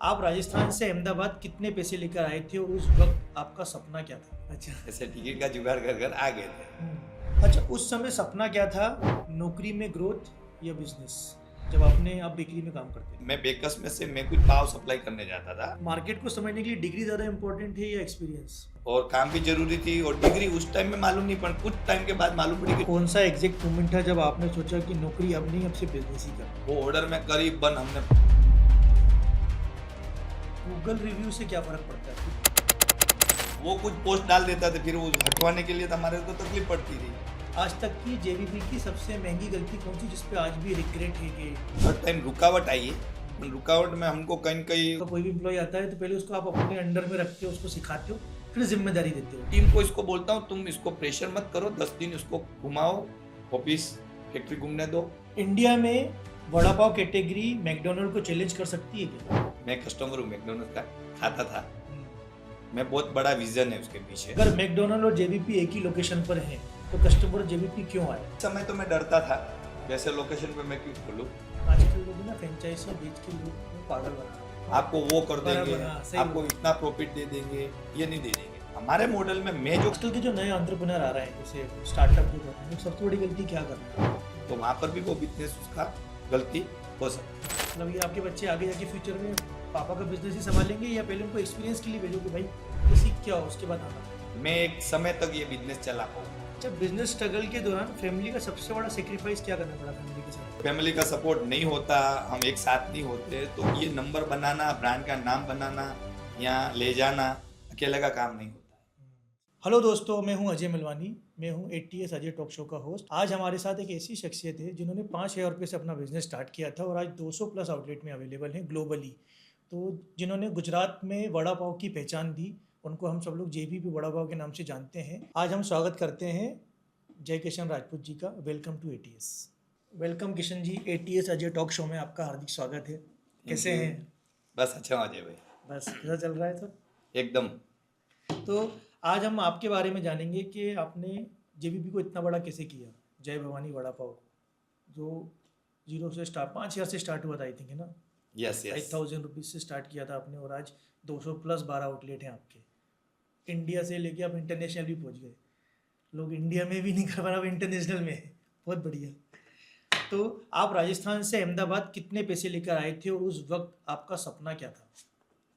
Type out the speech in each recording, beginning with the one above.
आप राजस्थान से अहमदाबाद कितने पैसे लेकर आए थे और उस वक्त आपका सपना क्या था? अच्छा। ऐसे टिकट का जुगाड़ कर कर आ गए थे। अच्छा, उस समय सपना क्या था? नौकरी में ग्रोथ या बिजनेस? जब आप बेकरी में काम करते थे। मैं बेकस में से मैं कुछ पाव सप्लाई करने जाता था मार्केट को समझने के लिए डिग्री ज़्यादा इंपॉर्टेंट है या एक्सपीरियंस? और काम भी जरूरी थी और डिग्री उस टाइम में मालूम नहीं पर कुछ टाइम के बाद मालूम पड़ी कि कौन सा एग्जैक्ट मोमेंट था जब आपने सोचा कि नौकरी अब नहीं, अब से बिजनेस ही करना? वो ऑर्डर में करीबन हमने गूगल रिव्यू से क्या फर्क पड़ता है? वो कुछ पोस्ट डाल देता था फिर वो हटवाने के लिए तो हमारे को तकलीफ पड़ती थी। आज तक की जेबीपी की सबसे महंगी गलती कौन सी जिस पे आज भी रिग्रेट है कि हर टाइम रुकावट आई है, रुकावट में हमको कहीं न कहीं तो कोई भी एम्प्लॉय आता है तो पहले उसको आप अपने अंडर में रखते हो, उसको सिखाते हो, फिर जिम्मेदारी देते हो। टीम को इसको बोलता हूँ तुम इसको प्रेशर मत करो, 10 दिन इसको घुमाओ, ऑफिस फैक्ट्री घूमने दो। इंडिया में वड़ा पाव कैटेगरी मैकडोनल्ड को चैलेंज कर सकती है क्या? मैं कस्टमर हूँ मैकडोनल्ड का, खाता था मैं, बहुत बड़ा विजन है उसके पीछे। अगर मैकडोनल्ड और जेबीपी एक ही लोकेशन पर है तो कस्टमर जेबीपी क्यों आए? उस समय तो मैं डरता था वैसे लोकेशन पे मैं क्यों खोलूँ, आजकल लोग ना फ्रेंचाइजी बेच के लोग पागल बना रहे हैं। आपको वो कर देंगे, बराबर, हाँ, सही आपको बोला। इतना प्रॉफिट दे देंगे, ये नहीं दे देंगे। हमारे मॉडल में मैं जो आजकल के जो नए एंटरप्रेन्योर आ रहे हैं जैसे स्टार्टअप जो कर रहे हैं, वो सबसे बड़ी गलती क्या कर रहे हैं? तो वहाँ पर भी वो बिजनेस उसका गलती हो सकती है। मतलब ये आपके बच्चे आगे जाके फ्यूचर में पापा का बिजनेस ही संभालेंगे या पहले उनको एक्सपीरियंस के लिए भेजोगे भाई ये सीख क्या हो उसके बाद आना? मैं एक समय तक ये बिजनेस चला पाऊँ। जब बिजनेस स्ट्रगल के दौरान फैमिली का सबसे बड़ा सेक्रीफाइस क्या करना पड़ा फैमिली के साथ? फैमिली का सपोर्ट नहीं होता, हम एक साथ नहीं होते तो ये नंबर बनाना, ब्रांड का नाम बनाना या ले जाना अकेले का काम नहीं होता। हेलो दोस्तों, मैं हूं अजय मिलवानी। मैं हूं एटीएस अजय टॉक शो का होस्ट। आज हमारे साथ एक ऐसी शख्सियत है जिन्होंने 5,000 रुपये से अपना बिजनेस स्टार्ट किया था और आज 200 प्लस आउटलेट में अवेलेबल हैं ग्लोबली। तो जिन्होंने गुजरात में वड़ा पाव की पहचान दी, उनको हम सब लोग जेबीपी वड़ा पाव के नाम से जानते हैं। आज हम स्वागत करते हैं जय किशन राजपूत जी का। Welcome to ATS. Welcome Kishan ji, ATS Ajay talk show में आपका हार्दिक स्वागत है। कैसे हैं? बस अच्छा हो अजय भाई, बस कैसा चल रहा है सर? एकदम। तो आज हम आपके बारे में जानेंगे कि आपने जेबीपी को इतना बड़ा कैसे किया। जय भवानी वड़ा पाव जो 0 से स्टार्ट 5,000 से स्टार्ट हुआ था आई थिंक, है ना? यस यस 5,000 रुपीज़ से स्टार्ट किया था आपने और आज 200 प्लस 12 आउटलेट हैं आपके। इंडिया से लेके आप इंटरनेशनल भी पहुंच गए। लोग इंडिया में भी नहीं कर पा रहे, इंटरनेशनल में है। बहुत बढ़िया। तो आप राजस्थान से अहमदाबाद कितने पैसे लेकर आए थे और उस वक्त आपका सपना क्या था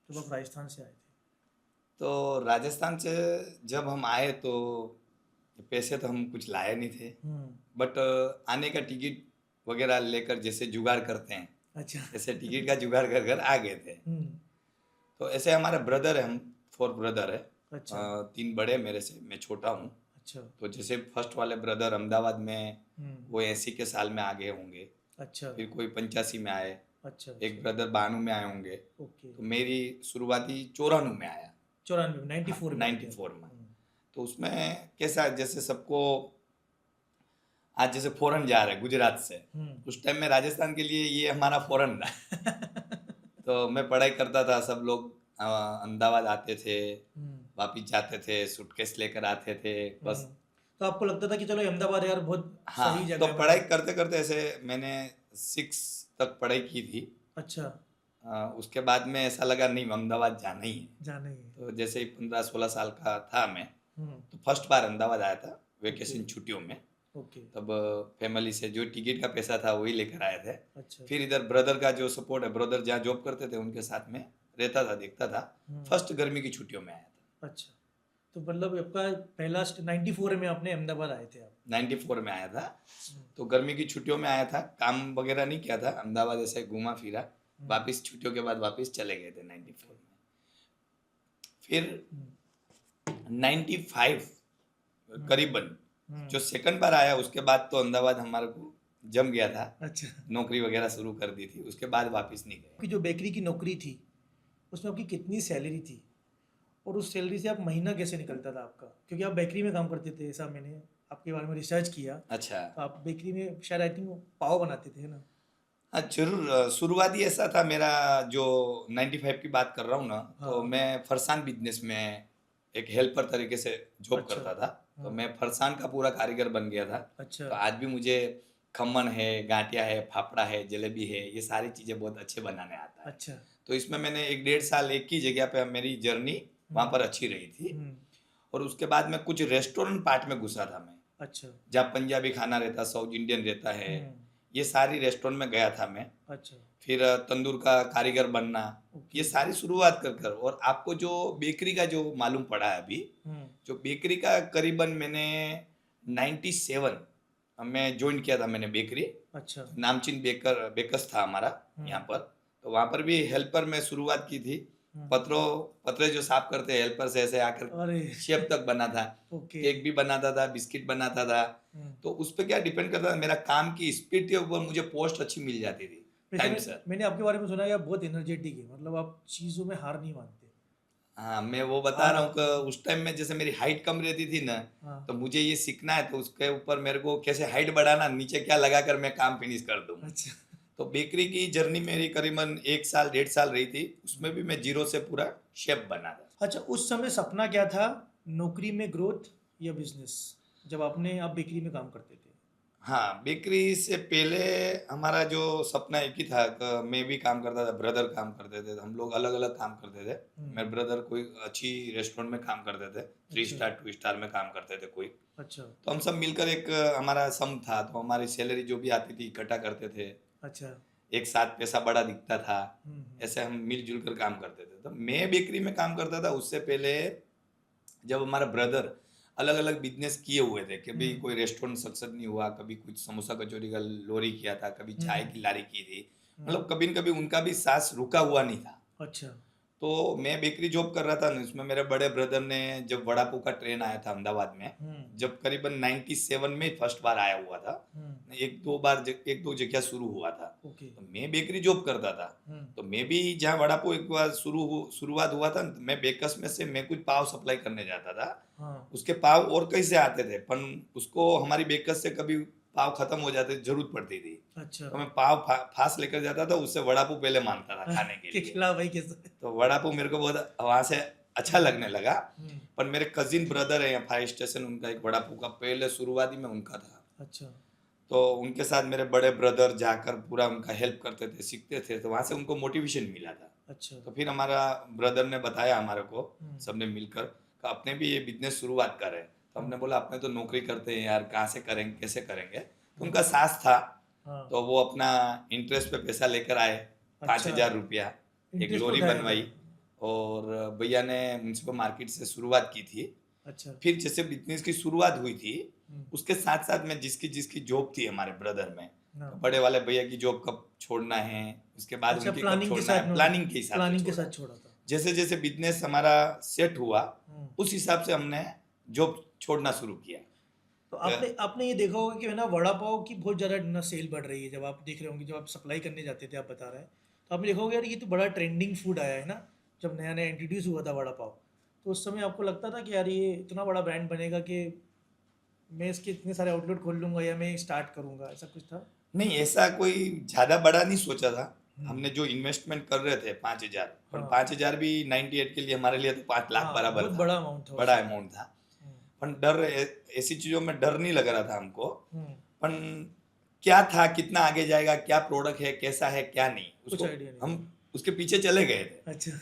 जब आप राजस्थान से आए थे? तो राजस्थान से जब हम आए तो पैसे तो हम कुछ लाए नहीं थे, बट आने का टिकट वगैरह लेकर जैसे जुगाड़ करते हैं अच्छा। ऐसे टिकट का जुगाड़ कर कर आ गए थे। तो ऐसे हमारे ब्रदर है, हम 4 ब्रदर है। अच्छा। 3 बड़े मेरे से, मैं छोटा हूँ। अच्छा। तो जैसे फर्स्ट वाले ब्रदर अहमदाबाद में वो 80 के साल में आ गए होंगे, अच्छा। फिर कोई 85 में आए, अच्छा। एक ब्रदर 92 में आए होंगे। ओके। तो मेरी शुरुआती 94 में आया, 94 94 में? 94 में। तो उसमें कैसा जैसे सबको आज जैसे फॉरेन जा रहे हैं गुजरात से, उस टाइम में राजस्थान के लिए ये हमारा फॉरेन था। तो मैं पढ़ाई करता था, सब लोग अहमदाबाद आते थे, वापिस जाते थे, सूटकेस लेकर आते थे बस। तो आपको लगता था कि चलो अहमदाबाद यार बहुत हाँ, सही तो जगह है? पढ़ाई करते करते ऐसे मैंने 6 तक पढ़ाई की थी। अच्छा। उसके बाद में ऐसा लगा नहीं अहमदाबाद जाना ही है। जाना ही है। तो जैसे ही 15-16 साल का था मैं, तो फर्स्ट बार अहमदाबाद आया था वेकेशन छुट्टियों में। ओके। तब फैमिली से जो टिकट का पैसा था वही लेकर आए थे। अच्छा। फिर इधर ब्रदर का जो सपोर्ट है, ब्रदर जहाँ जॉब करते थे उनके साथ में रहता था, देखता था। फर्स्ट गर्मी की छुट्टियों में आया था। अच्छा, तो मतलब आपका पहला 94 में आपने अहमदाबाद आए थे आप? 94 में आया था। तो गर्मी की छुट्टियों में आया था, काम वगैरह नहीं किया था, अहमदाबाद ऐसे घूमा फिरा, वापिस छुट्टियों के बाद वापिस चले गए थे 94 में। फिर 95 करीबन जो सेकंड बार आया उसके बाद तो अहमदाबाद हमारे को जम गया था। अच्छा। नौकरी वगैरह शुरू कर दी थी, उसके बाद वापस नहीं गए। आपकी जो बेकरी की नौकरी थी उसमें आपकी कितनी सैलरी थी और उस सैलरी से आप महीना कैसे निकलता था आपका? क्योंकि आप बेकरी में काम करते थे, ऐसा मैंने आपके बारे में रिसर्च किया। अच्छा। तो आप बेकरी में शायद आई थिंक पाव बनाते थे ना? हाँ जरूर, शुरुआती ऐसा था मेरा, जो 95 की बात कर रहा हूँ ना। हाँ। तो मैं फरसान बिजनेस में एक हेल्पर तरीके से जॉब अच्छा। करता था। तो मैं फरसान का पूरा कारीगर बन गया था। अच्छा। तो आज भी मुझे खमन है, गांठिया है, फाफड़ा है, जलेबी है, ये सारी चीज़ें बहुत अच्छे बनाने आता है। अच्छा। तो इसमें मैंने 1 डेढ़ साल एक ही जगह पे मेरी जर्नी वहाँ पर अच्छी रही थी। और उसके बाद में कुछ रेस्टोरेंट पार्ट में घुसा था मैं, अच्छा। जहाँ पंजाबी खाना रहता, साउथ इंडियन रहता है, ये सारी रेस्टोरेंट में गया था मैं। अच्छा। फिर तंदूर का कारीगर बनना, ओके। ये सारी शुरुआत कर कर। और आपको जो बेकरी का जो मालूम पड़ा है अभी, जो बेकरी का करीबन मैंने 97 में ज्वाइन किया था मैंने बेकरी। अच्छा। नामचीन बेकर्स था हमारा यहाँ पर। तो वहाँ पर भी हेल्पर में शुरुआत की थी। पत्रे जो साफ करते हैं हेल्पर से, ऐसे आकर अरे शेफ तक बना था, ओके। केक भी बनाता था, बिस्किट बनाता था। तो उस पर क्या डिपेंड करता था, मेरा काम की स्पीड के ऊपर मुझे पोस्ट अच्छी मिल जाती थी टाइम से। मैंने आपके बारे में सुना है आप बहुत एनर्जेटिक है, मतलब आप चीज़ों में हार नहीं मानते। हाँ, मैं वो बता रहा हूँ कि उस टाइम में जैसे मेरी हाइट कम रहती थी ना, हाँ। तो मुझे ये सीखना है, तो उसके ऊपर मेरे को कैसे हाइट बढ़ाना, नीचे क्या लगाकर मैं काम फिनिश कर दूँ। अच्छा। तो बेकरी की जर्नी मेरी करीबन 1 साल 1.5 साल रही थी। उसमें भी मैं जीरो से पूरा शेफ बना था। अच्छा, उस समय सपना क्या था, नौकरी में ग्रोथ या बिजनेस, जब आप बेकरी में काम करते थे? हाँ, बेकरी से पहले हमारा जो सपना एक ही था कि मैं भी काम करता था, ब्रदर काम करते थे, हम लोग अलग अलग काम करते थे। मेरे ब्रदर कोई अच्छी रेस्टोरेंट में काम करते थे, 3 स्टार 2 स्टार में काम करते थे कोई। अच्छा। तो हम सब मिलकर एक हमारा सम था, तो हमारी सैलरी जो भी आती थी इकट्ठा करते थे। अच्छा। एक साथ पैसा बड़ा दिखता था, ऐसे हम मिलजुल कर काम करते थे। तो मैं बेकरी में काम करता था। उससे पहले जब हमारा ब्रदर अलग अलग बिजनेस किए हुए थे, कभी कोई रेस्टोरेंट सक्सेस नहीं हुआ, कभी कुछ समोसा कचौरी का लोरी किया था, कभी चाय की लारी की थी, मतलब कभी न कभी उनका भी सांस रुका हुआ नहीं था। अच्छा। तो मैं बेकरी जॉब कर रहा था ना, उसमें मेरे बड़े ब्रदर ने, जब वड़ा पाव का ट्रेन आया था अहमदाबाद में, जब करीबन 97 में फर्स्ट बार आया हुआ था, एक दो जगह शुरू हुआ था। ओके। तो मैं बेकरी जॉब करता था। तो मैं भी जहाँ वड़ा पाव एक बार शुरुआत हुआ था, मैं बेकर्स में से मैं कुछ पाव सप्लाई करने जाता था। हाँ। उसके पाव और कैसे आते थे, पर उसको हमारी बेकर्स से कभी पाव खत्म हो जाते, जरूरत पड़ती थी। अच्छा। तो मैं पाव फास्ट लेकर जाता था, उससे वड़ा पाव पहले मांगता था खाने के के लिए। खिलाफ भाई कैसे? तो वड़ा पाव मेरे को बहुत वहां से अच्छा लगने लगा। पर मेरे कजिन ब्रदर है यहाँ फायर स्टेशन, उनका एक वड़ा पाव का पहले शुरुआती में उनका था। अच्छा। तो उनके साथ मेरे बड़े ब्रदर जाकर पूरा उनका हेल्प करते थे, सीखते थे, तो वहां से उनको मोटिवेशन मिला था। अच्छा। तो फिर हमारा ब्रदर ने बताया हमारे को, सबने मिलकर, कि अपने भी ये बिजनेस शुरुआत करें। तो हमने बोला अपने तो नौकरी करते हैं यार, कहाँ से करेंगे, कैसे करेंगे। तो उनका साथ था। हाँ। तो वो अपना इंटरेस्ट पे पैसा लेकर आए, 5,000 रुपया, एक इंटरेस्ट लोरी उठाया बनवाई। और भैया ने म्यूनसिपल मार्केट से शुरुआत की थी। अच्छा। फिर जैसे बिजनेस की शुरुआत हुई थी, उसके साथ साथ में जिसकी जिसकी जॉब थी हमारे ब्रदर में, तो बड़े वाले भैया की जॉब कब छोड़ना है, उसके बाद अच्छा, उनकी कब प्लानिंग के छोड़ना साथ है, प्लानिंग के हिसाब से प्लानिंग के छोड़ा। साथ छोड़ा था। जैसे जैसे बिजनेस हमारा सेट हुआ, उस हिसाब से हमने जॉब छोड़ना शुरू किया। तो आपने ये देखा होगा कि है ना, वड़ा पाव की बहुत ज़्यादा ना सेल बढ़ रही है। जब आप देख रहे होंगे, जब आप सप्लाई करने जाते थे, आप बता रहे हैं, तो आपने देखा होगा यार ये तो बड़ा ट्रेंडिंग फूड आया है ना। जब नया नया इंट्रोड्यूस हुआ था वड़ा पाव, तो उस समय आपको लगता था कि यार ये इतना बड़ा ब्रांड बनेगा कि मैं इसके इतने सारे आउटलेट खोल लूँगा या मैं स्टार्ट करूँगा, ऐसा कुछ था? नहीं, ऐसा कोई ज्यादा बड़ा नहीं सोचा था। हमने जो इन्वेस्टमेंट कर रहे थे 5,000, पर 5,000 भी 98 के लिए हमारे लिए तो 5 लाख हाँ, बराबर बहुत था, बड़ा अमाउंट था। बड़ा अमाउंट था। पर डर, ऐसी चीजों में डर नहीं लग रहा था हमको। पर क्या था, कितना आगे जाएगा, क्या प्रोडक्ट है, कैसा है, क्या नहीं, उसको आइडिया नहीं हम उसके पीछे चले गए थे। अच्छा।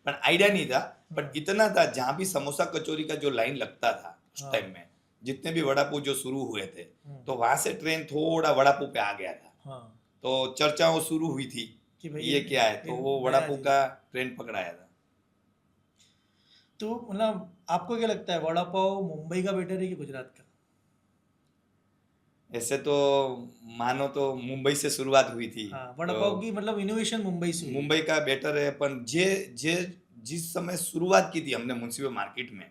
पर आइडिया नहीं था। बट इतना था, जहाँ भी समोसा कचौरी का जो लाइन लगता था उस टाइम में, जितने भी वड़ा पाव जो शुरू हुए थे, तो वहां से ट्रेन थोड़ा वड़ा पाव पे आ गया था। हाँ। तो चर्चाओं शुरू हुई थी कि भाई ये क्या है, तो वो वड़ा नया पाव चीज़ का है। ट्रेन पकड़ाया था। तो मतलब आपको क्या लगता है, वड़ा पाव मुंबई का बेटर है कि गुजरात का? ऐसे तो मानो तो मुंबई से शुरुआत हुई थी, हाँ, वड़ा तो पाव की मतलब इनोवेशन मुंबई से हुई है। मुंबई का बेटर है। पर जे जे जिस समय शुरुआत की थी हमने म्युनिसिपल मार्केट में,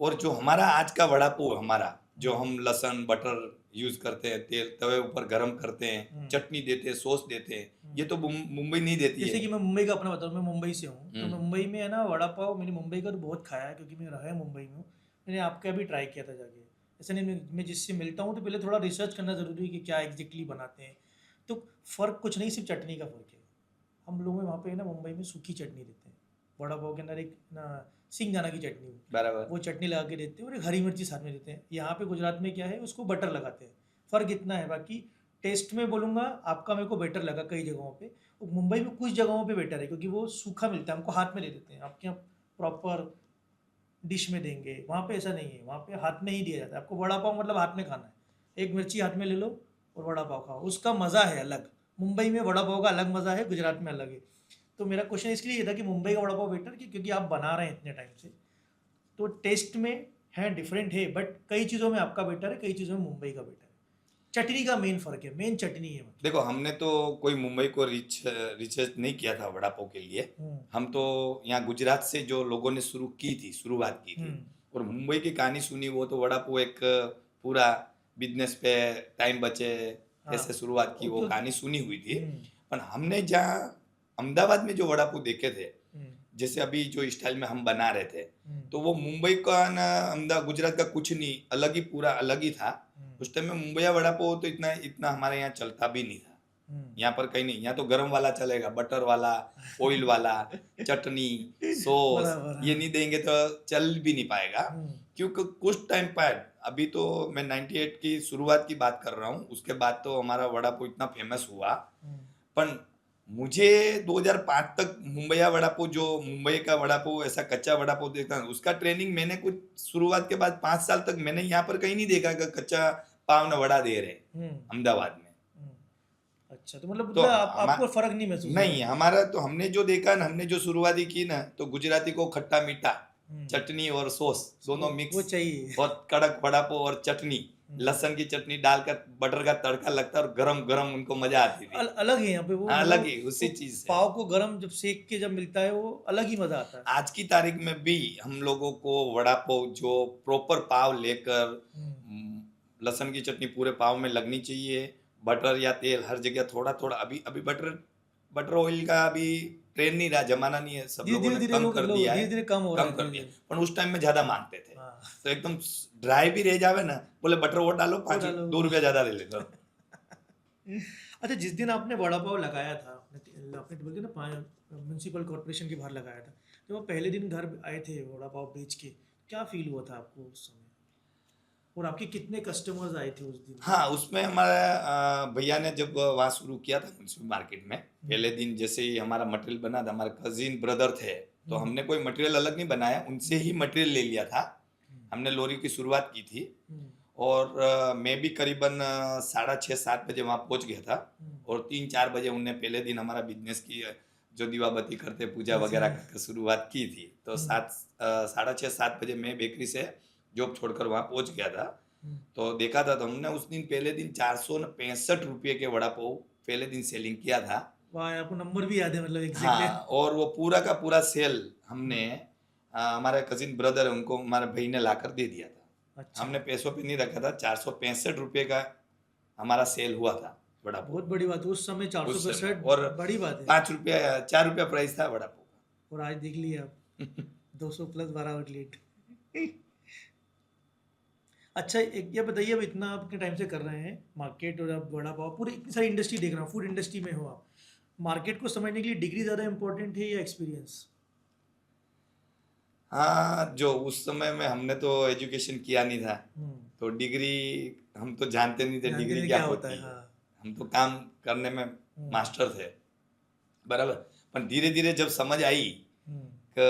और जो हमारा आज का वड़ा पाव, हमारा जो हम लहसुन बटर यूज करते हैं, तेल तवे ऊपर गरम करते हैं, चटनी देते हैं, सॉस देते हैं, ये तो मुंबई नहीं देती जैसे है। कि मैं मुंबई का अपना बताऊँ, मैं मुंबई से हूँ, तो मुंबई में है ना वड़ा पाव, मैंने मुंबई का तो बहुत खाया है क्योंकि मैं रहा है मुंबई में हूँ। मैंने आपका भी ट्राई किया था जाके। ऐसा नहीं, मैं जिससे मिलता हूँ तो पहले थोड़ा रिसर्च करना ज़रूरी है कि क्या एग्जैक्टली बनाते हैं। तो फ़र्क कुछ नहीं, सिर्फ चटनी का फ़र्क है। हम लोग वहाँ पे ना मुंबई में सूखी चटनी देते हैं, वड़ा पाव के अंदर एक ना सिंगदाना की चटनी, बराबर। वो चटनी लगा के देते हैं और एक हरी मिर्ची साथ में देते हैं। यहाँ पे गुजरात में क्या है, उसको बटर लगाते हैं। फ़र्क इतना है, बाकी टेस्ट में बोलूँगा आपका मेरे को बेटर लगा कई जगहों पे। मुंबई में कुछ जगहों पे बेटर है क्योंकि वो सूखा मिलता है, हमको हाथ में दे देते हैं, आपके यहाँ प्रॉपर डिश में देंगे, वहाँ पे ऐसा नहीं है, वहाँ पे हाथ में ही दिया जाता है आपको। वड़ा पाव मतलब हाथ में खाना है, एक मिर्ची हाथ में ले लो और वड़ा पाव खाओ, उसका मज़ा है अलग। मुंबई में वड़ा पाव का अलग मज़ा है, गुजरात में अलग है। तो मेरा क्वेश्चन इसलिए ये था कि मुंबई का वड़ा पाव बेटर क्योंकि आप बना रहे हैं इतने टाइम से, तो टेस्ट में है डिफरेंट है, बट कई चीज़ों में आपका बेटर है, कई चीज़ों में मुंबई का बेटर है। चटनी का मेन फर्क है, मेन चटनी है मतलब। देखो, हमने तो कोई मुंबई को रिसर्च नहीं किया था वड़ा पाव के लिए। हम तो यहाँ गुजरात से जो लोगों ने शुरुआत की थी, और मुंबई की कहानी सुनी, वो तो वड़ा पाव एक पूरा बिजनेस पे टाइम बचे कैसे शुरुआत की, वो कहानी सुनी हुई थी। पर हमने जहाँ अहमदाबाद में जो वड़ा पाव देखे थे, जैसे अभी जो स्टाइल में हम बना रहे थे, तो वो मुंबई का ना अहमदाबाद गुजरात का कुछ नहीं, अलग ही, पूरा अलग ही था। उस टाइम में मुंबई वड़ा पाव तो इतना हमारे यहाँ चलता भी नहीं था। यहाँ पर कहीं नहीं, यहाँ तो गरम वाला चलेगा, बटर वाला, ऑयल वाला, चटनी, सॉस, ये नहीं देंगे तो चल भी नहीं पाएगा। क्योंकि कुछ टाइम बाद, अभी तो मैं 98 की शुरुआत की बात कर रहा हूँ, उसके बाद तो हमारा वड़ा पाव इतना फेमस हुआ। पर मुझे 2005 तक मुंबईया वड़ा पाव, जो मुंबई का वड़ा पाव ऐसा कच्चा वड़ा पाव देखता, उसका ट्रेनिंग मैंने कुछ शुरुआत के बाद 5 साल तक मैंने यहाँ पर कहीं नहीं देखा कि कच्चा पाव न वड़ा दे रहे अहमदाबाद में। अच्छा, तो मतलब तो आपको फर्क नहीं महसूस? नहीं, हमारा तो हमने जो देखा ना, हमने जो शुरुआती की ना, तो गुजराती को खट्टा मीठा, चटनी और सॉस दोनों मिक्स, वो चाहिए, और कड़क वड़ा पाव और चटनी, लहसुन की चटनी डालकर बटर का तड़का लगता है, और गरम गरम उनको मजा आती थी। अलग है यहाँ पे वो, अलग ही उसी चीज से पाव को गरम जब सेक के जब मिलता है वो अलग ही मजा आता है। आज की तारीख में भी हम लोगों को वड़ा पाव जो प्रॉपर पाव लेकर, लहसुन की चटनी पूरे पाव में लगनी चाहिए, बटर या तेल हर जगह थोड़ा थोड़ा। अभी बटर ऑयल का अभी ट्रेंड नहीं रहा, जमाना नहीं है, सब लोगों ने कम कर दिया है, धीरे-धीरे कम कर दिया। पर उस टाइम में ज्यादा मांगते थे, तो एकदम ड्राई भी रह जावे ना, बोले बटर और डालो, 2 रुपया ज्यादा ले लेते। अच्छा, जिस दिन आपने वड़ा पाव लगाया था, आपने बोलते ना म्युनिसिपल कॉर्पोरेशन के बाहर लगाया था, जब आप पहले दिन घर आए थे वड़ा पाव बेच के, क्या फील हुआ था आपको उस समय, और आपके कितने कस्टमर्स आए थे उस दिन? हाँ, उसमें हमारा भैया ने जब वहाँ शुरू किया था म्युनिसिपल मार्केट में, पहले दिन जैसे ही हमारा मटेरियल बना था, हमारे कजिन ब्रदर थे, तो हमने कोई मटेरियल अलग नहीं बनाया, उनसे ही मटेरियल ले लिया था। हमने लोरी की शुरुआत की थी, और मैं भी करीबन 6:30-7 बजे वहाँ पहुँच गया था, और 3-4 बजे उनने पहले दिन हमारा बिजनेस की जो दीवाबत्ती करते, पूजा वगैरह करके शुरुआत की थी। तो 6:30-7 बजे मैं बेकरी से जॉब छोड़कर वहाँ पहुँच गया था। तो देखा था, तो हमने उस दिन पहले दिन 465 रुपये के वड़ा पाव पहले दिन सेलिंग किया था। वाह, आपको नंबर भी याद है मतलब हाँ, और वो पूरा का पूरा सेल हमने हमारे कजिन ब्रदर है, उनको हमारे भाई ने लाकर दे दिया था। अच्छा। हमने पैसों पे नहीं रखा था, 465 रुपये का हमारा सेल हुआ था वड़ा पाव। बहुत बड़ी बात है उस समय, 465 और बड़ी बात है। 5 रुपया 4 रुपया प्राइस था वड़ा पाव का, और आज देख लिया आप 200 प्लस 12 आउटलेट। अच्छा, एक ये बताइए, अब इतना आप कितने टाइम से कर रहे हैं मार्केट, और आप वड़ा पाव पूरी इतनी सारी इंडस्ट्री देख रहे हो, फूड इंडस्ट्री में हो आप, मार्केट को समझने के लिए डिग्री ज़्यादा इम्पोर्टेंट है या एक्सपीरियंस? हाँ, जो उस समय में हमने तो एजुकेशन किया नहीं था, तो डिग्री हम तो जानते नहीं थे डिग्री क्या होता है। हाँ। हम तो काम करने में मास्टर थे, बराबर। पर धीरे धीरे जब समझ आई कि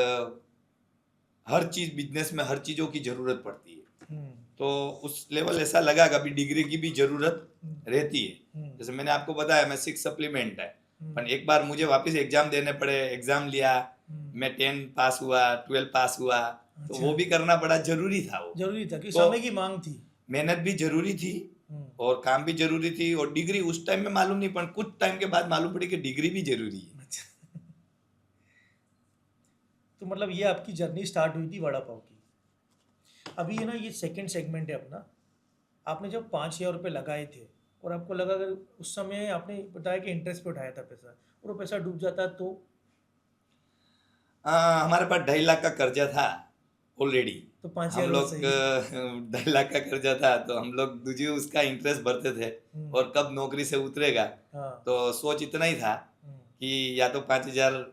हर चीज बिजनेस में हर चीजों की जरूरत पड़ती है, तो उस लेवल ऐसा लगा कि अभी डिग्री की भी जरूरत रहती है। जैसे मैंने आपको बताया, मैं 6 सप्लीमेंट है, पर एक बार मुझे वापस एग्जाम देने पड़े, एग्जाम लिया, मैं 10 पास हुआ, 12 पास हुआ। अच्छा। तो वो भी करना बड़ा जरूरी था, वो जरूरी था, क्योंकि समय की मांग थी, मेहनत भी जरूरी थी, और काम भी जरूरी थी, और डिग्री उस टाइम में मालूम नहीं, पर कुछ टाइम के बाद मालूम पड़ी कि डिग्री भी जरूरी है। अच्छा। तो मतलब ये आपकी जर्नी स्टार्ट हुई थी वड़ा पाव की। अभी है ना, ये सेकंड सेगमेंट है अपना। आपने जब 5,000 रुपये लगाए थे, और आपको लगा कि उस समय आपने बताया कि इंटरेस्ट पे उठाया था पैसा, और वो पैसा डूब जाता तो? हमारे पास 2.5 लाख का कर्जा था ऑलरेडी, तो 5,000 हम लोग 2.5 लाख का कर्जा था, तो हम लोग दूसरी उसका इंटरेस्ट भरते थे, और कब नौकरी से उतरेगा। तो सोच इतना ही था कि या तो 5,000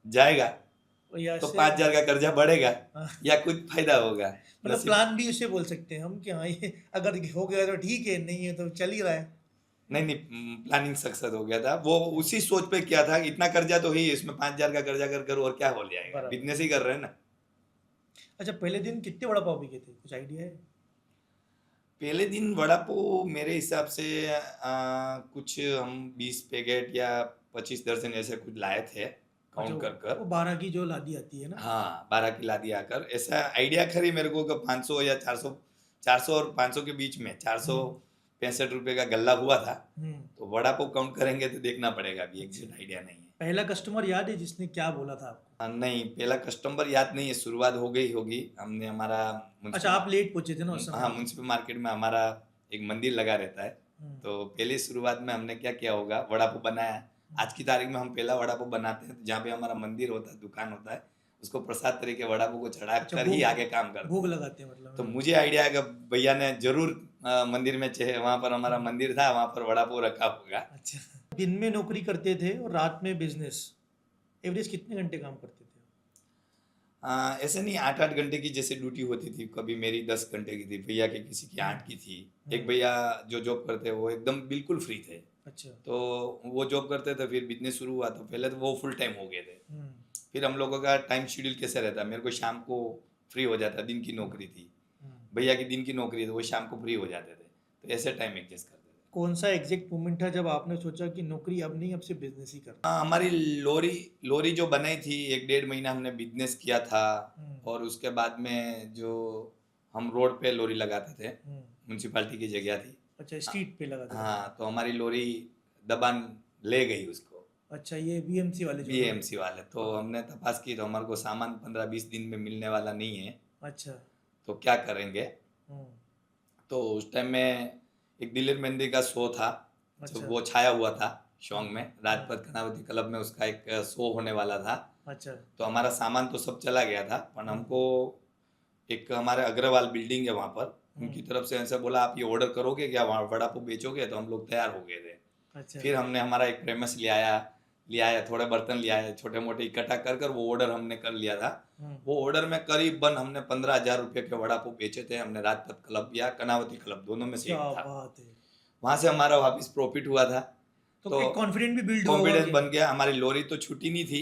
जाएगा, तो 5,000 का कर्जा बढ़ेगा, या कुछ फायदा होगा। मतलब प्लान भी उसे बोल सकते हैं हम कि हाँ, ये अगर हो गया तो ठीक है, नहीं है तो चल ही रहा है। नहीं नहीं, प्लानिंग सक्सेस हो गया था। वो उसी सोच पे किया था, इतना कर्जा तो ही, इसमें 5,000 का कर्जा कर कर और क्या हो जाएगा, बराबर। बिजनेस ही कर रहे हैं ना। अच्छा, पहले दिन कितने वड़ा पाव बिके थे, कुछ आइडिया है? पहले दिन वड़ा पाव मेरे हिसाब से कुछ हम 20 पैकेट या 25 दर्जन ऐसे कुछ लाए थे, अच्छा, काउंट कर कर। वो 12 की जो लादी आती है ना। हाँ, 12 की लादी आकर, ऐसा आइडिया खरी मेरे को कि 500 या 400, 400 और 500 के बीच में 465 रुपए का गल्ला हुआ था। हम्म। तो वड़ा पाव काउंट करेंगे तो देखना पड़ेगा, अभी एग्जैक्ट आइडिया नहीं है। पहला कस्टमर याद है जिसने क्या बोला था आपको? नहीं, पहला कस्टमर याद नहीं है, शुरुआत हो गई होगी। हमने हमारा अच्छा, आप लेट पहुंचे थे ना उस समय? हाँ, म्युनिसिपल मार्केट में हमारा एक मंदिर लगा रहता है। तो पहली शुरुआत में हमने क्या किया होगा, वड़ा पाव बनाया। आज की तारीख में हम पहला वड़ा पाव बनाते हैं, तो जहाँ पे हमारा मंदिर होता है, दुकान होता है, उसको प्रसाद तरीके वड़ा पाव को चढ़ा अच्छा, कर ही आगे काम करते भोग हैं। लगाते हैं मतलब। तो मुझे आइडिया है कि भैया ने जरूर मंदिर में वहाँ पर हमारा मंदिर था, वहाँ पर वड़ा पाव रखा होगा। अच्छा, दिन में नौकरी करते थे और रात में बिजनेस, एवरेज कितने घंटे काम करते थे? ऐसे नहीं, 8-8 घंटे की जैसे ड्यूटी होती थी। कभी मेरी 10 घंटे की थी, भैया की किसी की 8 की थी। एक भैया जो जॉब करते वो एकदम बिल्कुल फ्री थे। अच्छा। तो वो जॉब करते थे, फिर बिजनेस शुरू हुआ, तो पहले तो वो फुल टाइम हो गए थे। फिर हम लोगों का टाइम शेड्यूल कैसे रहता, मेरे को शाम को फ्री हो जाता, दिन की नौकरी थी, भैया की दिन की नौकरी थी, वो शाम को फ्री हो जाते थे। तो ऐसे टाइम एडजस्ट करते थे। कौन सा एग्जैक्ट मोमेंट था जब आपने सोचा कि नौकरी अब नहीं, अब से बिजनेस ही करना? हमारी लोरी लोरी जो बनाई थी, 1-1.5 महीना हमने बिजनेस किया था। और उसके बाद में जो हम रोड पे लोरी लगाते थे, म्यूनसिपालिटी की जगह थी। अच्छा, स्ट्रीट पे लगा था? हाँ, तो हमारी लोरी दबान ले गई उसको, अच्छा, ये बीएमसी वाले जो? बीएमसी वाले। तो हमने तपास की, तो हमारे को सामान 15-20 दिन में मिलने वाला नहीं है। अच्छा। तो क्या करेंगे? तो उस टाइम में एक दिलेर मेहंदी का शो था, अच्छा। जो वो छाया हुआ था शॉन्ग में, राजपथ कनावती क्लब में उसका एक शो होने वाला था। अच्छा। तो हमारा सामान तो सब चला गया था, पर हमको एक हमारे अग्रवाल बिल्डिंग है वहाँ पर, उनकी तरफ से ऐसा बोला, आप ये ऑर्डर करोगे क्या, वहाँ वड़ा पाव बेचोगे? तो हम लोग तैयार हो गए थे। अच्छा। फिर हमने हमारा एक प्रेमस ले आया, थोड़े बर्तन ले आए, छोटे मोटे इकट्ठा कर कर वो ऑर्डर हमने कर लिया था। वो ऑर्डर में करीबन हमने 15,000 रुपये के वड़ा पाव बेचे थे हमने, राजपथ क्लब या कनावती क्लब, दोनों में से एक था। बात है। वहां से हमारा वापस प्रॉफिट हुआ था। तो एक कॉन्फिडेंस भी बिल्ड हुआ, कॉन्फिडेंस बन गया। हमारी लोरी तो छुट्टी नहीं थी,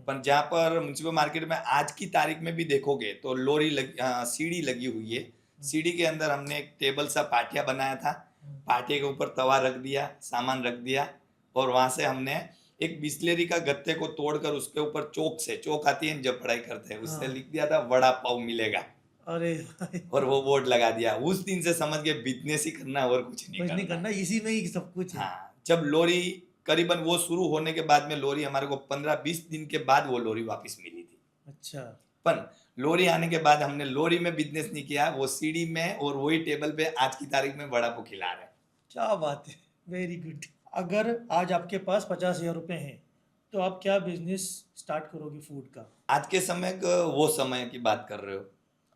पर जहाँ पर म्युनिसिपल मार्केट में आज की तारीख में भी देखोगे तो लोरी सीढ़ी लगी हुई है। सीढ़ी के अंदर हमने एक टेबल सा पाटिया बनाया था, पाटिया के ऊपर तवा रख दिया, सामान रख दिया, और वहां से हमने एक बिस्लेरी का गत्ते को तोड़कर उसके ऊपर चौक आती है जब पढ़ाई करते हैं, उससे लिख दिया था वड़ा पाव मिलेगा। अरे और वो बोर्ड लगा दिया। उस दिन से समझ गए बिजनेस ही करना और कुछ नहीं करना, इसी में ही सब कुछ है। हाँ, जब लोरी करीबन वो शुरू होने के बाद में लोरी हमारे को 15-20 दिन के बाद वो लोरी वापस मिली थी। अच्छा। पर लोरी आने के बाद हमने लोरी में बिजनेस नहीं किया, वो सीढ़ी में और वही टेबल पे आज की तारीख में वड़ा पाव खिला रहे हैं। क्या बात है, वेरी गुड। अगर आज आपके पास 50,000 रुपए हैं तो आप क्या बिजनेस स्टार्ट करोगे फूड का? आज के समय का, वो समय की बात कर रहे हो?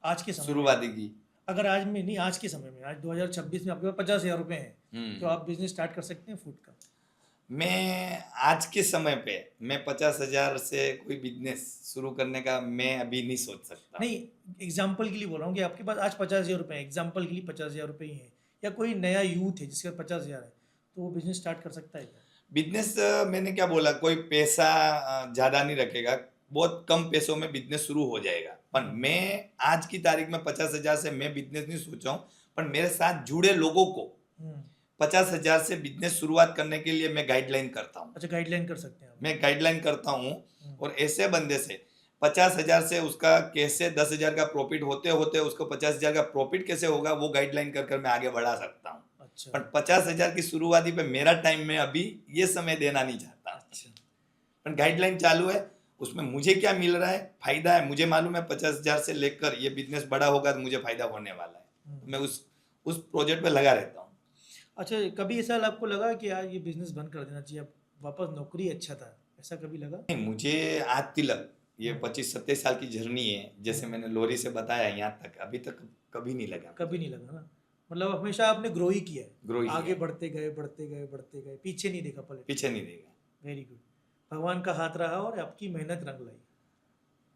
आज के समय शुरुआती की? अगर आज में नहीं, आज के समय में, आज 2026 में आपके पास 50,000 रुपए हैं, तो आप बिजनेस स्टार्ट कर सकते हैं फूड का? मैं आज के समय पे मैं 50,000 से कोई बिजनेस शुरू करने का मैं अभी नहीं सोच सकता। नहीं, एग्जाम्पल के लिए बोल रहा हूँ कि आपके पास आज 50,000 रुपए हैं, एग्जाम्पल के लिए 50,000 रुपए ही हैं, या कोई नया यूथ है जिसके पास 50,000 है, तो वो बिजनेस स्टार्ट कर सकता है क्या? बिजनेस मैंने क्या बोला, कोई पैसा ज़्यादा नहीं रखेगा, बहुत कम पैसों में बिजनेस शुरू हो जाएगा। पर मैं आज की तारीख में 50,000 से मैं बिजनेस नहीं सोचा हूँ, पर मेरे साथ जुड़े लोगों को 50,000 से बिजनेस शुरुआत करने के लिए मैं गाइडलाइन करता हूँ। अच्छा, गाइडलाइन कर सकते हैं? मैं गाइडलाइन करता हूँ, और ऐसे बंदे से 50,000 से उसका कैसे 10,000 का प्रॉफिट होते होते उसको 50,000 का प्रॉफिट कैसे होगा, वो गाइडलाइन कर मैं आगे बढ़ा सकता हूँ। अच्छा। पर 50,000 की शुरुआती पे मेरा टाइम में अभी ये समय देना नहीं चाहता। अच्छा। पर गाइडलाइन चालू है, उसमें मुझे क्या मिल रहा है, फायदा है, मुझे मालूम है 50,000 से लेकर ये बिजनेस बड़ा होगा तो मुझे फायदा होने वाला है। मैं उस प्रोजेक्ट पे लगा रहता हूँ। अच्छा, कभी ऐसा आपको लगा कि यार ये बिजनेस बंद कर देना चाहिए, अब वापस नौकरी अच्छा था, ऐसा कभी लगा? नहीं, मुझे आज तिलक ये 25-27 साल की जर्नी है, जैसे मैंने लोरी से बताया यहाँ तक, अभी तक कभी नहीं लगा। कभी नहीं लगा ना, मतलब हमेशा आपने ग्रो ही किया है, ग्रो ही आगे बढ़ते गए बढ़ते गए बढ़ते गए, पीछे नहीं देखा, पलट पीछे नहीं देगा। Very good. भगवान का हाथ रहा और आपकी मेहनत रंग लाई।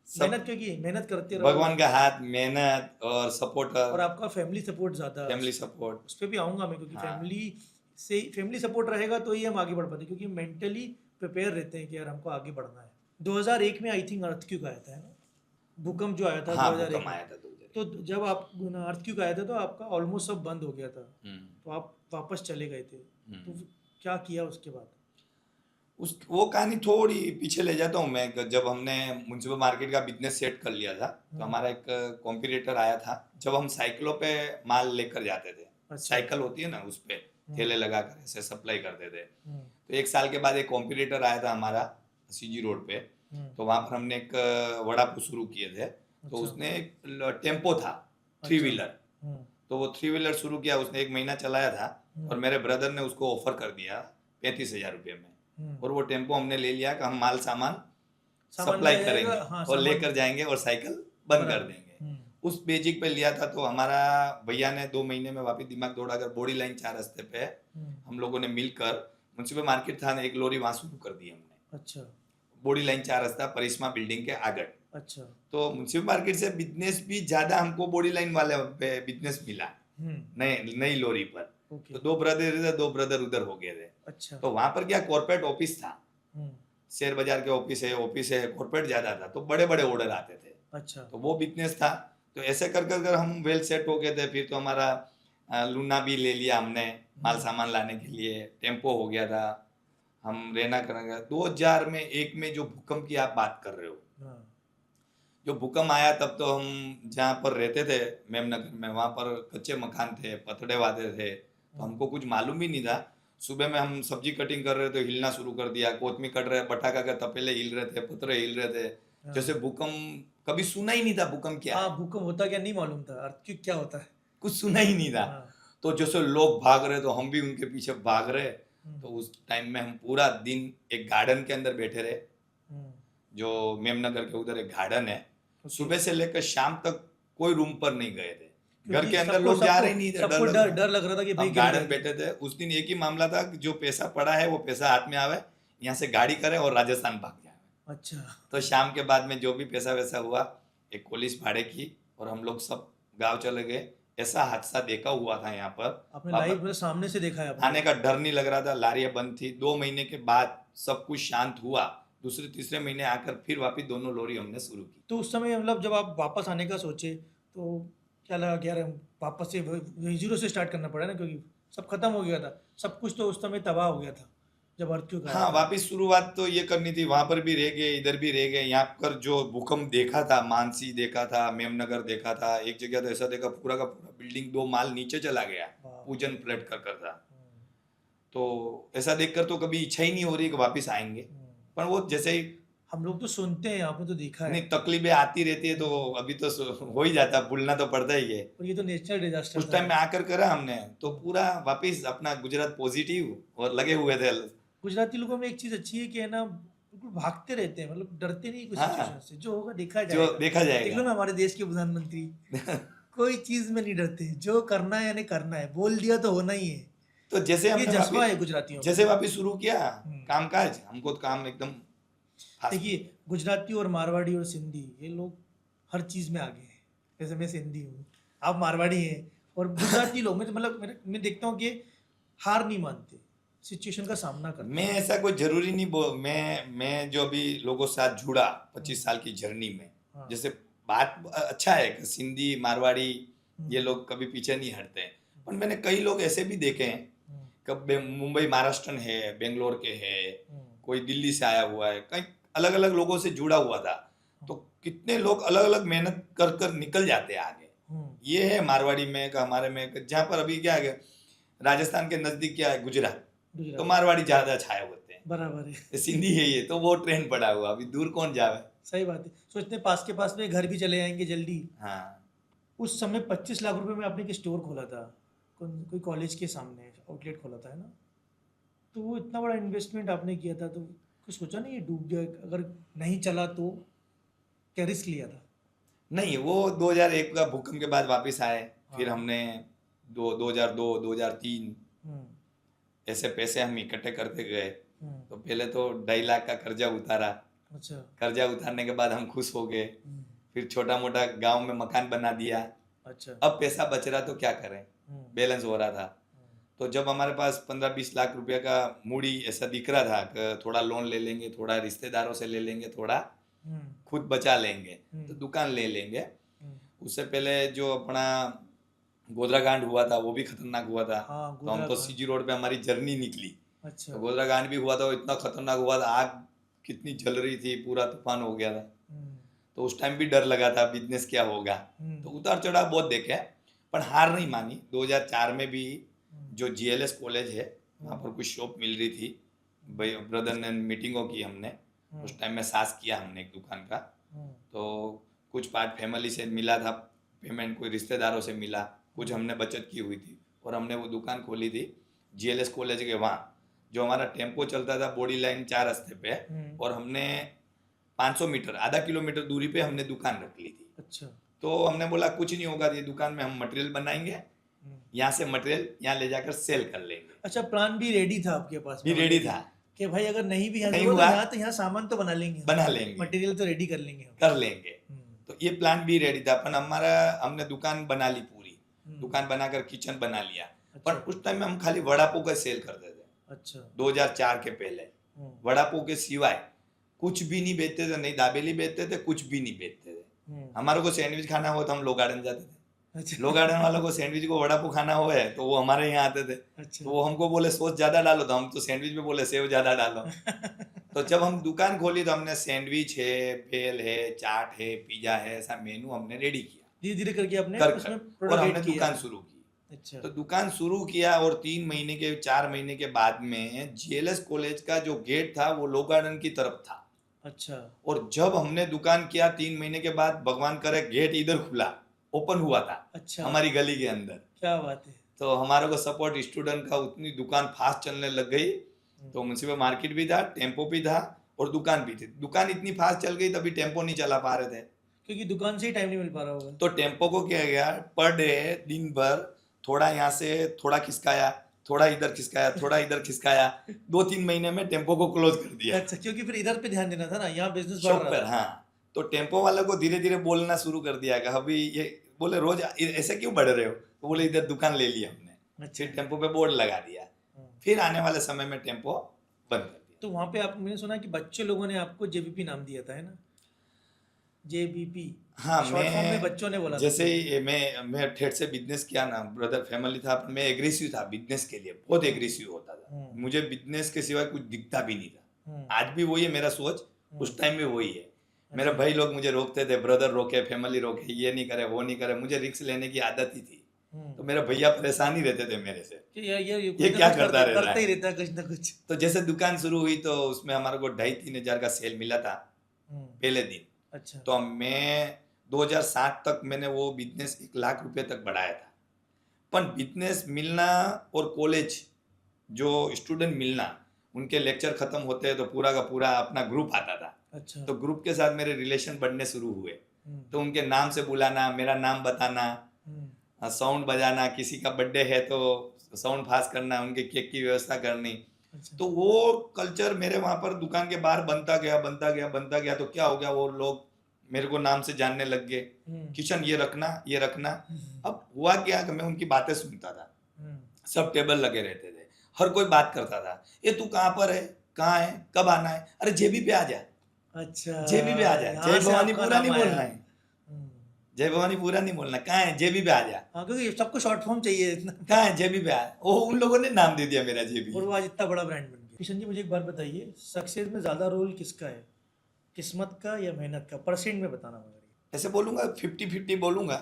मेहनत क्योंकि मेहनत करते रहो, भगवान का हाथ, मेहनत और सपोर्टर, और आपका फैमिली सपोर्ट ज्यादा, फैमिली सपोर्ट, उस पर भी आऊंगा मैं, क्योंकि हाँ। फैमिली से फैमिली सपोर्ट रहेगा तो ही हम आगे बढ़ पाते हैं, क्योंकि मेंटली प्रिपेयर रहते हैं कि यार हमको आगे बढ़ना है। 2001 में आई थिंक अर्थक्वेक आया था, है ना, भूकंप जो आया था हाँ 2001 भूकंप में। आया था 2001। तो जब आप अर्थक्वेक आया था तो आपका ऑलमोस्ट सब बंद हो गया था, हम्म, तो आप वापस चले गए थे, तो क्या किया उसके बाद? उस वो कहानी थोड़ी पीछे ले जाता हूँ मैं। जब हमने म्युनिसिपल मार्केट का बिजनेस सेट कर लिया था तो हमारा एक कॉम्पिटिटर आया था। जब हम साइकिलों पे माल लेकर जाते थे, अच्छा। साइकिल होती है ना, उस पे ठेले लगा कर ऐसे सप्लाई करते थे। तो एक साल के बाद एक कॉम्पिटिटर आया था हमारा सीजी रोड पे, तो वहां पर हमने एक वड़ा पाव शुरू किए थे। तो उसने एक टेम्पो था, 3 व्हीलर, तो वो 3 व्हीलर शुरू किया, उसने 1 महीना चलाया था और मेरे ब्रदर ने उसको ऑफर कर दिया 35,000 रुपये में। और वो टेम्पो हमने ले लिया कि हम माल सामान सप्लाई करेंगे और लेकर जाएंगे और साइकिल बंद कर देंगे। उस बेसिक पे लिया था। तो हमारा भैया ने 2 महीने में वापस दिमाग दौड़ाकर बॉडी लाइन 4 रास्ते पे हम लोगों ने मिलकर, म्युनिसिपल मार्केट था, एक लोरी वहां शुरू कर दी हमने। अच्छा। बॉडी लाइन 4 रास्ता परिश्रमा बिल्डिंग के आगे। अच्छा। तो म्युनिसिपल मार्केट से बिजनेस भी ज्यादा हमको बॉडी लाइन वाले पे बिजनेस मिला, नई लोरी पर। तो 2 ब्रदर इधर 2 ब्रदर उधर हो गए थे। अच्छा। तो वहां पर क्या कॉर्पोरेट ऑफिस था, शेयर बाजार के ऑफिस है, कॉर्पोरेट ज्यादा था, तो बड़े बड़े ऑर्डर आते थे। अच्छा। तो वो बिजनेस था। तो ऐसे कर कर हम वेल सेट हो गए थे। फिर तो हमारा लूना भी ले लिया हमने माल सामान लाने के लिए, टेम्पो हो गया था, हम रहना करेंगे। 2001 में जो भूकंप की आप बात कर रहे हो, जो भूकंप आया तब तो हम जहाँ पर रहते थे मेमनगर में, वहाँ पर कच्चे मकान थे, पतड़े वादे थे, तो हमको कुछ मालूम भी नहीं था। सुबह में हम सब्जी कटिंग कर रहे थे, हिलना शुरू कर दिया, कोतमी कट रहे, बटाका के तपेले हिल रहे थे, पतरे हिल रहे थे, जैसे भूकंप। कभी सुना ही नहीं था भूकंप क्या है, भूकंप होता क्या नहीं मालूम था, अर्थक्वेक क्या होता है कुछ सुना ही नहीं था। तो जैसे लोग भाग रहे तो हम भी उनके पीछे भाग रहे। तो उस टाइम में हम पूरा दिन एक गार्डन के अंदर बैठे रहे, जो मेमनगर के उधर एक गार्डन है। सुबह से लेकर शाम तक कोई रूम पर नहीं गए थे, घर के अंदर लोग जा रहे नहीं थे, डर लग रहा था कि हम गार्डन बैठे थे। उस दिन एक ही मामला था कि जो पैसा पड़ा है वो पैसा हाथ में आवे, यहाँ से गाड़ी करे और राजस्थान भाग जाए। अच्छा। तो शाम के बाद में जो भी पैसा वैसा हुआ, एक पुलिस भाड़े की और हम लोग सब गांव चले गए। ऐसा हादसा देखा हुआ था यहाँ पर, आपने लाइव मतलब सामने से देखा है? आने का डर नहीं लग रहा था, लारियां बंद थी। 2 महीने के बाद सब कुछ शांत हुआ। दूसरे तीसरे महीने आकर फिर वापस दोनों लोरी हमने शुरू की। तो उस समय मतलब जब आप वापस आने का सोचे तो क्या लगा कि यार वापस से जीरो से स्टार्ट करना पड़ा ना, क्योंकि सब खत्म हो गया था, सब कुछ तो उस समय तबाह हो गया था जब अर्थक्वेक आया। हाँ, वापस शुरुआत तो ये करनी थी, वहां पर भी रह गए, इधर भी रह गए। यहाँ पर जो भूकंप देखा था, मानसी देखा था, मेमनगर देखा था, एक जगह तो ऐसा देखा पूरा का पूरा बिल्डिंग 2 माल नीचे चला गया, पूजन फ्लड कर था। तो ऐसा देखकर तो कभी इच्छा ही नहीं हो रही कि वापस आएंगे, पर वो जैसे ही हम लोग तो सुनते हैं, आपने तो देखा है। नहीं, तकलीफें आती रहती है तो अभी तो हो ही जाता, भूलना तो पड़ता ही है। और ये तो नेचुरल डिजास्टर उस टाइम में आकर करा हमने तो पूरा वापस अपना गुजरात पॉजिटिव और लगे हुए थे। गुजराती लोगों में एक चीज अच्छी है कि है ना, बिल्कुल भागते रहते हैं, मतलब डरते नहीं कुछ हाँ, सिचुएशन से, जो होगा देखा जो जाएगा। देखा जाएगा। देख लो ना हमारे देश के प्रधानमंत्री कोई चीज में नहीं डरते, जो करना है यानी करना है, बोल दिया तो होना ही है। तो जैसे ये जज्बा है गुजरातियों जैसे वापस शुरू किया कामकाज, हमको तो काम एकदम। देखिए, गुजराती और मारवाड़ी और सिंधी ये लोग हर चीज में आगे हैं। जैसे मैं सिंधी हूँ, आप मारवाड़ी हैं, और गुजराती लोग में तो मतलब मैं देखता हूँ कि हार नहीं मानते, सिचुएशन का सामना करते। मैं ऐसा कोई जरूरी नहीं मैं जो अभी लोगों के साथ जुड़ा 25 साल की जर्नी में, जैसे बात अच्छा है कि सिंधी मारवाड़ी ये लोग कभी पीछे नहीं हटते, पर मैंने कई लोग ऐसे भी देखे हैं, कब मुंबई महाराष्ट्रन है, बेंगलोर के है, कोई दिल्ली से आया हुआ है, कई अलग अलग लोगों से जुड़ा हुआ था। तो कितने लोग अलग अलग मेहनत कर कर निकल जाते हैं आगे। ये है मारवाड़ी में का, हमारे में जहाँ पर अभी क्या है, राजस्थान के नजदीक क्या है, गुजरात, तो मारवाड़ी ज्यादा छाए होते हैं, बराबर है। सिंधी है ये, तो वो ट्रेंड पड़ा हुआ, अभी दूर कौन जावे। सही बात है, सोचते पास के पास में घर भी चले जाएंगे जल्दी। हाँ, उस समय 25 लाख रुपए में आपने एक स्टोर खोला था, कोई कॉलेज के सामने आउटलेट खोला था, है ना? तो वो इतना बड़ा इन्वेस्टमेंट आपने किया था, तो कुछ सोचा नहीं ये डूब जाए, अगर नहीं चला तो? क्या रिस्क लिया था? नहीं, वो 2001 का भूकंप के बाद वापस आए। फिर हमने 2002 2003 ऐसे पैसे हम इकट्ठे करते गए। तो पहले तो 2.5 लाख का कर्जा उतारा। अच्छा। कर्जा उतारने के बाद हम खुश हो गए, फिर छोटा मोटा गांव में मकान बना दिया। अच्छा। अब पैसा बच रहा तो क्या करें, बैलेंस हो रहा था। तो जब हमारे पास 15-20 लाख रुपए का मूडी ऐसा दिख रहा था कि थोड़ा लोन ले लेंगे, थोड़ा रिश्तेदारों से ले लेंगे, थोड़ा हम्म खुद बचा लेंगे, तो हम्म दुकान ले लेंगे। हम्म, उससे पहले जो अपना गोधरा कांड हुआ था वो भी खतरनाक हुआ था। हाँ तो हम गोधरा तो कांड। सीजी रोड पे हमारी जर्नी निकली। अच्छा। तो गोधरा कांड भी हुआ था, वो इतना खतरनाक हुआ था, आग कितनी जल रही थी, पूरा तूफान हो गया था। हम्म तो उस टाइम भी डर लगा था बिजनेस क्या होगा। तो हम्म उतार चढ़ाव बहुत देखे, पर हार नहीं मानी। 2004 में भी हम्म जो जीएलएस कॉलेज है वहाँ पर कुछ शॉप मिल रही थी, भाई ब्रदर ने मीटिंगों की हमने, उस टाइम में सास किया हमने एक दुकान का। हम्म तो कुछ पार्ट फैमिली से मिला था पेमेंट, कोई रिश्तेदारों से मिला, कुछ हमने बचत की हुई थी और हमने वो दुकान खोली थी जीएलएस कॉलेज के वहाँ। जो हमारा टेम्पो चलता था बॉडी लाइन 4 रास्ते पे, और हमने 500 मीटर, आधा किलोमीटर दूरी पे हमने दुकान रख ली थी। अच्छा। तो हमने बोला कुछ नहीं होगा, ये दुकान में हम मटेरियल बनाएंगे, यहाँ से मटेरियल यहाँ ले जाकर सेल कर लेंगे। अच्छा, प्लान भी रेडी था आपके पास भी में रेडी already? था, कि भाई अगर नहीं भी यहाँ नहीं जरूरत हुआ, है यहाँ तो यहाँ सामान तो बना लेंगे, बना लेंगे, मटेरियल तो रेडी कर लेंगे हम। कर लेंगे। हम्म, तो ये प्लान भी रेडी था, पर हमारा हमने दुकान बना ली पूरी, हम्म, दुकान बनाकर किचन बना लिया। अच्छा। पर उस टाइम में हम खाली वड़ा पाव का सेल करते थे, अच्छा। 2004 के पहले। हम्म, वड़ा पाव के सिवाय कुछ भी नहीं बेचते थे, नहीं दाबेली बेचते थे, कुछ भी नहीं बेचते थे। हमारे को सैंडविच खाना हो तो हम लो गार्डन जाते थे। अच्छा। लो गार्डन वालों को सैंडविच को वड़ा पाव खाना हो है तो वो हमारे यहाँ आते थे। अच्छा। तो वो हमको बोले सॉस ज्यादा डालो, तो हम तो सैंडविच में बोले सेव ज्यादा डालो। तो जब हम दुकान खोली तो हमने सैंडविच है, भेल है, चाट है, पिज्जा है, ऐसा मेनू हमने रेडी किया धीरे धीरे करके अपने कर उसमें कर, और हमने प्रोडक्ट किया। दुकान शुरू की। अच्छा। तो दुकान शुरू किया और 3 महीने के 4 महीने के बाद में जीएलएस कॉलेज का जो गेट था वो लो गार्डन की तरफ था। अच्छा। और जब हमने दुकान किया 3 महीने के बाद, भगवान करे, गेट इधर खुला, ओपन हुआ था। अच्छा। हमारी गली के अंदर। क्या बात है। तो हमारे को सपोर्ट स्टूडेंट का, उतनी दुकान फास्ट चलने लग गई। तो म्यूनसिपल मार्केट भी था, टेम्पो भी था और दुकान भी थी। दुकान इतनी फास्ट चल गई तभी टेम्पो नहीं चला पा रहे थे, क्योंकि दुकान से ही टाइम नहीं मिल पा रहा होगा। तो टेम्पो को क्या गया, पर डे दिन भर थोड़ा यहाँ से थोड़ा खिसकाया, थोड़ा इधर खिसकाया, थोड़ा इधर खिसकाया, 2-3 महीने में टेम्पो को क्लोज कर दिया। अच्छा, क्योंकि फिर इधर पे ध्यान देना था ना, यहाँ बिजनेस बढ़ शॉप रहा पर। था। हाँ, तो टेम्पो वालों को धीरे धीरे बोलना शुरू कर दिया कि अभी ये, बोले रोज ऐसे क्यों बढ़ रहे हो, तो बोले इधर दुकान ले लिया हमने। अच्छा। फिर टेम्पो पे बोर्ड लगा दिया, फिर आने वाले समय में टेम्पो बंद कर दिया। तो वहाँ पे आप, मैंने सुना कि बच्चे लोगों ने आपको जेबीपी नाम दिया था, है ना? जेबीपी। हाँ, शॉर्ट फॉर्म में बच्चों ने बोला था। जैसे ही मैं ठेठ से बिजनेस किया ना, ब्रदर फैमिली था, मैं एग्रेसिव था बिजनेस के लिए, बहुत एग्रेसिव होता था। मुझे बिजनेस के सिवाय कुछ दिखता भी नहीं था। आज भी वही है मेरा सोच, उस टाइम में वही है। मेरे भाई लोग मुझे रोकते थे, ब्रदर रोके, फैमिली रोके, ये नहीं करे, वो नहीं करे, मुझे रिस्क लेने की आदत ही थी। तो मेरे भैया परेशान ही रहते थे मेरे से, ये क्या करता रहता करता है। ही रहता है कुछ ना कुछ। तो जैसे दुकान शुरू हुई तो उसमें हमारे को 2,500-3 हजार का सेल मिला था पहले दिन। अच्छा। तो मैं 2007 तक मैंने वो बिजनेस 1 लाख रुपए तक बढ़ाया था। पर बिजनेस मिलना और कॉलेज जो स्टूडेंट मिलना, उनके लेक्चर खत्म होते हैं तो पूरा का पूरा अपना ग्रुप आता था। अच्छा। तो ग्रुप के साथ मेरे रिलेशन बढ़ने शुरू हुए। तो उनके नाम से बुलाना, मेरा नाम बताना, साउंड बजाना, किसी का बर्थडे है तो साउंड पास करना, उनके केक की व्यवस्था करनी। अच्छा। तो वो कल्चर मेरे वहां पर दुकान के बाहर बनता गया, बनता गया, बनता गया। तो क्या हो गया, वो लोग मेरे को नाम से जानने लग गए, किशन ये रखना, ये रखना। अब हुआ क्या कि मैं उनकी बातें सुनता था, सब टेबल लगे रहते थे, हर कोई बात करता था, ये तू कहाँ पर है, कहाँ है, कब आना है, अरे जेबी पे आ जा। अच्छा, जेबी पे आ जा, यहाँ जय से भवानी आपका पूरा नाम नहीं आया। बोलना है, जय भवानी पूरा नहीं बोलना, कहाँ है, जेबी पे आ जा। हाँ, क्योंकि सबको शॉर्ट फॉर्म चाहिए इतना। कहाँ है, जेबी पे आ। वो उन लोगों ने नाम दे दिया मेरा जेबी। और वो आज इतना बड़ा ब्रांड बन गया। किशन जी, मुझे एक बात बताइए, सक्सेस में ज्यादा रोल किसका है, किस्मत का या मेहनत का? परसेंट में बताना मुझे। ऐसे बोलूंगा 50-50 बोलूंगा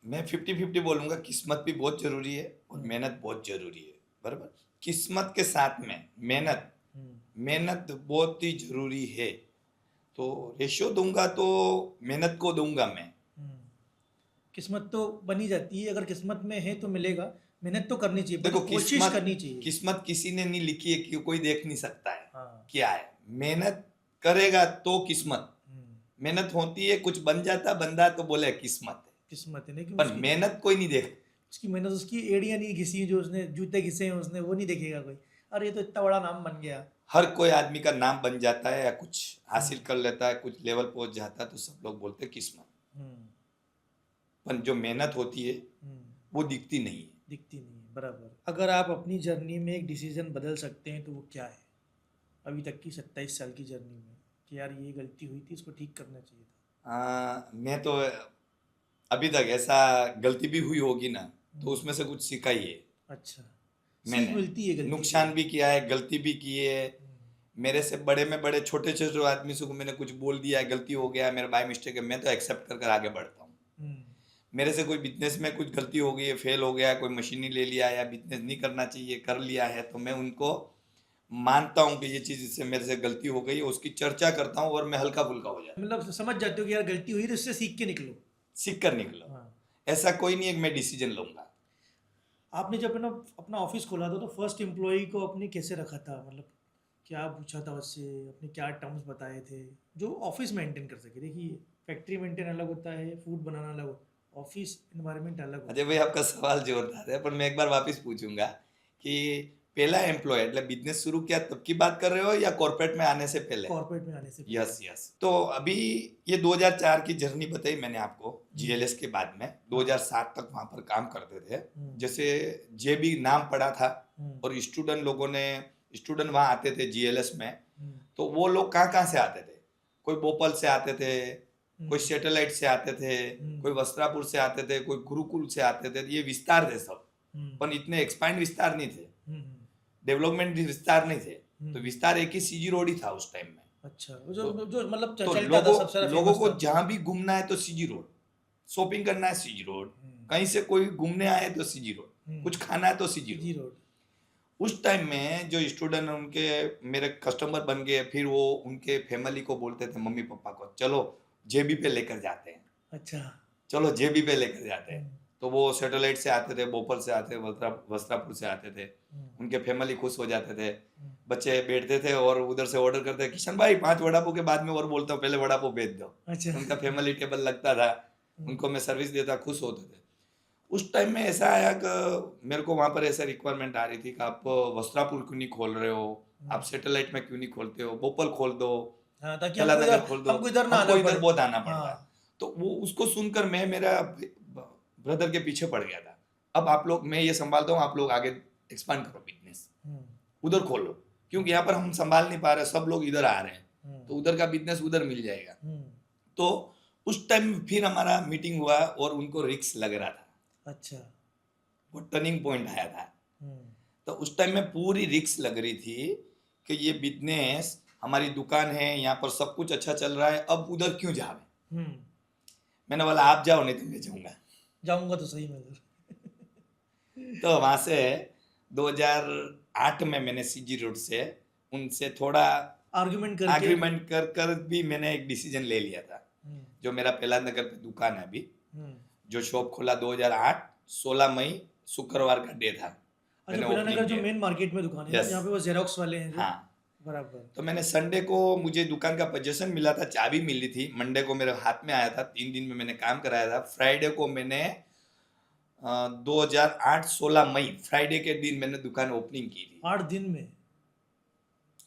मैं, 50-50 बोलूंगा। किस्मत भी बहुत जरूरी है और मेहनत बहुत जरूरी है, बराबर। किस्मत के साथ में मेहनत, मेहनत बहुत ही जरूरी है। तो रेशियो दूंगा तो मेहनत को दूंगा मैं। किस्मत तो बनी जाती है, अगर किस्मत में है तो मिलेगा, मेहनत तो करनी चाहिए, देखो, कोशिश करनी चाहिए। किस्मत किसी ने नहीं लिखी है कि कोई देख नहीं सकता है। हाँ। क्या है, मेहनत करेगा तो किस्मत, मेहनत होती है, कुछ बन जाता बंदा तो बोले किस्मत है, किस्मत है, लेकिन पर मेहनत कोई नहीं देख। उसकी मेहनत, उसकी एड़ियां नहीं घिसी जो उसने, जूते घिसे हैं उसने, वो नहीं देखेगा कोई। अरे ये तो इतना बड़ा नाम बन गया। हर कोई आदमी का नाम बन जाता है या कुछ हासिल कर लेता है, कुछ लेवल पहुंच जाता है, तो सब लोग बोलते हैं किस्मत। पर जो मेहनत होती है वो दिखती नहीं है। दिखती नहीं है। बराबर। अगर आप अपनी जर्नी में एक डिसीजन बदल सकते हैं तो वो क्या है, अभी तक की 27 साल की जर्नी में, कि यार ये गलती हुई थी, इसको ठीक करना चाहिए था? मैं तो अभी तक ऐसा गलती भी हुई होगी ना तो उसमें से कुछ सीखा ही है अच्छा, सीख मैंने। मिलती है गलती नुकसान से। भी किया है, गलती भी की है। मेरे से बड़े में बड़े छोटे छोटे आदमी से को मैंने कुछ बोल दिया है, गलती हो गया, मेरा बाय मिस्टेक है, मैं तो एक्सेप्ट कर कर आगे बढ़ता हूँ। हम्म, मेरे से कोई बिजनेस में कुछ गलती हो गई है, फेल हो गया, कोई मशीनरी ले लिया या बिजनेस नहीं करना चाहिए कर लिया है, तो मैं उनको मानता हूँ कि ये चीज़ इससे मेरे से गलती हो गई है, उसकी चर्चा करता हूँ और मैं हल्का फुल्का हो जाता हूँ। मतलब समझ जाते हो कि यार गलती हुई तो इससे सीख के निकलो। सीख कर निकलो। हाँ। ऐसा कोई नहीं है कि मैं डिसीजन लूंगा। आपने जब अपना अपना ऑफिस खोला था तो फर्स्ट एम्प्लॉय को अपने कैसे रखा था, मतलब क्या पूछा था उससे, अपने क्या टर्म्स बताए थे जो ऑफिस मेंटेन कर सके? देखिए, फैक्ट्री मेंटेन अलग होता है, फूड बनाना अलग होता है, ऑफिस इन्वायरमेंट अलग होता अजय भाई आपका सवाल जोरदार है, पर मैं एक बार वापस पूछूंगा कि पहला एम्प्लॉय मतलब बिजनेस शुरू किया तब की बात कर रहे हो या कॉर्पोरेट में आने से है पहले? कॉर्पोरेट में आने से पहले। Yes yes. तो अभी ये 2004 की जर्नी बताई मैंने आपको, जीएलएस के बाद में 2007 तक वहां पर काम करते थे। जैसे जेबी नाम पड़ा था और स्टूडेंट वहां आते थे जीएलएस में, तो वो लोग कहाँ कहाँ से आते थे? कोई भोपाल से आते थे, कोई सैटेलाइट से आते थे, कोई वस्त्रापुर से आते थे, कोई गुरुकुल से आते थे। ये विस्तार थे सब, पर इतने एक्सपांड विस्तार नहीं थे, डेवलपमेंट विस्तार नहीं थे। तो विस्तार एक ही सीजी रोड ही था उस टाइम में। अच्छा, जो जो मतलब तो चलता था, सबसे ज्यादा लोगों फेमस को था। जहां भी घूमना है तो सीजी रोड, शॉपिंग करना है सीजी रोड, कहीं से कोई घूमने आए तो सीजी रोड, कुछ खाना है तो सीजी जी रोड। रोड। उस टाइम में जो स्टूडेंट उनके मेरे कस्टमर बन गए, फिर वो उनके फैमिली को बोलते थे, मम्मी पापा को, चलो जेबी पे लेकर जाते हैं, अच्छा। चलो जेबी पे लेकर जाते हैं। तो वो सैटेलाइट से आते थे, भोपाल से आते थे, वस्त्रापुर से आते थे, उनके फैमिली खुश हो जाते थे। बच्चे बैठते थे और उधर से ऑर्डर करते, किशन भाई 5 वड़ा पाव के बाद में और बोलता हूँ पहले वड़ा पाव भेज दो। अच्छा। उनका फैमिली टेबल लगता था, उनको मैं सर्विस देता, खुश होते थे। उस टाइम में ऐसा आया कि मेरे को वहां पर ऐसा रिक्वायरमेंट आ रही थी कि आप वस्त्रापुर क्यों नहीं खोल रहे हो, आप सैटेलाइट में क्यों नहीं खोलते हो, भोपाल खोल दो, हाँ, ताकि कलानगर खोल दो, हमको इधर ना हमको आना इधर पड़े। बहुत आना पड़ता है। हाँ। तो वो उसको सुनकर मैं मेरा ब्रदर के पीछे पड़ गया था। अब आप लोग, मैं ये संभालता हूँ, आप लोग आगे एक्सपांड करो बिजनेस, उधर खोलो, क्योंकि यहाँ पर हम संभाल नहीं पा रहे, सब लोग इधर आ रहे हैं, तो उधर का बिजनेस उधर मिल जाएगा। तो उस टाइम फिर हमारा मीटिंग हुआ और उनको रिस्क लग रहा था। अच्छा। वो टर्निंग पॉइंट आया था। तो उस टाइम में पूरी रिस्क लग रही थी कि ये बिजनेस, हमारी दुकान है यहाँ पर, सब कुछ अच्छा चल रहा है, अब उधर क्यों जावे। मैंने बोला आप जाओ, नहीं तो मैं जाऊंगा। जाऊंगा तो सही में उधर। तो वहां से 2008 में मैंने सीजी रोड से उनसे थोड़ा आर्ग्यूमेंट कर कर भी मैंने एक डिसीजन ले लिया था। जो मेरा पहला नगर पे दुकान है अभी, जो शॉप खोला 2008 16 मई शुक्रवार का डे था। अच्छा, पहला नगर जो मेन मार्केट में दुकान है, Yes. जहाँ पे वो जेरोक्स वाले हैं जो। हाँ, बराबर। तो मैंने संडे को, मुझे दुकान का पोजीशन मिला था, चाबी मिली थी, मंडे को मेरे हाथ में आया था, 3 दिन में मैंने काम कराया था। फ्राइडे को मैंने 2008 16 मई फ्राइडे के दिन मैंने दुकान ओपनिंग की थी। 8 दिन में?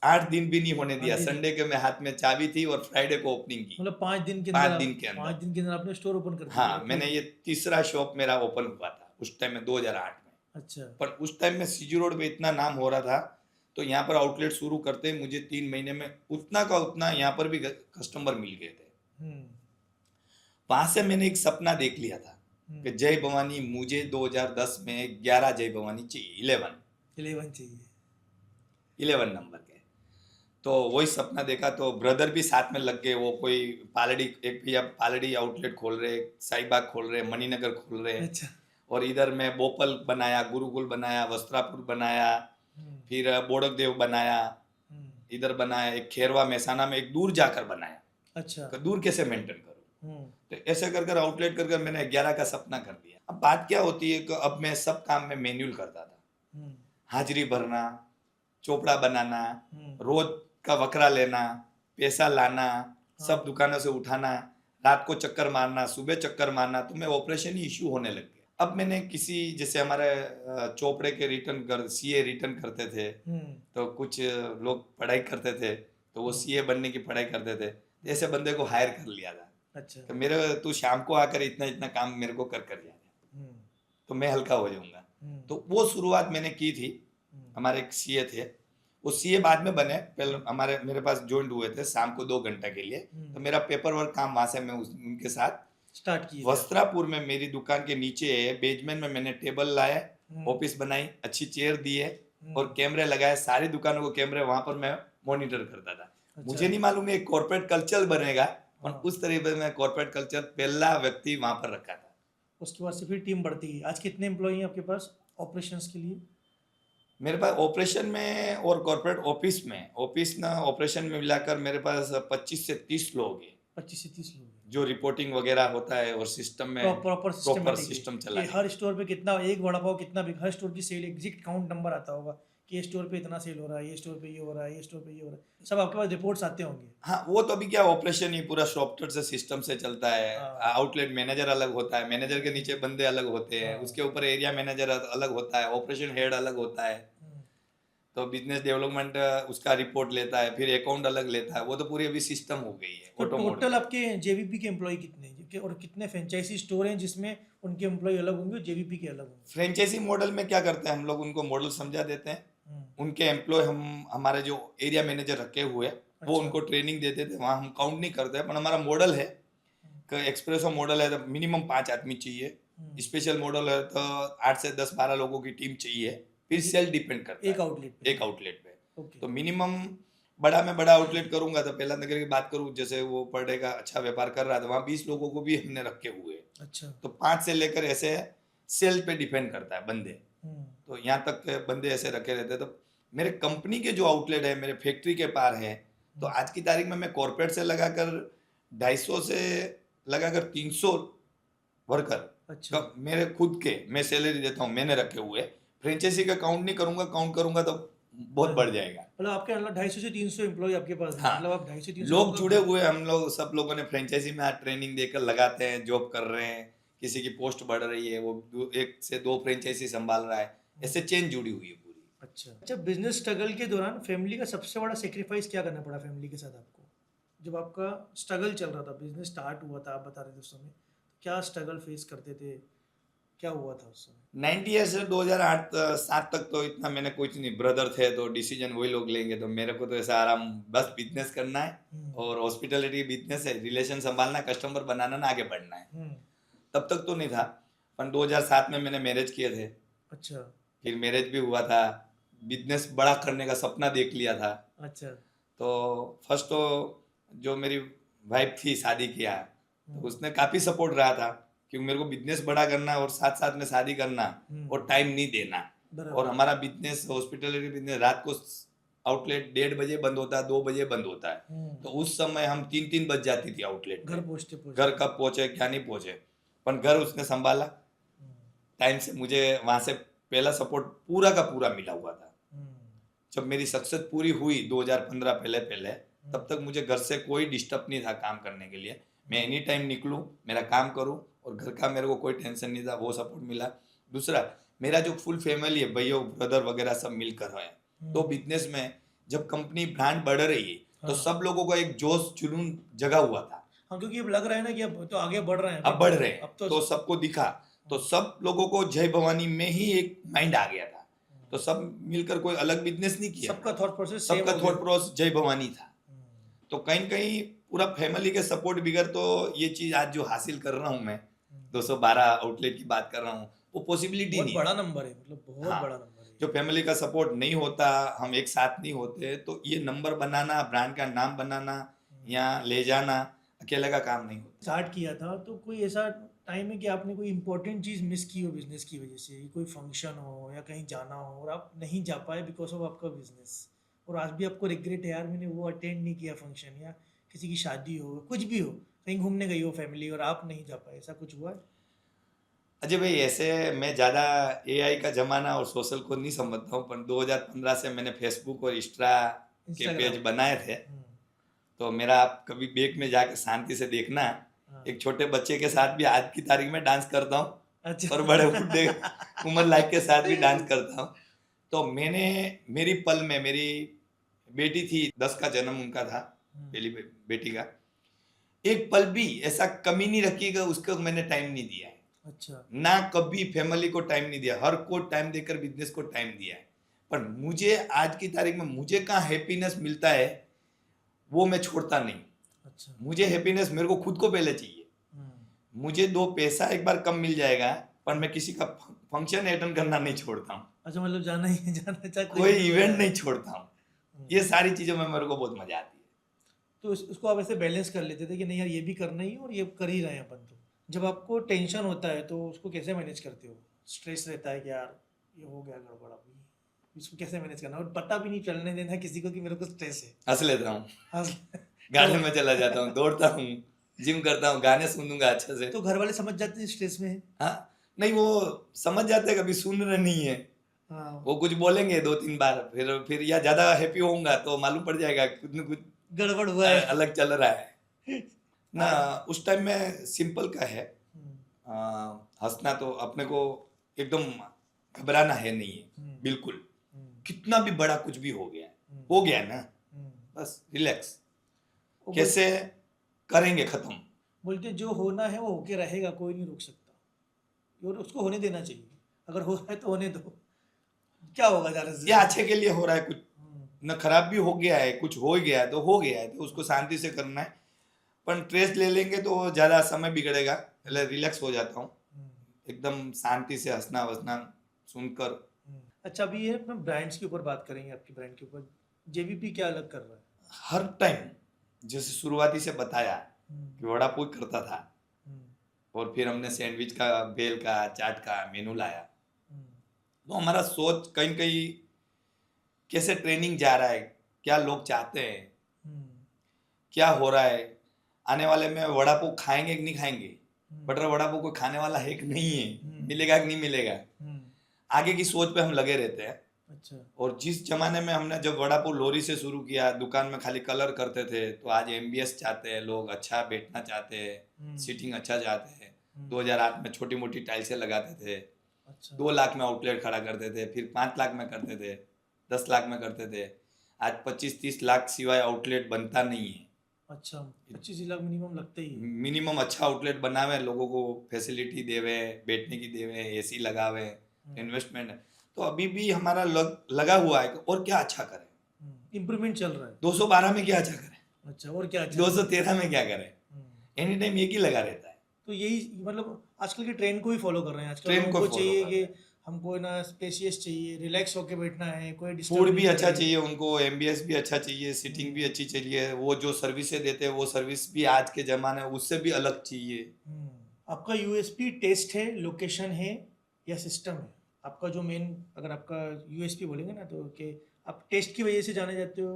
8 दिन भी नहीं होने दिया, संडे के मेरे हाथ में चाबी थी और फ्राइडे को ओपनिंग की। मतलब 5 दिन के 5 अंदर? दिन के अंदर 5 दिन के अंदर आपने स्टोर ओपन कर दिया? हाँ, मैंने ये तीसरा शॉप मेरा ओपन हुआ था उस टाइम में 2008 में। अच्छा। पर उस टाइम में सीजी रोड पे इतना नाम हो रहा था, तो यहाँ पर आउटलेट शुरू करते मुझे 3 महीने में उतना का उतना यहाँ पर भी कस्टमर मिल गए थे। वहां से मैंने एक सपना देख लिया था कि जय भवानी, मुझे 2010 में 11 जय भवानी चाहिए, 11 चाहिए, 11 नंबर के। तो वही सपना देखा, तो ब्रदर भी साथ में लग गए। वो कोई पालड़ी, एक भैया पालड़ी आउटलेट खोल रहे, साईबाग खोल रहे, मणिनगर खोल रहे। अच्छा। और इधर मैं भोपाल बनाया, गुरुकुल बनाया, वस्त्रापुर बनाया, फिर बोड़कदेव बनाया, इधर बनाया, एक खेरवा मेहसाना में एक दूर जाकर बनाया। अच्छा। तो दूर कैसे मेंटेन करूं, तो ऐसे कर कर आउटलेट कर कर मैंने 11 का सपना कर दिया। अब बात क्या होती है कि अब मैं सब काम में मैन्युअल करता था, हाजिरी भरना, चोपड़ा बनाना, रोज का वकरा लेना, पैसा लाना, सब दुकानों से उठाना, रात को चक्कर मारना, सुबह चक्कर मारना, तो मैं ऑपरेशन ही इश्यू होने लग गया। अब मैंने किसी, जैसे हमारे चोपड़े के रिटर्न कर, सीए रिटर्न करते थे, तो कुछ लोग पढ़ाई करते थे, तो वो सीए बनने की पढ़ाई करते थे, ऐसे बंदे को हायर कर लिया था। अच्छा। तो मेरे, तू शाम को आकर इतना इतना काम मेरे को कर कर जाना, तो मैं हल्का हो जाऊंगा। तो वो शुरुआत मैंने की थी। हमारे एक सीए थे, वो सीए बाद में बने, पहले मेरे पास ज्वाइन हुए थे शाम को 2 घंटे के लिए। तो मेरा पेपर वर्क काम वहां से मैं उनके साथ स्टार्ट किए थे। वस्त्रापुर में मेरी दुकान के नीचे बेसमेंट में मैंने टेबल लाए, ऑफिस बनाई, अच्छी चेयर दिए और कैमरे लगाए। सारी दुकानों को कैमरे वहां पर मैं मॉनिटर करता था। मुझे नहीं मालूम एक कॉर्पोरेट कल्चर बनेगा, पर उस तरीके में कॉर्पोरेट कल्चर पहला व्यक्ति वहां पर रखा था। उसके बाद से फिर टीम बढ़ती गई। आज कितने एम्प्लॉई हैं आपके पास ऑपरेशंस के लिए? मेरे पास ऑपरेशन में और कॉर्पोरेट ऑफिस ना ऑपरेशन में मिलाकर मेरे पास 25 से 30 लोग हैं। 25 से 30 लोग हैं। जो रिपोर्टिंग वगैरह होता है और सिस्टम में प्रॉपर सिस्टम चला कि हर स्टोर पे कितना, एक वड़ा पाव कितना बिक, हर स्टोर की सेल एग्जैक्ट काउंट नंबर आता होगा कि ये स्टोर पे इतना सेल हो रहा है, ये स्टोर पे ये हो रहा है, ये स्टोर पे ये हो रहा है, सब आपके पास रिपोर्ट्स आते होंगे। हाँ, वो तो अभी क्या ऑपरेशन ही पूरा सॉफ्टवेयर से सिस्टम से चलता है। आउटलेट मैनेजर अलग होता है, मैनेजर के नीचे बंदे अलग होते हैं, उसके ऊपर एरिया मैनेजर अलग होता है, ऑपरेशन हेड अलग होता है, तो बिजनेस डेवलपमेंट उसका रिपोर्ट लेता है, फिर अकाउंट अलग लेता है। वो तो पूरी अभी सिस्टम हो गई है। तो टोटल आपके जेवीपी के एम्प्लॉय कितने हैं और कितने फ्रेंचाइजी स्टोर हैं जिसमें उनके एम्प्लॉय अलग होंगे और जेवीपी के अलग होंगे? फ्रेंचाइजी मॉडल में क्या करते हैं हम लोग, उनको मॉडल समझा देते हैं। उनके एम्प्लॉय हमारे जो एरिया मैनेजर रखे हुए हैं वो उनको ट्रेनिंग देते थे। वहाँ हम काउंट नहीं करते, पर हमारा मॉडल है कि एक्सप्रेसो मॉडल है तो मिनिमम 5 आदमी चाहिए, स्पेशल मॉडल है तो 8 से 10-12 लोगों की टीम चाहिए। फिर सेल डिपेंड करता है एक आउटलेट पे। तो मिनिमम बड़ा मैं बड़ा आउटलेट करूंगा तो पहला नगर की बात करूँ, जैसे वो पर डे का अच्छा व्यापार कर रहा है तो वहाँ 20 लोगों को भी हमने रखे हुए। अच्छा। तो 5 से लेकर ऐसे सेल पे डिपेंड करता है बंदे। तो यहाँ तक बंदे ऐसे रखे रहते हैं। तो मेरे कंपनी के जो आउटलेट है मेरे फैक्ट्री के पार है, तो आज की तारीख में मैं कॉर्पोरेट से लगाकर 250 से लगाकर 300 वर्कर। अच्छा। मेरे खुद के मैं सैलरी देता हूँ, मैंने रखे हुए। फ्रेंचाइजी का काउंट नहीं करूंगा, काउंट करूंगा तो बहुत बढ़ जाएगा। मतलब आपके 250 से 300 एम्प्लॉय आपके पास हैं। मतलब आप 250 से 300 लोग जुड़े हुए। हम लोग सब लोगों ने फ्रेंचाइजी में आज ट्रेनिंग देकर लगाते हैं, जॉब कर रहे हैं, किसी की पोस्ट बढ़ रही है, वो 1 से 2 फ्रेंचाइजी संभाल रहा है, ऐसे चेन जुड़ी हुई है पूरी। अच्छा, बिजनेस स्ट्रगल के दौरान फैमिली का सबसे बड़ा सेक्रीफाइस क्या करना पड़ा फैमिली के साथ आपको? जब आपका स्ट्रगल चल रहा था, बिजनेस स्टार्ट हुआ था, आप बता रहे थे उस समय, क्या स्ट्रगल फेस करते थे, क्या हुआ था उस समय? 90 ईयर से 2008-7 तक तो इतना मैंने कुछ नहीं, ब्रदर थे तो डिसीजन वही लोग लेंगे, तो मेरे को तो ऐसा आराम, बस बिजनेस करना है और हॉस्पिटलिटी बिजनेस है, रिलेशन संभालना, कस्टमर बनाना ना, आगे बढ़ना है। तब तक तो नहीं था, पर 2007 में मैंने मैरिज किए थे। अच्छा। फिर मैरिज भी हुआ था, बिजनेस बड़ा करने का सपना देख लिया था। अच्छा। तो फर्स्ट तो जो मेरी वाइफ थी शादी किया तो उसने काफी सपोर्ट रहा था, क्योंकि मेरे को बिजनेस बड़ा करना और साथ साथ में शादी करना और टाइम नहीं देना। और हमारा बिजनेस हॉस्पिटलिटी बिजनेस रात को आउटलेट 1:30 बजे बंद होता है, 2 बजे बंद होता है। तो उस समय हम 3-3 बज जाती थी आउटलेट घर पहुंचते। घर कब पहुंचे क्या नहीं पहुंचे, पर घर उसने संभाला टाइम से। मुझे वहां से पहला सपोर्ट पूरा का पूरा मिला हुआ था। जब मेरी सक्सेस पूरी हुई 2015 पहले तब तक मुझे घर से कोई डिस्टर्ब नहीं था काम करने के लिए। मैं एनी टाइम निकलूं, मेरा काम करूं और घर का मेरे को कोई टेंशन नहीं था, वो सपोर्ट मिला। दूसरा, मेरा जो फुल फैमिली है, भैया ब्रदर वगैरह सब मिलकर है, तो बिजनेस में जब कंपनी ब्रांड बढ़ रही है तो सब लोगों का एक जोश जुनून जगा हुआ था। हाँ, क्योंकि अब लग रहा है ना कि अब तो आगे बढ़ रहे हैं, अब बढ़ रहे हैं, तो सबको दिखा, तो सब लोगों को जय भवानी में ही एक माइंड आ गया था। तो सब मिलकर कोई अलग बिजनेस नहीं किया, सबका थॉट प्रोसेस जय भवानी था। तो कहीं कहीं पूरा फैमिली के सपोर्ट बिगड़ तो ये चीज आज जो हासिल कर रहा हूँ मैं, 212 आउटलेट की बात कर रहा हूँ, वो पॉसिबिलिटी नहीं, बड़ा नंबर है, मतलब बहुत बड़ा नंबर है। जो फैमिली का सपोर्ट नहीं होता, हम एक साथ नहीं होते, तो ये नंबर बनाना, ब्रांड का नाम बनाना या ले जाना अकेले का काम नहीं होता। स्टार्ट किया था तो कोई ऐसा टाइम है कि आपने कोई इंपॉर्टेंट चीज़ मिस की हो बिजनेस की वजह से, कोई फंक्शन हो या कहीं जाना हो और आप नहीं जा पाए बिकॉज ऑफ आपका बिजनेस, और आज भी आपको रिग्रेट है यार मैंने वो अटेंड नहीं किया फंक्शन, या किसी की शादी हो, कुछ भी हो, कहीं घूमने गई हो फैमिली और आप नहीं जा पाए, ऐसा कुछ हुआ है? अजय भाई, ऐसे मैं ज़्यादा एआई का ज़माना और सोशल को नहीं समझता हूँ, पर 2015 से मैंने फेसबुक और इंस्टा के पेज बनाए थे। तो मेरा आप कभी बैक में जाके शांति से देखना, एक छोटे बच्चे के साथ भी आज की तारीख में डांस करता हूँ। अच्छा। और बड़े बुढ़े उमर लाइक के साथ भी डांस करता हूँ। तो मैंने मेरी पल में, मेरी बेटी थी, 10 का जन्म उनका था, पहली बेटी का, एक पल भी ऐसा कमी नहीं रखी कि उसको मैंने टाइम नहीं दिया है। अच्छा। ना कभी फैमिली को टाइम नहीं दिया, हर को टाइम देकर बिजनेस को टाइम दिया है। पर मुझे आज की तारीख में मुझे कहाँ हैप्पीनेस मिलता है वो मैं छोड़ता नहीं। अच्छा। मुझे हैप्पीनेस मेरे को खुद को पहले चाहिए। मुझे दो पैसा एक बार कम मिल जाएगा पर मैं किसी का फंक्शन अटेंड करना नहीं छोड़ता हूँ, अच्छा, मतलब जाना ही जाना, चाहे कोई भी हो इवेंट जाए। नहीं छोड़ता हूँ। ये सारी चीजों में मेरे को बहुत मजा आती है। तो उसको आप ऐसे बैलेंस कर लेते थे कि नहीं यार ये भी करना ही है और ये कर ही रहे हैं अपन। तो जब आपको टेंशन होता है तो उसको कैसे मैनेज करते हो? स्ट्रेस रहता है कि यार ये हो गया गड़बड़, अभी इसको कैसे मैनेज करना और पता भी नहीं चलने देना किसी को कि मेरे को स्ट्रेस है। हंस लेता हूँ, हाँ। गार्डन तो में चला जाता हूँ, दौड़ता हूँ, जिम करता हूँ, गाने सुनूंगा अच्छे से। तो घर वाले समझ जाते हैं स्ट्रेस में है? हाँ, नहीं वो समझ जाते हैं, कभी सुन रहे नहीं है। हाँ। वो कुछ बोलेंगे 2-3 बार, फिर या ज्यादा हैप्पी होऊंगा तो मालूम पड़ जाएगा कुछ न कुछ गड़बड़ हुआ है। अलग चल रहा है ना। उस टाइम में सिंपल का है, हंसना तो अपने को एकदम घबराना है नहीं है बिल्कुल। कितना भी बड़ा कुछ भी हो गया ना, बस रिलैक्स, कैसे करेंगे खत्म। बोलते जो होना है वो होके रहेगा, कोई नहीं रोक सकता और उसको होने देना चाहिए। अगर हो रहा है तो होने दो, क्या होगा ज़्यादा से ये अच्छे के लिए हो रहा है, कुछ न खराब भी हो गया है, कुछ हो गया है तो हो गया है, तो उसको शांति से करना है। पर स्ट्रेस ले लेंगे तो ज़्यादा समय बिगड़ेगा, पहले रिलैक्स हो जाता हूँ, एकदम शांति से हंसना वसना सुनकर। अच्छा, अभी ये अपना ब्रांड्स के ऊपर बात करेंगे, आपकी ब्रांड के ऊपर। जेवीपी क्या अलग कर रहा है? हर टाइम जैसे शुरुआती से बताया कि वड़ा पाव करता था और फिर हमने सैंडविच का, बेल का, चाट का मेनू लाया। तो हमारा सोच कहीं कहीं कैसे ट्रेनिंग जा रहा है, क्या लोग चाहते हैं, क्या हो रहा है, आने वाले में वड़ा पाव खाएंगे कि नहीं खाएंगे, बटर वड़ा पाव कोई खाने वाला है कि नहीं है, मिलेगा कि नहीं मिलेगा, आगे की सोच पे हम लगे रहते हैं। अच्छा। और जिस जमाने में हमने जब वड़ा पाव लोरी से शुरू किया, दुकान में खाली कलर करते थे, तो आज एमबीएस चाहते हैं लोग, अच्छा बैठना चाहते हैं, सीटिंग अच्छा चाहते हैं। 2008 में छोटी मोटी टाइल्सें लगाते थे, अच्छा। 2 लाख में आउटलेट खड़ा करते थे, फिर 5 लाख में करते थे, 10 लाख में करते थे। आज 25-30 लाख सिवाय आउटलेट बनता नहीं है। अच्छा, 25 लाख मिनिमम लगता ही है। मिनिमम अच्छा आउटलेट बनावे, लोगों को फैसिलिटी देवे, बैठने की देवे, एसी लगावे, इन्वेस्टमेंट। तो अभी भी हमारा लगा हुआ है कि और क्या अच्छा करें, इम्प्रूवमेंट चल रहा है। 212 में क्या अच्छा करें, अच्छा, और क्या अच्छा 213 में क्या करें, एनी टाइम एक ही लगा रहता है। तो यही मतलब आजकल के ट्रेंड को ही फॉलो कर रहे हैं। आजकल ट्रेंड को लोगों को follow चाहिए कर कि रहे हैं। हमको ना स्पेशियस चाहिए, रिलैक्स होके बैठना है, कोई डिस्टर्ब फूड नहीं भी अच्छा करे। चाहिए उनको, एमबीएस भी अच्छा चाहिए, सीटिंग भी अच्छी चाहिए, वो जो सर्विसेज देते हैं वो सर्विस भी आज के जमाने उससे भी अलग चाहिए। आपका यूएसपी टेस्ट है, लोकेशन है या सिस्टम है? आपका जो मेन, अगर आपका यूएसपी बोलेंगे ना तो कि आप टेस्ट की वजह से जाने जाते हो,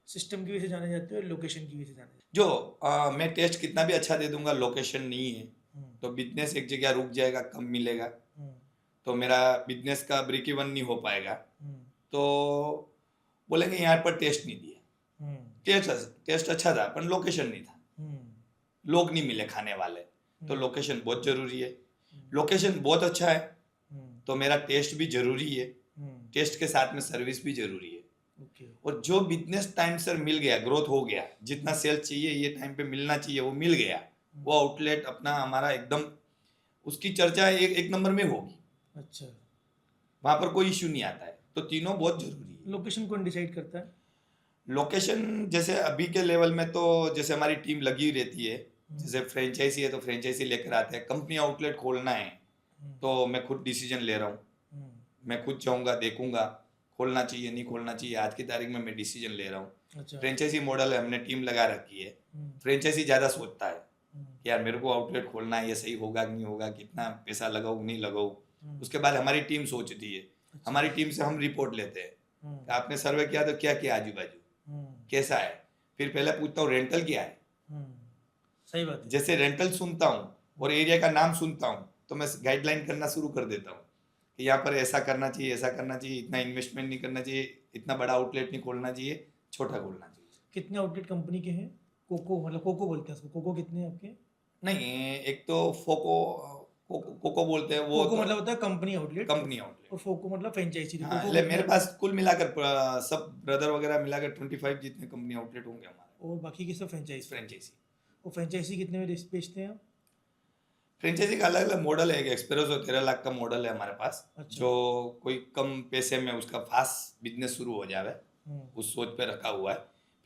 सिस्टम की वजह से जाने जाते हो, लोकेशन की वजह से जाने जाते जो मैं टेस्ट कितना भी अच्छा दे दूंगा, लोकेशन नहीं है तो बिजनेस एक जगह रुक जाएगा, कम मिलेगा, तो मेरा बिजनेस का ब्रेक इवन नहीं हो पाएगा। तो बोलेंगे यहाँ पर टेस्ट नहीं दिया, टेस्ट अच्छा था पर लोकेशन नहीं था, लोग नहीं मिले खाने वाले, तो लोकेशन बहुत जरूरी है। लोकेशन बहुत अच्छा है तो मेरा टेस्ट भी जरूरी है, टेस्ट के साथ में सर्विस भी जरूरी है। और जो बिजनेस टाइम सर मिल गया, ग्रोथ हो गया, जितना सेल चाहिए ये टाइम पे मिलना चाहिए वो मिल गया, वो आउटलेट अपना हमारा एकदम उसकी चर्चा एक नंबर में होगी। अच्छा, वहां पर कोई इश्यू नहीं आता है, तो तीनों बहुत जरूरी है। लोकेशन कौन डिसाइड करता है? लोकेशन जैसे अभी के लेवल में तो जैसे हमारी टीम लगी रहती है, जैसे फ्रेंचाइजी है तो फ्रेंचाइजी लेकर आते हैं, कंपनी आउटलेट खोलना है तो मैं खुद डिसीजन ले रहा हूँ, मैं खुद जाऊँगा, देखूंगा खोलना चाहिए नहीं खोलना चाहिए, आज की तारीख में मैं डिसीजन ले रहा हूँ। अच्छा। फ्रेंचाइजी मॉडल है, हमने टीम लगा रखी है। फ्रेंचाइजी ज़्यादा सोचता है कि यार मेरे को आउटलेट खोलना है, ये सही होगा कि नहीं होगा, कितना पैसा लगाऊँ नहीं लगाऊँ, उसके बाद हमारी टीम सोचती है। हमारी टीम से हम रिपोर्ट लेते हैं कि आपने सर्वे किया तो क्या किया, आजू बाजू कैसा है, फिर पहले पूछता हूँ रेंटल क्या है। सही बात है। जैसे रेंटल सुनता हूँ और एरिया का नाम सुनता हूँ तो मैं गाइडलाइन करना शुरू कर देता हूँ कि यहाँ पर ऐसा करना चाहिए, ऐसा करना चाहिए, इतना इन्वेस्टमेंट नहीं करना चाहिए, इतना बड़ा आउटलेट नहीं खोलना चाहिए, छोटा खोलना चाहिए। कितने आउटलेट कंपनी के हैं? कोको, मतलब कोको बोलते हैं उसको, कोको कितने हैं आपके? नहीं, एक तो फोको कोको बोलते हैं, वो कोको तो मतलब होता है कंपनी आउटलेट, कंपनी आउटलेट। और फोको मतलब फ्रेंचाइजी। हाँ, ले मेरे पास कुल मिलाकर सब ब्रदर वगैरह मिलाकर 25 जितने कंपनी आउटलेट होंगे हमारे, और बाकी के सब फ्रेंचाइजी। फ्रेंचाइजी। और फ्रेंचाइजी कितने में बेचते हैं आप? फ्रेंचाइजी का अलग अलग मॉडल है। एक एक्सप्रेसो 13 लाख का मॉडल है हमारे पास, अच्छा। जो कोई कम पैसे में उसका फास्ट बिजनेस शुरू हो जावे, हम्म, उस सोच पे रखा हुआ है।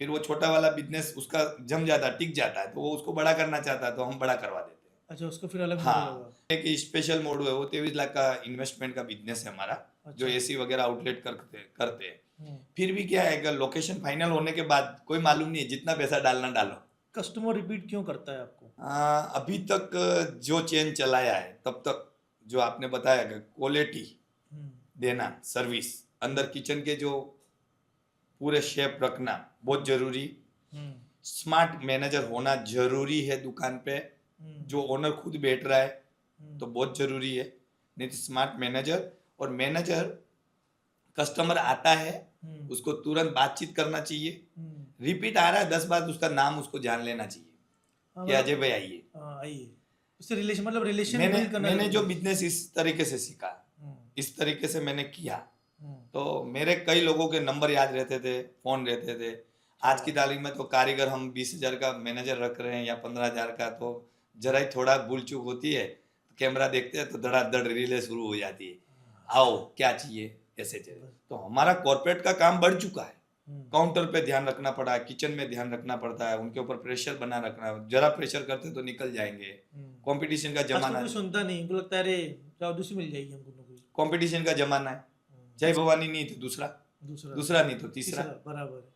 फिर वो छोटा वाला बिजनेस उसका जम जाता है, टिक जाता है, तो वो उसको बड़ा करना चाहता है, तो हम बड़ा करवा देते हैं। अच्छा, उसको फिर अलग मॉडल हाँ, होगा। एक स्पेशल मॉडल है, वो 23 लाख का इन्वेस्टमेंट का बिजनेस है हमारा, जो अच्छा। एसी वगैरह आउटलेट करते हैं। हम्म, फिर भी क्या है, अगर लोकेशन फाइनल होने के बाद कोई मालूम नहीं है, जितना पैसा डालना डालो। कस्टमर रिपीट क्यों करता है आपको? अभी तक जो चेन चलाया है तब तक, जो आपने बताया कि क्वालिटी हम्म, देना, सर्विस, अंदर किचन के जो पूरे शेप रखना बहुत जरूरी, हम्म, स्मार्ट मैनेजर होना जरूरी है दुकान पे, जो ओनर खुद बैठ रहा है तो बहुत जरूरी है। नहीं तो स्मार्ट मैनेजर, और मैनेजर कस्टमर आता है उसको तुरंत बातचीत करना चाहिए, रिपीट आ रहा है 10 बार, उसका नाम उसको जान लेना चाहिए हाँ, कि अजय भाई आइए। आइए, उससे रिलेशन, मतलब रिलेशन मैंने बिल्ड करना मैंने जो जरूरी है। बिजनेस इस तरीके से सीखा, हम्म, इस तरीके से मैंने किया, हम्म, तो मेरे कई लोगों के नंबर याद रहते थे, फोन रहते थे। आज की तारीख में तो कारीगर हम 20,000 का मैनेजर रख रहे हैं या 15,000 का, तो जरा ही थोड़ा भूल चूक होती है तो कैमरा देखते हैं तो धड़ाधड़ रीलें शुरू हो जाती है, आओ क्या चाहिए, ऐसे चाहिए। तो हमारा कॉर्पोरेट का काम बढ़ चुका है, काउंटर पे ध्यान रखना पड़ा है, किचन में ध्यान रखना पड़ता है, उनके ऊपर प्रेशर बना रखना है, जरा प्रेशर करते तो निकल जाएंगे। कंपटीशन का आजकल जमाना कोई है, सुनता नहीं, उनको लगता है अरे जाओ दूसरी मिल जाएगी हमको नौकरी। कंपटीशन का जमाना है, जय भवानी नहीं तो दूसरा, दूसरा दूसरा नहीं तो तीसरा। बराबर है।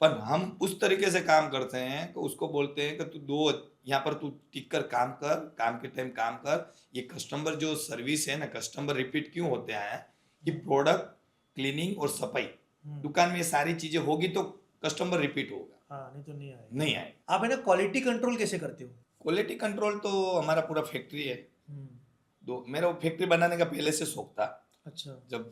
पर हम उस तरीके से काम करते हैं कि उसको बोलते हैं कि तू दो, यहाँ पर तू टिक कर काम कर, काम के टाइम काम कर। ये कस्टमर जो सर्विस है ना, कस्टमर रिपीट क्यों होते हैं कि प्रोडक्ट, क्लीनिंग और सफाई, दुकान में ये सारी चीजें होगी तो कस्टमर रिपीट होगा, हाँ, नहीं तो नहीं आएगा। नहीं आए। आप है ना क्वालिटी कंट्रोल कैसे करते हो? क्वालिटी कंट्रोल तो हमारा पूरा फैक्ट्री है। मेरा फैक्ट्री बनाने का पहले से शौक था। अच्छा। जब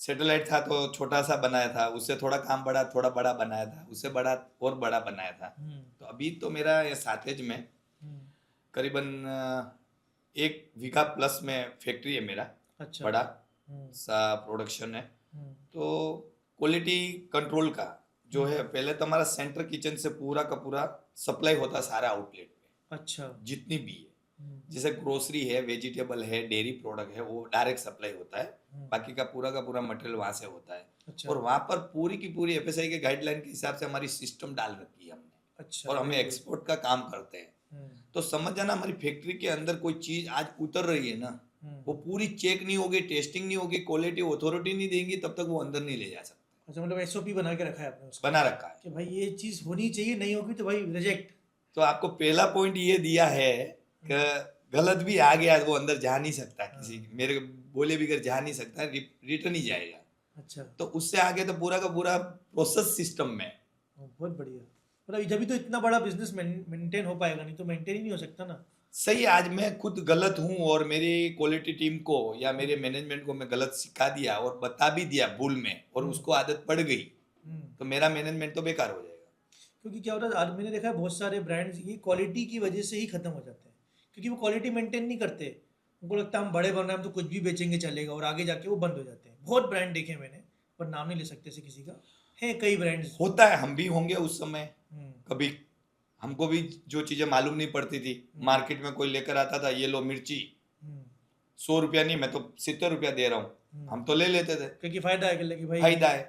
सैटेलाइट था तो छोटा सा बनाया था, उससे थोड़ा काम बढ़ा, थोड़ा बड़ा बनाया था, उससे बड़ा और बड़ा बनाया था। तो अभी तो मेरा ये साथेज में करीबन 1 बीघा प्लस में फैक्ट्री है मेरा। अच्छा। बड़ा सा प्रोडक्शन है। तो क्वालिटी कंट्रोल का जो है, पहले तो हमारा सेंटर किचन से पूरा का पूरा सप्लाई होता सारा आउटलेट में। अच्छा। जितनी भी है, जैसे ग्रोसरी है, वेजिटेबल है, डेयरी प्रोडक्ट है, वो डायरेक्ट सप्लाई होता है। बाकी का पूरा मटेरियल वहां से होता है। अच्छा। और वहां पर पूरी की पूरी एफएसआई के गाइडलाइन के हिसाब से हमारी सिस्टम डाल रखी है हमने। अच्छा। और हमें एक्सपोर्ट का काम करते हैं। तो समझ जाना, हमारी फैक्ट्री के अंदर कोई चीज आज उतर रही है ना, वो पूरी चेक नहीं होगी, टेस्टिंग नहीं होगी, क्वालिटी अथॉरिटी नहीं देंगी, तब तक वो अंदर नहीं ले जा सकते। अच्छा, मतलब एसओपी बना के रखा है आपने उसका? बना रखा है कि भाई ये चीज होनी चाहिए, नहीं होगी तो भाई रिजेक्ट। तो आपको पहला पॉइंट ये दिया है कि गलत भी आ गया वो अंदर जा नहीं सकता, किसी मेरे बोले भी जा नहीं सकता, रिटर्न ही जाएगा। अच्छा। तो उससे आगे तो पूरा का पूरा प्रोसेस सिस्टम में। बहुत बढ़िया। मतलब जब तो इतना बड़ा बिजनेस मेंटेन हो पाएगा, नहीं तो मेंटेन ही नहीं हो सकता ना। सही, आज मैं खुद गलत हूँ और मेरी क्वालिटी टीम को या मेरे मैनेजमेंट को मैं गलत सिखा दिया और बता भी दिया भूल में, और उसको आदत पड़ गई, तो मेरा मैनेजमेंट तो बेकार हो जाएगा। क्योंकि क्या होता है, आज मैंने देखा है बहुत सारे ब्रांड्स ये क्वालिटी की वजह से ही खत्म हो जाते हैं, क्योंकि वो क्वालिटी मेंटेन नहीं करते। उनको लगता है हम बड़े बन रहे हैं, हम तो कुछ भी बेचेंगे चलेगा, और आगे जाके वो बंद हो जाते हैं। बहुत ब्रांड देखे मैंने, पर नाम नहीं ले सकते से किसी का, है कई ब्रांड्स। होता है, हम भी होंगे उस समय। कभी हमको भी जो चीजें मालूम नहीं पड़ती थी, मार्केट में कोई लेकर आता था, ये लो मिर्ची 100 रुपया नहीं, मैं तो 70 रुपया दे रहा हूँ, हम तो ले लेते थे क्योंकि फायदा है कि भाई फायदा है।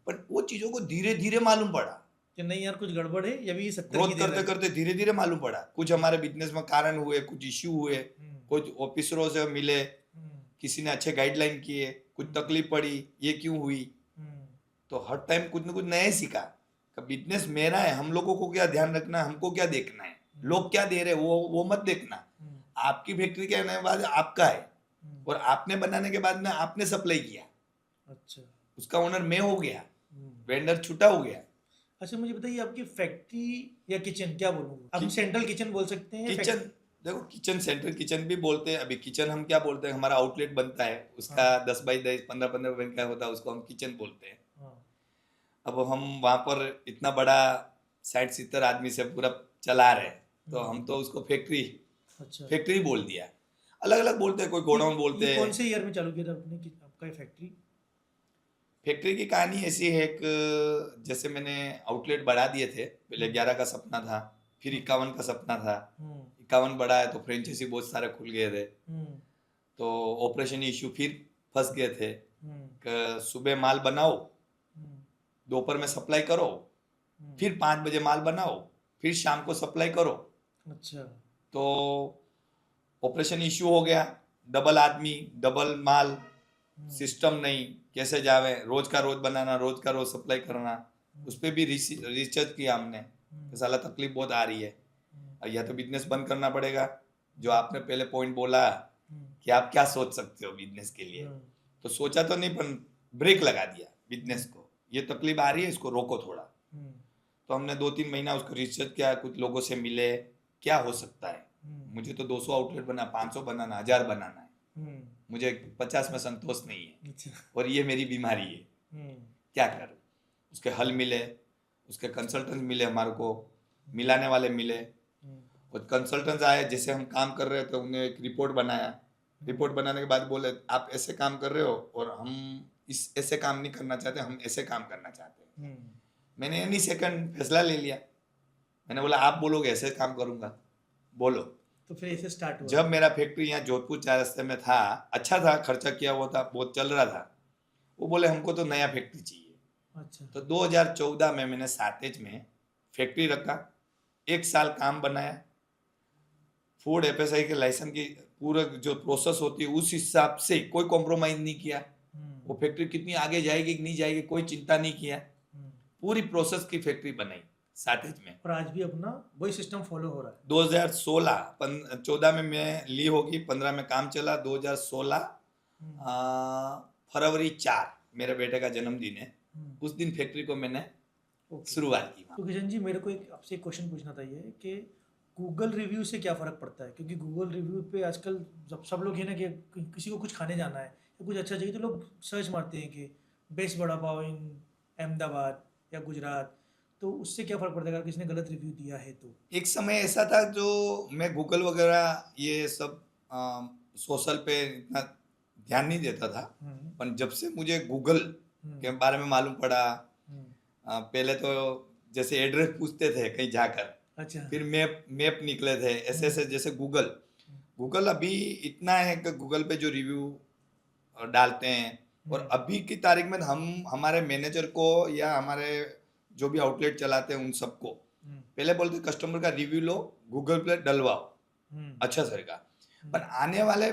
पर वो चीजों को धीरे धीरे मालूम पड़ा कि नहीं यार कुछ गड़बड़ है, ये भी 70 ग्रोथ करते करते धीरे धीरे मालूम पड़ा। कुछ हमारे बिजनेस में कारण हुए, कुछ इश्यू हुए, कुछ ऑफिसरों से मिले, किसी ने अच्छे गाइडलाइन किए, कुछ तकलीफ पड़ी, ये क्यों हुई। तो हर टाइम कुछ ना कुछ नया ही सीखा। बिजनेस मेरा है, हम लोगों को क्या ध्यान रखना है, हमको क्या देखना है, लोग क्या दे रहे हैं वो मत देखना। आपकी फैक्ट्री के आने के बाद आपका है, और आपने बनाने के बाद में आपने सप्लाई किया। अच्छा। उसका ओनर मैं हो गया, वेंडर छूटा हो गया। अच्छा, मुझे बताइए आपकी फैक्ट्री या किचन, क्या बोलूँ, हम सेंट्रल किचन बोल सकते हैं? किचन, देखो किचन, सेंट्रल किचन भी बोलते हैं। अभी किचन हम क्या बोलते हैं, हमारा आउटलेट बनता है उसका 10 बाई 10 15-15 का होता है, उसको हम किचन बोलते हैं। अब हम वहां पर इतना बड़ा 60-70 आदमी से पूरा चला रहे हैं, तो हम तो उसको फैक्ट्री, अच्छा, फैक्ट्री बोल दिया। अलग अलग बोलते हैं, कोई गोडाउन बोलते हैं। कौन से ईयर में चालू किया था आपने आपका फैक्ट्री? फैक्ट्री की कहानी ऐसी है कि जैसे मैंने आउटलेट बढ़ा दिए थे, पहले 11 का सपना था, फिर 51 का सपना था, हम्म 51 बढ़ा है तो फ्रेंचाइजी बहुत सारे खुल गए थे, हम्म तो ऑपरेशन इश्यू फिर फंस गए थे हम्म कि सुबह माल बनाओ, हम्म दोपहर में सप्लाई करो, फिर 5 बजे माल बनाओ, फिर शाम को सप्लाई करो। अच्छा तो ऑपरेशन इश्यू हो गया, डबल आदमी डबल माल, सिस्टम नहीं, कैसे जावे, रोज का रोज बनाना, रोज का रोज सप्लाई करना। उस पर भी रिसर्च किया हमने कि साला तकलीफ बहुत आ रही है, और या तो बिजनेस बंद करना पड़ेगा, जो आपने पहले पॉइंट बोला कि आप क्या सोच सकते हो बिजनेस के लिए, तो सोचा तो नहीं पर ब्रेक लगा दिया बिजनेस को, ये तकलीफ आ रही है इसको रोको थोड़ा। तो हमने 2-3 महीना उसको रिसर्च किया, कुछ लोगों से मिले, क्या हो सकता है। मुझे तो 200 आउटलेट बना, 500 बनाना, 1000 बनाना है, मुझे 50 में संतोष नहीं है, अच्छा और ये मेरी बीमारी है, क्या करूं। उसके हल मिले, उसके कंसल्टेंट मिले, हमारे को मिलाने वाले मिले, और कंसल्टेंट्स आए, जैसे हम काम कर रहे थे उन्हें एक रिपोर्ट बनाया, रिपोर्ट बनाने के बाद बोले आप ऐसे काम कर रहे हो और हम इस ऐसे काम नहीं करना चाहते, हम ऐसे काम करना चाहते हैं। मैंने एनी सेकंड फैसला ले लिया, मैंने बोला आप बोलोगे ऐसे काम करूंगा, बोलो। तो फिर ऐसे स्टार्ट हुआ। जब मेरा फैक्ट्री यहाँ जोधपुर 4 रास्ते में था, अच्छा था, खर्चा किया हुआ था, बहुत चल रहा था, वो बोले हमको तो नया फैक्ट्री चाहिए। अच्छा तो 2014 में मैंने सातेज में फैक्ट्री रखा, 1 साल काम बनाया, फूड एफएसआई के लाइसेंस की पूरा जो प्रोसेस होती है उस हिसाब से कोई कॉम्प्रोमाइज नहीं किया। वो फैक्ट्री कितनी आगे जाएगी कि नहीं जाएगी कोई चिंता नहीं किया, पूरी प्रोसेस की फैक्ट्री बनाई सातेज में। और आज भी अपना वही सिस्टम फॉलो हो रहा है। 2014 में मैं ली होगी, 15 में काम चला, 2016 फरवरी 4 मेरे बेटे का जन्मदिन है, उस दिन फैक्ट्री को मैंने शुरुआत की। तो किशन जी मेरे को एक आपसे एक क्वेश्चन पूछना था ये कि गूगल रिव्यू से क्या फ़र्क पड़ता है, क्योंकि गूगल रिव्यू पे आजकल जब सब लोग है ना कि किसी को कुछ खाने जाना है या कुछ अच्छा चाहिए तो लोग सर्च मारते हैं कि बेस्ट वड़ा पाव इन अहमदाबाद या गुजरात, तो उससे क्या फ़र्क पड़ता है अगर किसी ने गलत रिव्यू दिया है तो। एक समय ऐसा था जो मैं गूगल वगैरह ये सब सोशल पे इतना ध्यान नहीं देता था, पर जब से मुझे गूगल के बारे में मालूम पड़ा, पहले तो जैसे एड्रेस पूछते थे कहीं जाकर, अच्छा फिर मैप निकले थे, ऐसे ऐसे, जैसे गूगल अभी इतना है कि गूगल पे जो रिव्यू डालते हैं, और अभी की तारीख में हम हमारे मैनेजर को या हमारे जो भी आउटलेट चलाते हैं उन सबको पहले बोलते कस्टमर का रिव्यू लो, गूगल पे डलवाओ, अच्छा सर का। पर आने वाले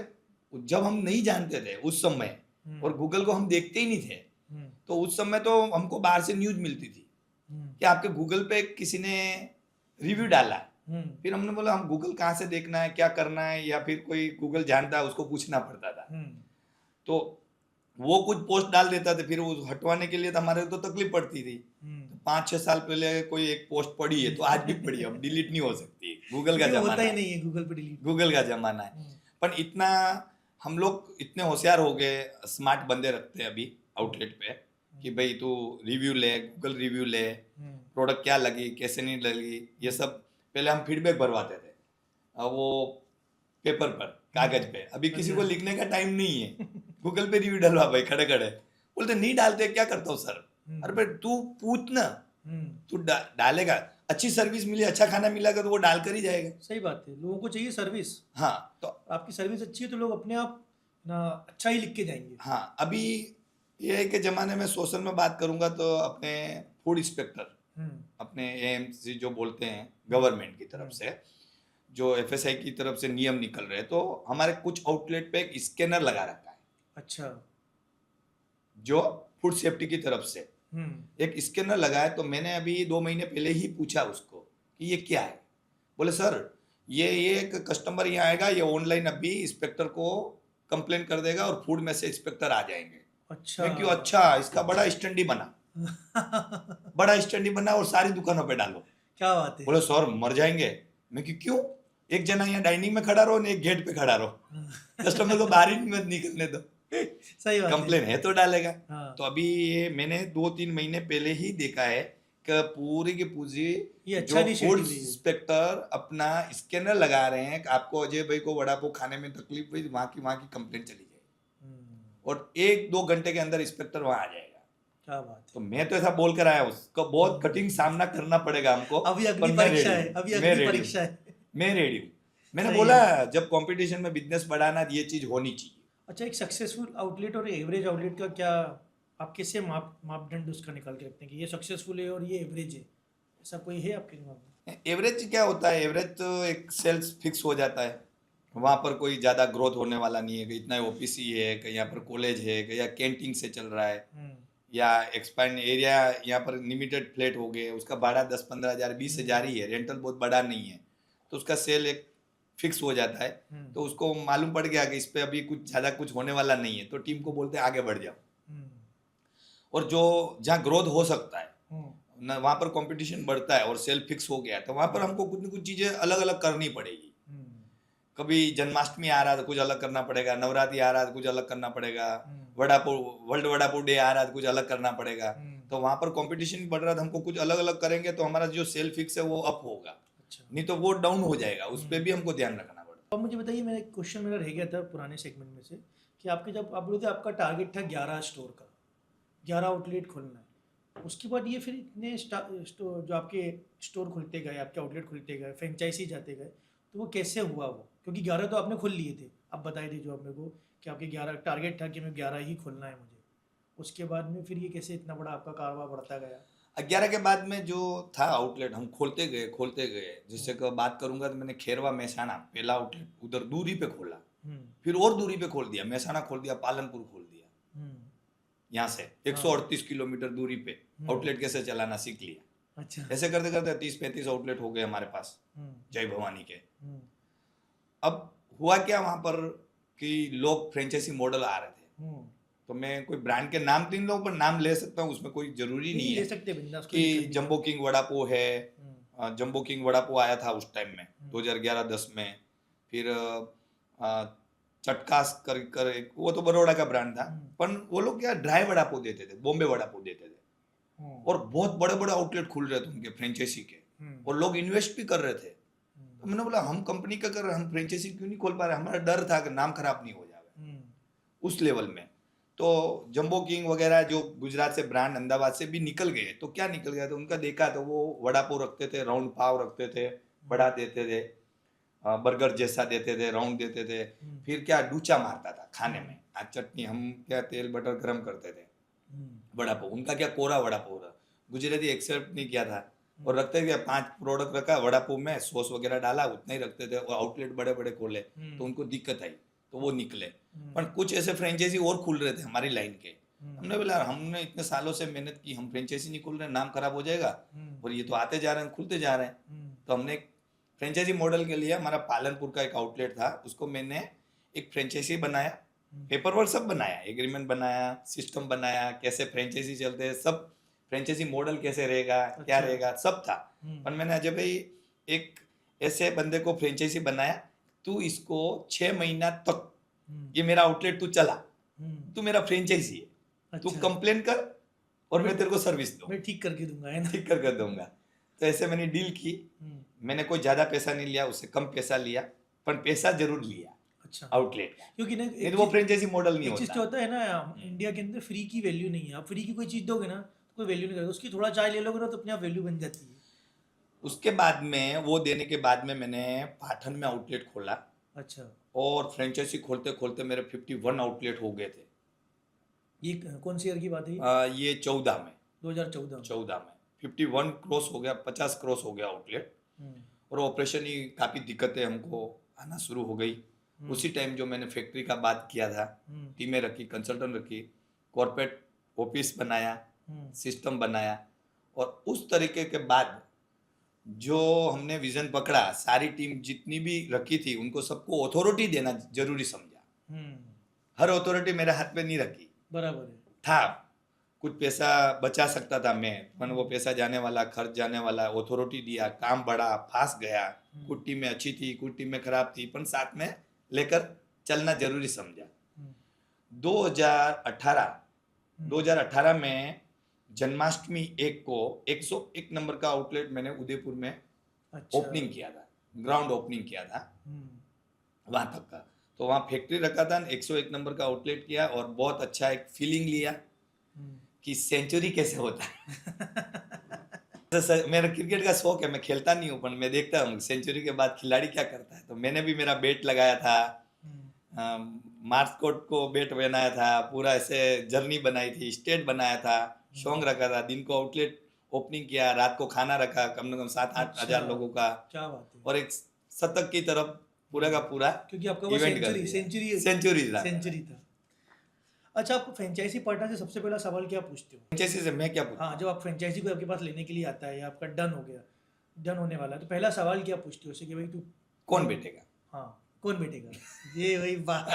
जब हम नहीं जानते थे उस समय, और गूगल को हम देखते ही नहीं थे, तो उस समय तो हमको बाहर से न्यूज मिलती थी कि आपके गूगल पे किसी ने रिव्यू डाला है। फिर हमने बोला हम गूगल कहाँ से देखना है, क्या करना है, या फिर कोई गूगल जानता है उसको पूछना पड़ता था। तो वो कुछ पोस्ट डाल देता था, फिर वो हटवाने के लिए तो हमारे को तो तकलीफ पड़ती थी। तो 5-6 साल पहले कोई एक पोस्ट पड़ी है तो आज भी पड़ी है, अब डिलीट नहीं हो सकती, गूगल का जमाना होता ही है, नहीं है गूगल पे डिलीट, गूगल का जमाना है। पर इतना हम लोग इतने होशियार हो गए, स्मार्ट बंदे रखते हैं अभी आउटलेट पे कि भाई तू रिव्यू ले, गूगल रिव्यू ले, प्रोडक्ट क्या लगी कैसे नहीं लगी, ये सब पहले हम फीडबैक भरवाते थे, वो पेपर पर, कागज पे। अभी किसी को लिखने का टाइम नहीं है, गूगल पे रिव्यू डलवा भाई खड़े खड़े, बोलते नहीं डालते, क्या करता हूँ सर। अरे भाई तू पूछ ना, तू डालेगा, अच्छी सर्विस मिली, अच्छा खाना मिलेगा तो वो डाल कर ही जाएगा। सही बात है, लोगों को चाहिए सर्विस। हाँ, तो आपकी सर्विस अच्छी है तो लोग अपने आप ना अच्छा ही लिख के जाएंगे। हाँ, अभी ये है कि जमाने में सोशल में बात करूंगा तो अपने फूड इंस्पेक्टर, अपने एएमसी जो बोलते हैं गवर्नमेंट की तरफ से, जो एफएसआई की तरफ से नियम निकल रहे हैं, तो हमारे कुछ आउटलेट पे एक स्कैनर लगा रखा है। अच्छा, जो फूड सेफ्टी की तरफ से एक स्कैनर लगा है। तो मैंने अभी 2 महीने पहले ही पूछा उसको कि ये क्या है, बोले सर ये एक कस्टमर यहाँ आएगा, ये ऑनलाइन अभी इंस्पेक्टर को कंप्लेन कर देगा और फूड में से इंस्पेक्टर आ जाएंगे। अच्छा मैं क्यों, अच्छा इसका बड़ा स्टैंडी बना बड़ा स्टैंडी बना और सारी दुकानों पे डालो। क्या बात है। बोले सर मर जाएंगे। मैं क्यों, एक जना यहाँ डाइनिंग में खड़ा रहो और एक गेट पे खड़ा रहो, कस्टमर को बाहर ही मत निकलने दो, सही बात कंप्लेन है तो डालेगा। हाँ। तो अभी ये मैंने 2-3 महीने पहले ही देखा है कि पूरी की पूरी ये अच्छा जो initiative फूड है ये। इंस्पेक्टर अपना स्कैनर लगा रहे हैं कि आपको अजय भाई को वड़ा पाव खाने में तकलीफ हुई, वहां की कंप्लेंट चली जाएगी और 1-2 घंटे के अंदर इंस्पेक्टर वहां आ जाएगा। क्या बात तो मैं तो ऐसा बोल कर आया, उसका बहुत कठिन सामना करना पड़ेगा हमको, है। अभी पर अगली मैं परीक्षा रेडी है, हूँ, अभी मैं अगली रेडी हूँ, परीक्षा है। मैं रेडी हूँ। मैंने सही बोला है। जब कंपटीशन में बिजनेस बढ़ाना ये चीज होनी चाहिए। अच्छा, एक सक्सेसफुल आउटलेट और एवरेज आउटलेट का क्या आप कैसे मापदंड उसका निकाल के रखते हैं कि ये सक्सेसफुल है और ये एवरेज है? ऐसा कोई है आपके दिमाग में? एवरेज क्या होता है, एवरेज तो एक सेल्स फिक्स हो जाता है, वहाँ पर कोई ज़्यादा ग्रोथ होने वाला नहीं है, कि इतना ओपीसी है, कहीं यहाँ पर कॉलेज है, कहीं यहाँ कैंटीन से चल रहा है, हम्म या एक्सपांड एरिया यहाँ पर लिमिटेड फ्लैट हो गए, उसका भाड़ा 10-15 हज़ार 20 हज़ार ही है, रेंटल बहुत बड़ा नहीं है, तो उसका सेल एक फिक्स हो जाता है। तो उसको मालूम पड़ गया कि इस पे अभी कुछ ज़्यादा कुछ होने वाला नहीं है, तो टीम को बोलते हैं आगे बढ़ जाओ। हम्म और जो जहाँ ग्रोथ हो सकता है हम्म न, वहाँ पर कंपटीशन बढ़ता है और सेल फिक्स हो गया, तो वहाँ पर हमको कुछ न कुछ चीज़ें अलग अलग करनी पड़ेगी। हम्म कभी जन्माष्टमी आ रहा है तो कुछ अलग करना पड़ेगा, नवरात्रि आ रहा है तो कुछ अलग करना पड़ेगा, वर्ल्ड वड़ापुर डे आ रहा है तो कुछ अलग करना पड़ेगा। तो वहाँ पर कंपटीशन बढ़ रहा है तो हमको कुछ अलग अलग करेंगे तो हमारा जो सेल फिक्स है वो अप होगा, अच्छा। नहीं तो वो डाउन हो जाएगा, उस पर भी हमको ध्यान रखना पड़ता अब मुझे बताइए, मेरा एक क्वेश्चन मेरा रह गया था पुराने सेगमेंट में से कि आपके जब आप बोले थे आपका टारगेट था 11 स्टोर का, 11 आउटलेट खोलना है। उसके बाद ये फिर इतने जो आपके स्टोर खुलते गए, आपके आउटलेट खुलते गए, फ्रेंचाइजी जाते गए, तो वो कैसे हुआ वो? क्योंकि 11 तो आपने खोल लिए थे, आप बताए थे जो आप मेरे को कि आपके 11 टारगेट था कि मैं 11 ही खोलना है मुझे। उसके बाद में फिर ये कैसे इतना बड़ा आपका कारोबार बढ़ता गया? है। 11 के बाद में जो था आउटलेट हम खोलते गए, जिससे कि बात करूंगा तो मैंने खेरवा महसाणा पहला आउटलेट उधर दूरी पे खोला, हम्म फिर और दूरी पे खोल दिया, महसाणा खोल दिया, पालनपुर खोल दिया, हम्म यहाँ से 138 किलोमीटर दूरी पे आउटलेट कैसे चलाना सीख लिया। अच्छा। ऐसे करते करते 30-35 आउटलेट हो गए हमारे पास हम्म जय भवानी के। हम्म अब हुआ क्या वहां पर कि लोग फ्रेंचाइजी मॉडल आ रहे थे, हम्म तो मैं कोई ब्रांड के नाम 3 लोगों पर नाम ले सकता हूँ, उसमें कोई जरूरी नहीं नहीं, ले है सकते हैं बिंदास, कोई कि दिक्कत नहीं है। जंबो किंग वड़ा पाव है। हम्म जंबो किंग वड़ा पाव आया था उस टाइम में 2011-10 में, फिर चटकास कर एक, वो तो बड़ौदा का ब्रांड था, पर वो लोग क्या ड्राई वड़ा पाव देते थे, बॉम्बे वड़ा पाव देते थे, और बहुत बड़े बड़े आउटलेट खुल रहे थे उनके फ्रेंचाइजी के, और लोग इन्वेस्ट भी कर रहे थे। तो मैंने बोला हम कंपनी का कर रहे हैं, हम फ्रेंचाइजी क्यों नहीं खोल पा रहे? हमारा डर था कि नाम खराब नहीं हो जाए उस लेवल में। तो जंबो किंग वगैरह जो गुजरात से ब्रांड अहमदाबाद से भी निकल गए, तो क्या निकल गया, तो उनका देखा तो वो वड़ा पाव रखते थे, राउंड पाव रखते थे, बड़ा देते थे, बर्गर जैसा देते थे, राउंड देते थे, फिर क्या डूचा मारता था खाने में, आज चटनी, हम क्या तेल बटर गरम करते थे, वड़ा पाव उनका क्या कोरा वड़ा पाव था, गुजराती एक्सेप्ट नहीं किया था, और रखते थे 5 प्रोडक्ट रखा वड़ा पाव में, सॉस वगैरह डाला, उतना ही रखते थे, और आउटलेट बड़े बड़े खोले, तो उनको दिक्कत आई, तो वो निकले। पर कुछ ऐसे फ्रेंचाइजी और खुल रहे थे हमारी लाइन के, हमने बोला हमने इतने सालों से मेहनत की, हम फ्रेंचाइजी नहीं खुल रहे, नाम खराब हो जाएगा, और ये तो आते जा रहे हैं, खुलते जा रहे हैं। तो हमने एक फ्रेंचाइजी मॉडल के लिए, हमारा पालनपुर का एक आउटलेट था, उसको मैंने एक फ्रेंचाइजी बनाया, पेपर वर्क सब बनाया, एग्रीमेंट बनाया, सिस्टम बनाया, कैसे फ्रेंचाइजी चलते हैं सब, फ्रेंचाइजी मॉडल कैसे रहेगा, क्या रहेगा, सब था। पर मैंने अजय भाई एक ऐसे बंदे को फ्रेंचाइजी बनाया, तू इसको 6 महीना तक ये मेरा आउटलेट तू चला, तू मेरा फ्रेंचाइजी है, तू कंप्लेन कर और मैं तेरे को सर्विस दूँ, मैं ठीक करके दूंगा, है ना? ठीक करके दूंगा। तो ऐसे मैंने डील की, मैंने कोई ज्यादा पैसा नहीं लिया, उससे कम पैसा लिया, पर पैसा जरूर लिया। अच्छा। आउटलेट का, क्योंकि ना नहीं तो वो फ्रेंचाइजी मॉडल नहीं एक चीज होता। तो होता है ना, इंडिया के अंदर फ्री की वैल्यू नहीं है। आप फ्री की कोई चीज दोगे ना तो कोई वैल्यू नहीं करेगा, उसकी थोड़ा चाय ले लोगे ना तो अपने आप वैल्यू बन जाती है। उसके बाद में वो देने के बाद में मैंने पाठन में आउटलेट खोला, अच्छा। और फ्रेंचाइजी खोलते खोलते मेरे 51 आउटलेट हो गए थे। ये कौन सी ईयर की बात है? ये 14 में, 2014 में। 14 में 51 क्रॉस हो गया, 50 क्रॉस हो गया आउटलेट, और ऑपरेशन ही काफ़ी दिक्कतें हमको आना शुरू हो गई। उसी टाइम जो मैंने फैक्ट्री का बात किया था, टीमें रखी, कंसल्टेंट रखी, कॉर्पोरेट ऑफिस बनाया, सिस्टम बनाया, और उस तरीके के बाद जो हमने विजन पकड़ा, सारी टीम जितनी भी रखी थी उनको सबको अथॉरिटी देना जरूरी समझा। हर अथॉरिटी मेरे हाथ में नहीं रखी, बराबर है। था कुछ पैसा बचा सकता था मैं, पर वो पैसा जाने वाला, खर्च जाने वाला, अथॉरिटी दिया, काम बढ़ा, फास्ट गया, कुछ टीमें अच्छी थी, कुछ टीमें खराब थी, पर साथ में लेकर चलना जरूरी समझा। 2018 में जन्माष्टमी 1 को 101 नंबर का आउटलेट मैंने उदयपुर में ओपनिंग किया था, ग्राउंड ओपनिंग किया था वहां तक का। तो वहाँ फैक्ट्री रखा था, 101 नंबर का आउटलेट किया, और बहुत अच्छा एक फीलिंग लिया कि सेंचुरी कैसे होता है। मेरा क्रिकेट का शौक है, मैं खेलता नहीं हूँ पर मैं देखता हूँ सेंचुरी के बाद खिलाड़ी क्या करता है। तो मैंने भी मेरा बैट लगाया था, मार्कोट को बैट बनाया था, पूरा ऐसे जर्नी बनाई थी, स्टेट बनाया था, सॉन्ग रखा था, दिन को आउटलेट ओपनिंग किया, रात को खाना रखा कम से कम 7-8 हजार लोगों का, क्या बात है। और एक शतक की तरफ पूरा का पूरा क्योंकि आपका वो इवेंट कर सेंचुरी था। सेंचुरी था। अच्छा, आप फ्रेंचाइजी पार्टनर से सबसे पहला सवाल क्या पूछते हो? फ्रेंचाइजी से मैं क्या पूछता हाँ, जब आप फ्रेंचाइजी को आपके पास लेने के लिए आता है या आपका डन हो गया, डन होने वाला है, तो पहला सवाल क्या पूछते हो उससे कि भाई तू कौन बैठेगा? हाँ, कौन बैठेगा? ये वही बात।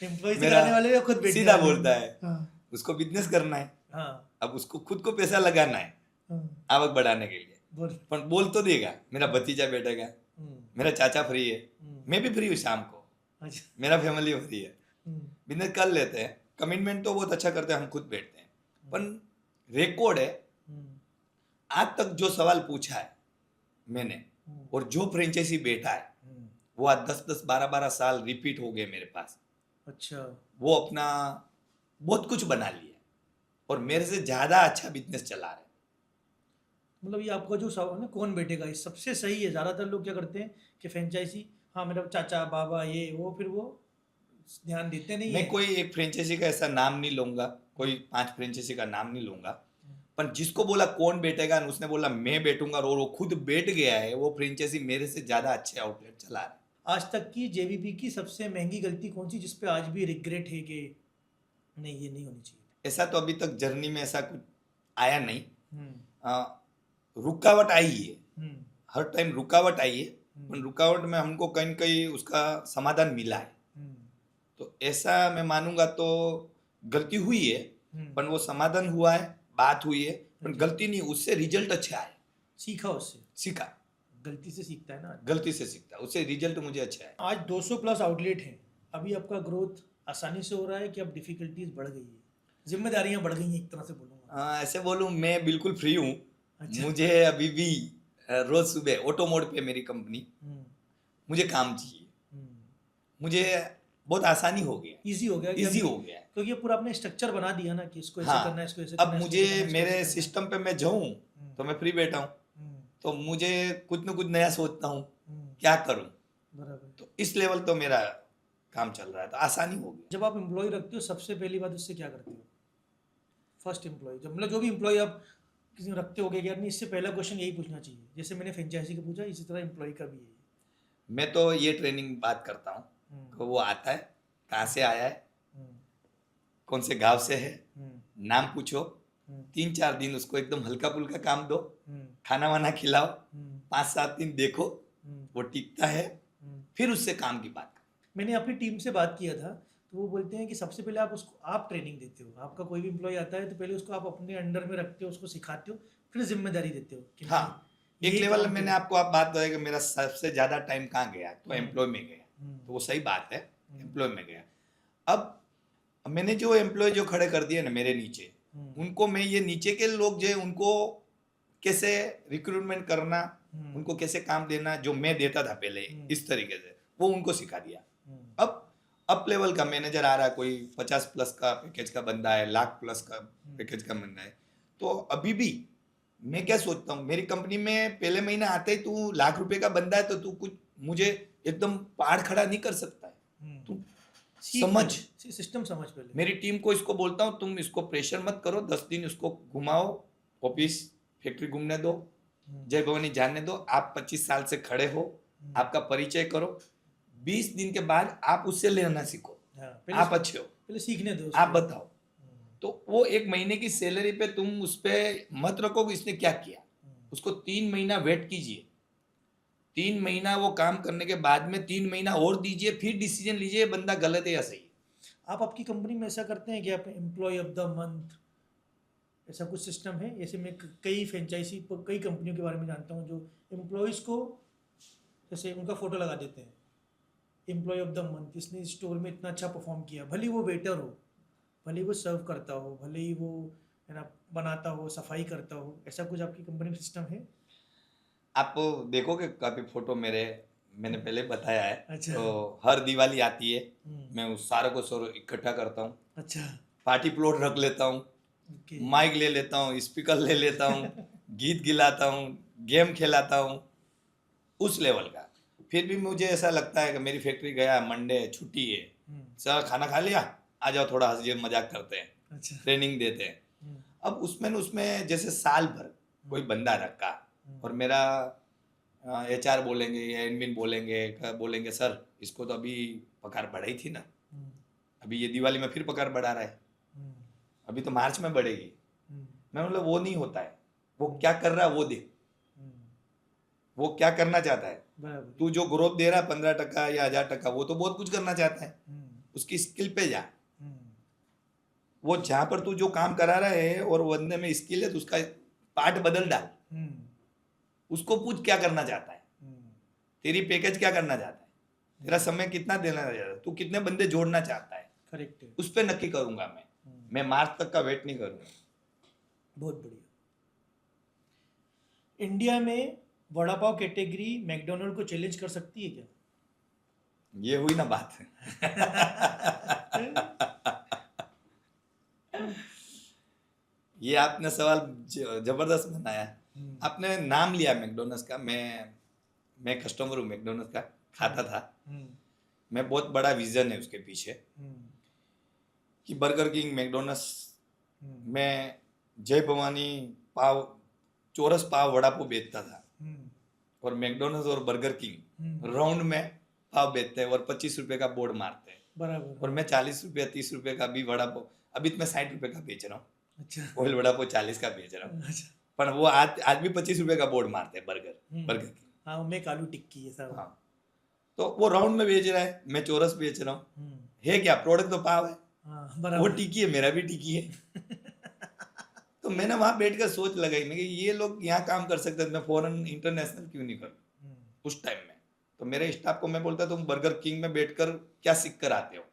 एम्प्लॉय से मेरा कराने वाले या खुद बैठने सीधा वाले? बोलता है, हाँ उसको बिजनेस करना है, हाँ अब उसको खुद को पैसा लगाना है हाँ, आवक बढ़ाने के लिए, बोल। पर बोल तो देगा मेरा भतीजा बैठेगा, हम्म, मेरा चाचा फ्री है, हम्म, मैं भी फ्री हूँ शाम को, अच्छा, मेरा फैमिली फ्री है, हम्म, बिजनेस कर लेते हैं, कमिटमेंट तो बहुत अच्छा करते हैं, हम खुद बैठते हैं। पर रिकॉर्ड है हम्म, आज तक जो सवाल पूछा है मैंने, हम्म, और जो फ्रेंचाइजी बैठा है हम्म, वो आज 10-10 12-12 साल रिपीट हो गए मेरे पास, अच्छा, वो अपना बहुत कुछ बना लिया और मेरे से ज्यादा अच्छा बिजनेस चला रहे हैं। मतलब ये आपका जो सवाल है ना, कौन बैठेगा, ये सबसे सही है। ज़्यादातर लोग क्या करते हैं कि फ्रेंचाइजी, हाँ मेरा चाचा बाबा ये वो, फिर वो ध्यान देते नहीं मैं है। कोई एक फ्रेंचाइजी का ऐसा नाम नहीं लूंगा, कोई 5 फ्रेंचाइजी का नाम नहीं लूंगा, पर जिसको बोला कौन बैठेगा और उसने बोला मैं बैठूंगा और वो खुद बैठ गया है, वो फ्रेंचाइजी मेरे से ज्यादा अच्छे आउटलेट चला रहा है। आज तक की जेबीपी की सबसे महंगी गलती कौन सी, जिसपे आज भी रिग्रेट है कि नहीं ये नहीं होनी चाहिए? ऐसा तो अभी तक जर्नी में ऐसा कुछ आया नहीं, हम्म, रुकावट आई है, हम्म, हर टाइम रुकावट आई है, पर रुकावट में हमको कहीं न कहीं उसका समाधान मिला है। हम्म, तो ऐसा मैं मानूंगा तो गलती हुई है, हम्म, पर वो समाधान हुआ है, बात हुई है, पर गलती नहीं, उससे रिजल्ट अच्छा है, सीखा उससे, सीखा, गलती से सीखता है ना। गलती से सीखता, उससे रिजल्ट मुझे अच्छा है। आज 200 प्लस आउटलेट हैं, अभी आपका ग्रोथ आसानी से हो रहा है कि अब डिफिकल्टीज बढ़ गई है, जिम्मेदारियां बढ़ गई हैं, एक तरह से बोलूँगा? ऐसे बोलूं मैं बिल्कुल फ्री हूँ, अच्छा। मुझे अभी भी रोज सुबह ऑटो मोड पे मेरी कंपनी, हम्म, मुझे काम चाहिए, हम्म, मुझे बहुत आसानी हो गया, इजी हो गया कि इजी अभी- हो गया है। क्योंकि ये पूरा आपने स्ट्रक्चर बना दिया ना कि इसको ऐसे हाँ, करना है, इसको ऐसे करना अब है, मुझे इसको ऐसे करना है, इसको मेरे ऐसे करना है। सिस्टम पे मैं जाऊं तो मैं फ्री बैठा हूँ, हम्म, तो मुझे कुछ न कुछ नया सोचता हूँ हम्म, क्या करूँ, बराबर। तो इस लेवल तो मेरा काम चल रहा है, तो आसानी हो गई। जब आप एम्प्लॉय रखते हो सबसे पहली बात उससे क्या करते हो? फर्स्ट एम्प्लॉय जब, मतलब जो भी एम्प्लॉय आप किसी को रखते हो कि यार नहीं, इससे पहला क्वेश्चन यही पूछना चाहिए, जैसे मैंने फ्रेंचाइजी का पूछा इसी तरह एम्प्लॉय का भी है। मैं तो ये ट्रेनिंग बात करता हूँ हम्म, कि वो आता है कहाँ से आया है, हम्म, कौन से गांव से है, हम्म, नाम पूछो, हम्म, 3-4 दिन उसको एकदम हल्का फुल्का काम दो, हम्म, खाना वाना खिलाओ, हम्म, 5-7 दिन देखो हम्म, वो टिकता है, हम्म। फिर उससे काम की बात करो। मैंने अपनी टीम से बात किया था, तो वो बोलते हैं कि सबसे पहले आप उसको आप ट्रेनिंग देते हो, आपका कोई भी एम्प्लॉय आता है तो पहले उसको आप अपने अंडर में रखते हो, उसको सिखाते हो, फिर जिम्मेदारी देते हो कि हाँ, नहीं, एक ये लेवल काम मैंने करो। आपको आप बात बताया कि मेरा सबसे ज्यादा टाइम कहाँ गया, तो हम्म, एम्प्लॉय में गया, हम्म, तो वो सही बात है, एम्प्लॉय में गया। अब मैंने जो एम्प्लॉय जो खड़े कर दिए ना मेरे नीचे, हम्म, उनको मैं ये नीचे के लोग जो है उनको कैसे रिक्रूटमेंट करना, हम्म, उनको कैसे काम देना, जो मैं देता था पहले हम्म, इस तरीके से, वो उनको सिखा दिया। हम्म, अब अप लेवल का मैनेजर आ रहा है, कोई 50 प्लस का पैकेज का बंदा है, लाख प्लस का पैकेज का बंदा है, तो अभी भी मैं क्या सोचता हूँ, मेरी कंपनी में पहले महीने आते ही तू लाख रुपए का बंदा है तो तू कुछ मुझे एकदम पहाड़ खड़ा नहीं कर सकता है, हम्म। तू सीख समझ, पहले, सिस्टम समझ पहले। मेरी टीम को इसको बोलता हूँ तुम इसको प्रेशर मत करो, 10 दिन इसको घुमाओ, ऑफिस फैक्ट्री घूमने दो, जय भवानी जानने दो, आप 25 साल से खड़े हो, आपका परिचय करो, 20 दिन के बाद आप उससे लेना सीखो, हाँ, आप अच्छे हो, पहले सीखने दो आप उसको। बताओ, तो वो 1 महीने की सैलरी पे तुम उस पे मत रखो कि इसने क्या किया, उसको 3 महीना वेट कीजिए, 3 महीना वो काम करने के बाद में 3 महीना और दीजिए, फिर डिसीजन लीजिए ये बंदा गलत है या सही है। आप आपकी कंपनी में ऐसा करते हैं कि आप एम्प्लॉय ऑफ द मंथ, ऐसा कुछ सिस्टम है? जैसे मैं कई फ्रेंचाइजी कई कंपनियों के बारे में जानता हूँ जो एम्प्लॉयज़ को जैसे उनका फ़ोटो लगा देते हैं, एम्प्लॉय ऑफ द मंथ, इसने स्टोर में इतना अच्छा परफॉर्म किया, भले ही वो वेटर हो, भले ही वो सर्व करता हो, भले ही वो है ना बनाता हो, सफाई करता हो, ऐसा कुछ आपकी कंपनी में सिस्टम है? आप देखोगे काफी फोटो मेरे, मैंने पहले बताया है, अच्छा। तो हर दिवाली आती है, हम्म, मैं उस सारे को इकट्ठा करता हूँ, अच्छा, पार्टी प्लॉट रख लेता हूँ, ओके। माइक ले लेता हूँ, स्पीकर ले लेता हूँ, गीत गिलाता हूँ, गेम खिलाता हूँ, उस लेवल का। फिर भी मुझे ऐसा लगता है कि मेरी फैक्ट्री गया, मंडे है, छुट्टी है, सर खाना खा लिया, आ जाओ थोड़ा हंसी मजाक करते हैं, अच्छा। ट्रेनिंग देते हैं। अब उसमें जैसे साल भर कोई बंदा रखा और मेरा HR बोलेंगे या एडमिन बोलेंगे सर इसको तो अभी पगार बढ़ाई थी ना, अभी ये दिवाली में फिर पगार बढ़ा रहा है, अभी तो मार्च में बढ़ेगी। मैं मतलब वो नहीं होता है, वो क्या कर रहा है वो देख, वो क्या करना चाहता है। बराबर। तू जो ग्रोथ दे रहा है 15% या 1000%, वो तो बहुत कुछ करना चाहता है, उसकी स्किल पे जा। वो जहां पर तू जो काम करा रहा है और वो बंदे में स्किल है तो उसका पार्ट बदल डाल, उसको पूछ क्या करना चाहता है, तेरी पैकेज क्या करना चाहता है, तेरा समय कितना देना चाहता है, तू कितने बंदे जोड़ना चाहता है, करेक्ट है। उस पर नक्की करूंगा मैं मार्च तक का वेट नहीं करूंगा। बहुत बढ़िया। इंडिया में वड़ा पाव कैटेगरी मैकडोनल्ड को चैलेंज कर सकती है क्या? ये हुई ना बात। ये आपने सवाल जबरदस्त बनाया। आपने नाम लिया मैकडोनल्ड्स का, मैं कस्टमर हूँ मैकडोनल्ड्स का, खाता था। मैं बहुत बड़ा विजन है उसके पीछे कि बर्गर किंग, मैकडोनल्ड्स में जय भवानी पाव, चौरस पाव वड़ा पाव बेचता था और मैकडोनल्ड्स और बर्गर किंग राउंड में पाव बेचते हैं और 25 रुपए का बोर्ड मारते हैं। बराबर। और मैं 40 रुपये 30 रुपए का भी वड़ा पाव, अभी तो मैं 60 रुपए का बेच रहा हूँ। अच्छा। ऑयल वड़ा पाव 40 का बेच रहा हूँ। अच्छा। पर वो आज भी 25 रुपए का बोर्ड मारते हैं बर्गर की। हाँ, मैं आलू टिक्की है सब। हाँ, तो वो राउंड में बेच रहा है, मैं चौरस बेच रहा हूँ। है क्या, प्रोडक्ट तो पाव है। हाँ, वो बराबर। टिक्की है, मेरा भी टिक्की है। तो मैंने वहां बैठकर सोच लगाई, मैं कि ये लोग यहाँ काम कर सकते हैं, मैं फॉरेन इंटरनेशनल क्यों नहीं करूँ। उस टाइम में तो मेरे स्टाफ को मैं बोलता तुम बर्गर किंग में बैठकर क्या सीख कर आते हो।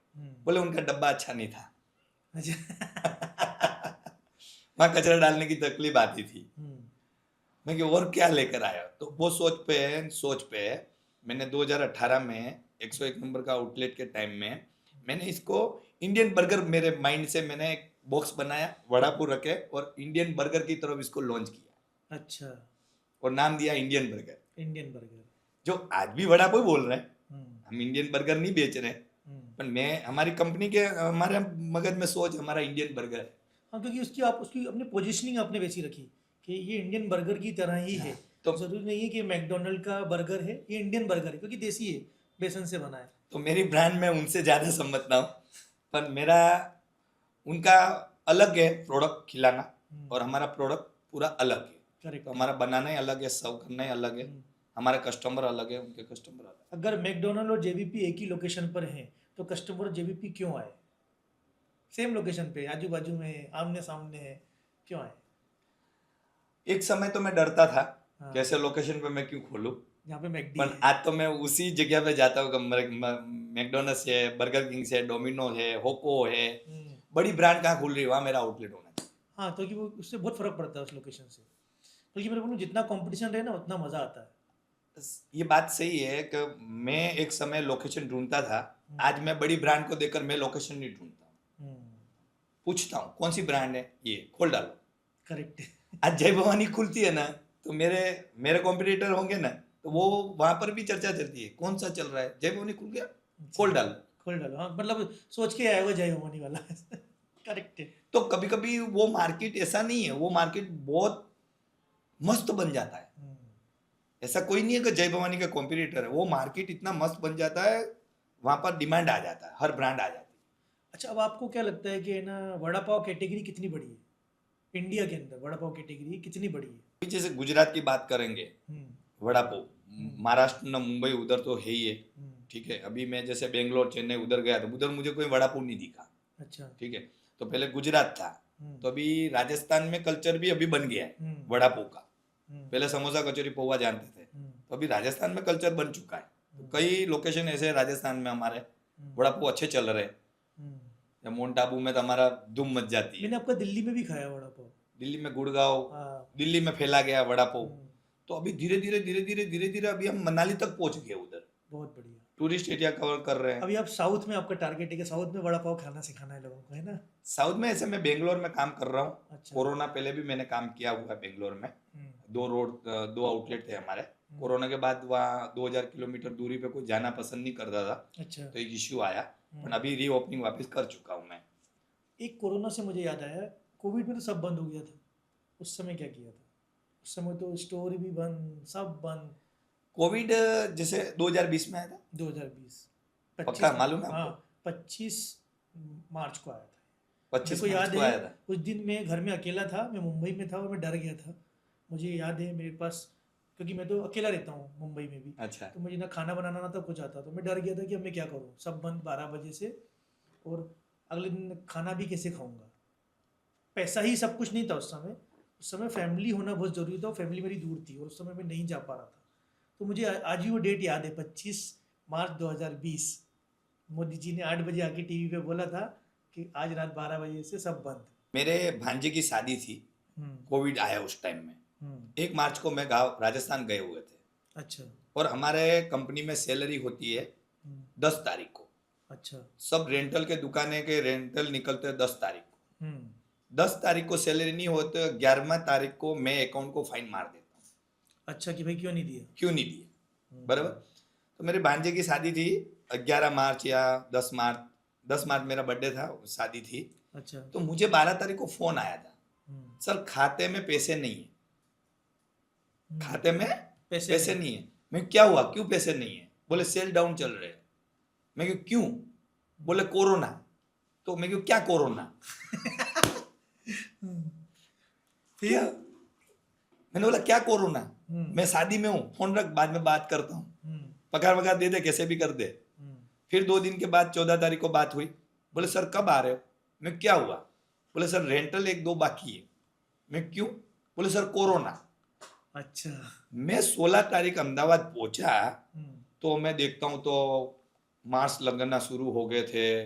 बोले उनका डब्बा अच्छा नहीं था। वहां कचरा डालने की तकलीफ आती थी। मैं कि और क्या लेकर आया, तो वो सोच पे मैंने 2018 में 101 नंबर का आउटलेट के टाइम में मैंने इसको इंडियन बर्गर, मेरे माइंड से मैंने एक बॉक्स बनाया, वड़ा पाव रखे और इंडियन बर्गर की तरफ इसको लॉन्च किया। अच्छा। और नाम दिया इंडियन बर्गर। Indian burger. जो आज भी वड़ा पाव बोल रहे हैं, हम इंडियन बर्गर नहीं बेच रहे, पर मैं हमारी कंपनी के, हमारे मगज में सोच हमारा इंडियन बर्गर है। हाँ, क्योंकि उसकी अपनी पोजीशनिंग आपने वैसी रखी कि ये इंडियन बर्गर की तरह ही है। तो जरूरी नहीं है कि मैकडोनल्ड का बर्गर है, ये इंडियन बर्गर है क्योंकि देसी है, बेसन से बना है। तो मेरी ब्रांड में उनसे ज़्यादा समझता हूँ, पर मेरा उनका अलग है प्रोडक्ट खिलाना और हमारा प्रोडक्ट पूरा अलग है। करेक्ट। तो हमारा बनाना ही अलग है, सर्व करना ही अलग है, हमारे कस्टमर अलग है, उनके कस्टमर अलग है। अगर मैकडोनल्ड और जेबीपी एक ही लोकेशन पर हैं तो कस्टमर जेबीपी क्यों आए? सेम लोकेशन पे, आजू बाजू में, आमने सामने है, क्यों आए? एक समय तो मैं डरता था हाँ। कैसे लोकेशन पे मैं क्यों खोलूं, यहाँ पे मैकडी पर है। आज तो मैं उसी जगह पे जाता हूँ। मैकडोनल्ड्स है, बर्गर किंग्स है, डोमिनो है, होको है, बड़ी ब्रांड कहाँ खुल रही है, वहाँ मेरा आउटलेट होना चाहिए। हाँ, तो कि वो उससे बहुत फर्क पड़ता है उस लोकेशन से। क्योंकि मेरे को जितना कंपटीशन रहे ना उतना मजा आता है। ये बात सही है कि मैं एक समय लोकेशन ढूंढता था, आज मैं बड़ी ब्रांड को देखकर मैं लोकेशन नहीं ढूंढता हूँ, पूछता हूँ कौन सी ब्रांड है, ये खोल डालो। करेक्ट है। आज जय भवानी खुलती है ना, तो मेरे कॉम्पिटिटर होंगे ना, तो वो वहां पर भी चर्चा चलती है कौन सा चल रहा है, जय भवानी खुल गया, खोल डालो। हाँ, मतलब सोच के आया हुआ जय भवानी वाला। करेक्ट है। तो कभी कभी वो मार्केट ऐसा नहीं है, वो मार्केट बहुत मस्त बन जाता है। ऐसा कोई नहीं है कि जय भवानी का कॉम्पिटिटर है, वो मार्केट इतना मस्त बन जाता है, वहां पर डिमांड आ जाता है, हर ब्रांड आ जाती है। अच्छा, अब आपको क्या लगता है कि ना वड़ा पाव कैटेगरी कितनी बड़ी है इंडिया के अंदर? वड़ा पाव कैटेगरी कितनी बड़ी है? जैसे गुजरात की बात करेंगे, वड़ा पाव, महाराष्ट्र ना, मुंबई उधर तो है ही है, ठीक है। अभी मैं जैसे बेंगलोर, चेन्नई उधर गया तो उधर मुझे कोई वड़ा पाव नहीं दिखा। अच्छा। ठीक है, तो पहले गुजरात था, तो अभी राजस्थान में कल्चर भी अभी बन गया है वड़ा पाव का। पहले समोसा कचौरी पोहा जानते थे, तो अभी राजस्थान में कल्चर बन चुका है। तो कई लोकेशन ऐसे राजस्थान में हमारे वड़ा पाव अच्छे चल रहे हैं। माउंट आबू में तो हमारा धूम मच जाती है। मैंने आपका दिल्ली में भी खाया वड़ा पाव। दिल्ली में गुड़गांव, दिल्ली में फैला गया वड़ा पाव। तो अभी धीरे धीरे अभी हम मनाली तक पहुंच गए उधर। बहुत बढ़िया। टूरिस्ट एरिया कवर कर रहे हैं। अभी आप साउथ में आपका टारगेट है कि साउथ में वड़ा पाव खाना सिखाना है लोगों को, है ना? साउथ में ऐसे मैं बेंगलोर में काम कर रहा हूँ। अच्छा। कोरोना पहले भी मैंने काम किया हुआ है बेंगलोर में। दो आउटलेट थे हमारे। कोरोना के बाद वहाँ 2000 किलोमीटर दूरी पे कोई जाना पसंद नहीं करता था। अच्छा। तो एक इश्यू आया, पर अभी रीओपनिंग वापस कर चुका हूँ मैं। एक कोरोना से मुझे याद आया, कोविड में तो सब बंद हो गया था, उस समय क्या किया था? उस समय तो स्टोर भी बंद, सब बंद। कोविड जैसे 2020 में आया था। 2020 पक्का 25 मालूम है हाँ, आपको? 25 मार्च को आया था। मेरे 25 को मार्च याद को है, आया था। उस दिन मैं घर में अकेला था, मैं मुंबई में था और मैं डर गया था। मुझे याद है मेरे पास, क्योंकि मैं तो अकेला रहता हूँ मुंबई में भी, अच्छा। तो मुझे ना खाना बनाना ना तो कुछ आता, तो मैं डर गया था कि अब मैं क्या करूँ, सब बंद 12 बजे से, और अगले दिन खाना भी कैसे खाऊंगा। पैसा ही सब कुछ नहीं था उस समय फैमिली होना बहुत ज़रूरी था, और फैमिली मेरी दूर थी और उस समय मैं नहीं जा पा रहा था। तो मुझे आज भी वो डेट याद है, 25 मार्च 2020। मोदी जी ने 8 बजे आके टीवी पे बोला था कि आज रात 12 बजे से सब बंद। मेरे भांजे की शादी थी, कोविड आया उस टाइम में। 1 मार्च को मैं गाँव राजस्थान गए हुए थे। अच्छा। और हमारे कंपनी में सैलरी होती है 10 तारीख को। अच्छा। सब रेंटल के दुकाने के रेंटल निकलते हैं 10 तारीख को। 10 तारीख को सैलरी नहीं होते, 11 तारीख को मैं अकाउंट को फाइन मार देता हूँ। अच्छा, कि भाई क्यों नहीं दिया? क्यों नहीं दिए, बराबर। तो मेरे भांजे की शादी थी 11 मार्च या 10 मार्च। 10 मार्च मेरा बर्थडे था, शादी थी। अच्छा। तो मुझे 12 तारीख को फोन आया था, सर खाते में पैसे नहीं है, खाते में पैसे नहीं है। मैं क्या हुआ, क्यों पैसे नहीं है? बोले सेल डाउन चल रहे हैं। मैं क्यों? बोले कोरोना। तो मैं क्या कोरोना? क्या? मैंने बोला क्या कोरोना? मैं शादी में हूँ, फोन रख, बाद में बात करता हूँ, पगार वगार दे दे, कैसे भी कर दे। फिर 2 दिन के बाद 14 तारीख को बात हुई। बोले सर कब आ रहे हो? मैं क्या हुआ? बोले सर रेंटल 1-2 बाकी है। मैं क्यों? बोले सर कोरोना। अच्छा। मैं 16 तारीख अहमदाबाद पहुंचा, तो मैं देखता हूँ तो मास्क लगना शुरू हो गए थे।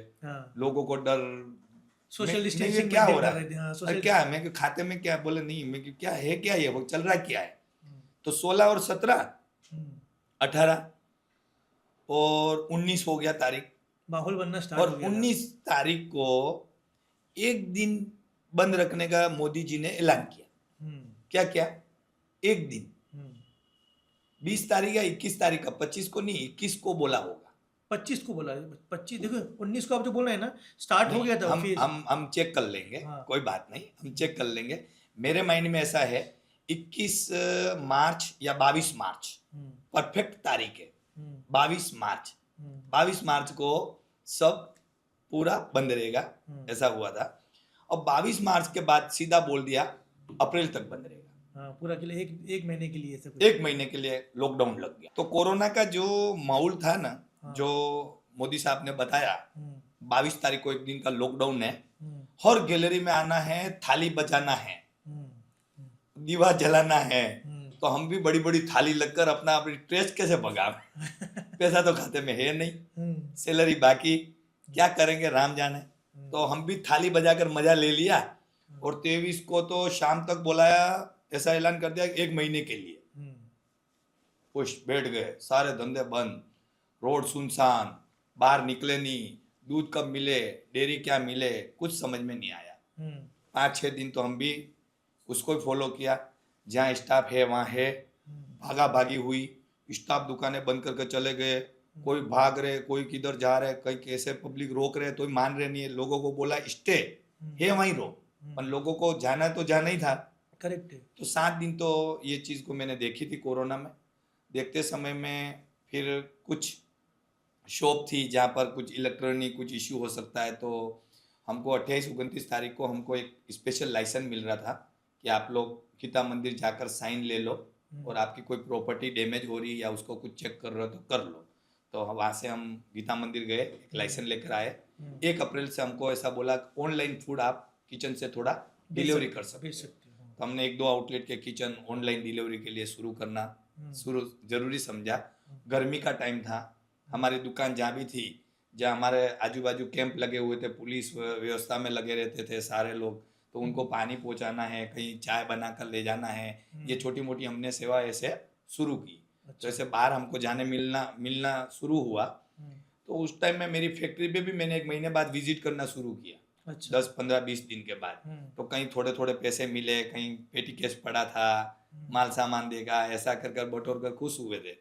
लोगों को डर, सोशल मैं डिस्टेंसिंग क्या हो मेंटेन रहा कर रहे थे। हाँ, है? सोशल अरे क्या है? मैं खाते में क्या? बोले नहीं। मैं क्या है, क्या ये वो चल रहा क्या है? तो 16 और 17, 18 और 19 हो गया तारीख। माहौल बनना स्टार्ट और हो गया था। 19 तारीख को एक दिन बंद रखने का मोदी जी ने ऐलान किया। क्या क्या? एक दिन। 20 तारीख या 21 तारीख का, 25 को नहीं 21 को बोला होगा। 25 को बोला, 25 देखो, 19 को आप जो बोल रहे हैं ना, स्टार्ट हो नहीं, गया था हम फेज। हम हम चेक कर लेंगे। हाँ। कोई बात नहीं, हम चेक कर लेंगे। मेरे माइंड में ऐसा है 21 मार्च या 22 मार्च परफेक्ट तारीख है। 22 मार्च 22 मार्च को सब पूरा बंद रहेगा, ऐसा हुआ था। और 22 मार्च के बाद सीधा बोल दिया अप्रैल तक बंद रहेगा। हाँ, पूरा के लिए एक महीने के लिए सब। 1 महीने के लिए लॉकडाउन लग गया। तो कोरोना का जो माहौल था ना, जो मोदी साहब ने बताया 22 तारीख को एक दिन का लॉकडाउन है, हर गैलरी में आना है, थाली बजाना है, दीवा जलाना है। तो हम भी बड़ी बड़ी थाली लगकर अपनी ट्रेस कैसे भगा? पैसा तो खाते में है नहीं, सैलरी बाकी, क्या करेंगे राम जाने। तो हम भी थाली बजाकर मजा ले लिया। और 23 को तो शाम तक बुलाया, ऐसा ऐलान कर दिया 1 महीने के लिए। खुश बैठ गए, सारे धंधे बंद, रोड सुनसान, बाहर निकले नहीं, दूध कब मिले, डेयरी क्या मिले, कुछ समझ में नहीं आया। 5-6 दिन तो हम भी उसको ही फॉलो किया, जहाँ स्टाफ है वहाँ है। भागा भागी हुई, स्टाफ दुकानें बंद करके चले गए, कोई भाग रहे, कोई किधर जा रहे, कहीं कैसे पब्लिक रोक रहे, तो मान रहे नहीं है। लोगों को बोला स्टे है वहीं रहो, पर लोगों को जाना तो जाना ही था। करेक्ट है। तो 7 दिन तो ये चीज़ को मैंने देखी थी कोरोना में। देखते समय में फिर कुछ शॉप थी जहाँ पर कुछ इलेक्ट्रॉनिक कुछ इश्यू हो सकता है, तो हमको 28-29 तारीख को हमको एक स्पेशल लाइसेंस मिल रहा था कि आप लोग गीता मंदिर जाकर साइन ले लो, और आपकी कोई प्रॉपर्टी डैमेज हो रही है या उसको कुछ चेक कर रहे हो तो कर लो। तो वहाँ से हम गीता मंदिर गए, एक लाइसेंस लेकर आए। 1 अप्रैल से हमको ऐसा बोला ऑनलाइन फूड आप किचन से थोड़ा डिलीवरी कर सकते हो। तो हमने 1-2 आउटलेट के किचन ऑनलाइन डिलीवरी के लिए शुरू करना जरूरी समझा। गर्मी का टाइम था, हमारी दुकान जहाँ भी थी, जहाँ हमारे आजू बाजू कैंप लगे हुए थे, पुलिस व्यवस्था में लगे रहते थे सारे लोग, तो उनको पानी पहुँचाना है, कहीं चाय बना कर ले जाना है, ये छोटी मोटी हमने सेवा ऐसे शुरू की। तो ऐसे बाहर हमको जाने मिलना शुरू हुआ। तो उस टाइम में मेरी फैक्ट्री पे भी मैंने 1 महीने बाद विजिट करना शुरू किया। अच्छा। 10, 15, 20 दिन के बाद तो कहीं थोड़े थोड़े पैसे मिले, कहीं पेटी कैश पड़ा था, माल सामान देगा, ऐसा कर कर बटोर कर खुश हुए थे।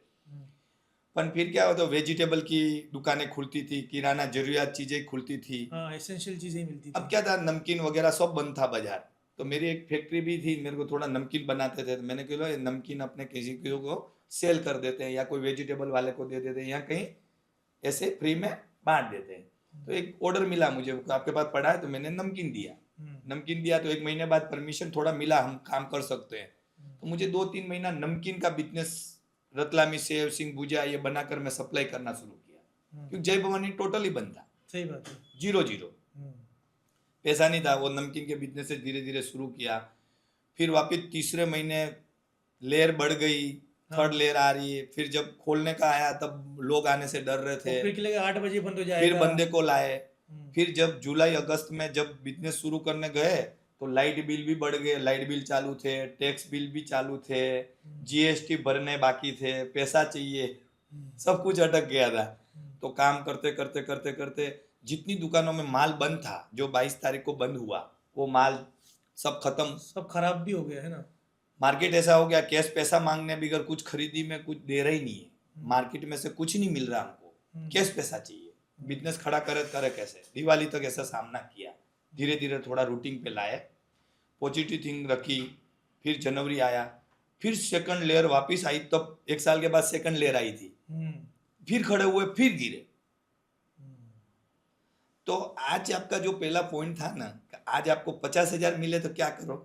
पर फिर क्या होता, वेजिटेबल की दुकानें खुलती थी, किराना जरूरियात चीजें खुलती थी, हाँ, एसेंशियल चीजें ही मिलती अब थी। क्या था, नमकीन वगैरह सब बंद था बाजार। तो मेरी एक फैक्ट्री भी थी, मेरे को थोड़ा नमकीन बनाते थे, तो मैंने कहा ये नमकीन अपने किसी को सेल कर देते हैं, या कोई वेजिटेबल वाले को दे देते हैं, या कहीं ऐसे फ्री में बांट देते हैं। तो एक ऑर्डर मिला मुझे, आपके पास पड़ा है, तो मैंने नमकीन दिया। नमकीन दिया तो 1 महीने बाद परमिशन थोड़ा मिला, हम काम कर सकते हैं। तो मुझे 2-3 महीना नमकीन का बिजनेस, रतलामी सेव, सिंह भुजिया, ये बनाकर मैं सप्लाई करना शुरू किया, क्योंकि जय भवानी टोटली बंद था। सही बात है। 0-0 पैसा नहीं था। वो नमकीन के बिजनेस से धीरे धीरे शुरू किया। फिर वापिस तीसरे महीने लेयर बढ़ गई, थर्ड लेयर आ रही है। फिर जब खोलने का आया तब लोग आने से डर रहे थे, फिर के लिए 8 बजे बंद हो फिर जाएगा। बंदे को लाए। फिर जब जुलाई अगस्त में जब बिजनेस शुरू करने गए तो लाइट बिल भी बढ़ गए, लाइट बिल चालू थे, टैक्स बिल भी चालू थे, जीएसटी भरने बाकी थे, पैसा चाहिए, सब कुछ अटक गया था। तो काम करते करते करते करते जितनी दुकानों में माल बंद था, जो 22 तारीख को बंद हुआ, वो माल सब खत्म, सब खराब भी हो गया है ना। मार्केट ऐसा हो गया, कैश पैसा मांगने बगैर कुछ खरीदी में कुछ दे रहा ही नहीं है। मार्केट में से कुछ नहीं मिल रहा हमको, कैश पैसा चाहिए। बिजनेस खड़ा करे करे कैसे, दिवाली तक ऐसा सामना किया। धीरे धीरे थोड़ा रूटीन पे लाए, पॉजिटिव थिंग रखी। फिर जनवरी आया, फिर सेकंड लेयर वापस आई, तब 1 साल के बाद सेकंड लेयर आई थी। फिर खड़े हुए, फिर गिरे। तो आज आपका जो पहला पॉइंट था ना, आज आपको 50,000 मिले तो क्या करो,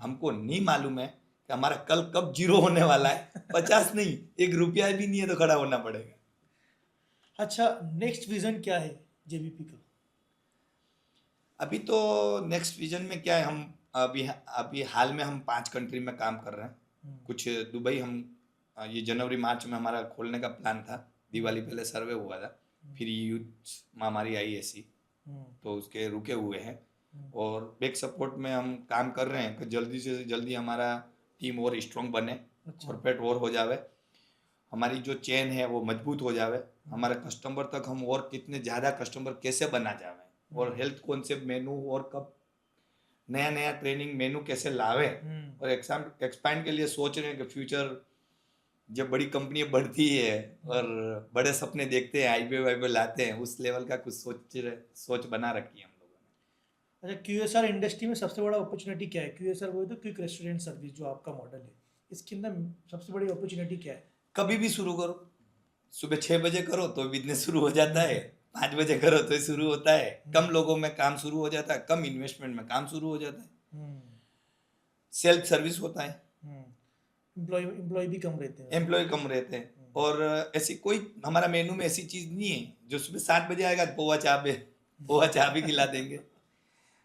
हमको नहीं मालूम है कि हमारा कल कब 0 होने वाला है। 50 नहीं, 1 रुपया भी नहीं है तो खड़ा होना पड़ेगा। अच्छा, नेक्स्ट विजन क्या है जेबीपी का? अभी तो नेक्स्ट विजन में क्या है, हम अभी हाल में हम 5 कंट्री में काम कर रहे हैं। कुछ दुबई, हम ये जनवरी मार्च में हमारा खोलने का प्लान था। दिवाली पहले सर्वे हुआ था, फिर युद्ध महामारी आई ऐसी, तो उसके रुके हुए हैं। और बैक सपोर्ट में हम काम कर रहे हैं कि जल्दी से जल्दी हमारा टीम और स्ट्रॉन्ग बने, परफेक्ट और हो जावे, हमारी जो चेन है वो मजबूत हो जावे, हमारे कस्टमर तक हम और कितने ज़्यादा कस्टमर कैसे बना जावे, और हेल्थ कॉन्सेप्ट मेनू और कब नया नया ट्रेनिंग मेनू कैसे लावे। और एक्सपैंड के लिए सोच रहे हैं कि फ्यूचर जब बड़ी कंपनी बढ़ती है और बड़े सपने देखते हैं, आईपीओ वाईपीओ लाते हैं, उस लेवल का कुछ सोच बना रखी है हम लोगों ने। अच्छा, क्यूएसआर इंडस्ट्री में सबसे बड़ा अपॉर्चुनिटी क्या है? क्यूएसआर बोले तो क्विक रेस्टोरेंट सर्विस, जो आपका मॉडल है, इसके अंदर सबसे बड़ी अपॉर्चुनिटी क्या है? कभी भी शुरू करो, सुबह 6 बजे करो तो बिजनेस शुरू हो जाता है, 5 बजे करो तो शुरू होता है, कम लोगों में काम शुरू हो जाता है, कम इन्वेस्टमेंट में काम शुरू हो जाता है, सेल्फ सर्विस होता है, एम्प्लॉय भी कम रहते हैं, एम्प्लॉय कम रहते हैं। और ऐसी कोई हमारा मेनू में ऐसी चीज नहीं है जो सुबह 7 बजे आएगा पोहा चाय भी खिला देंगे,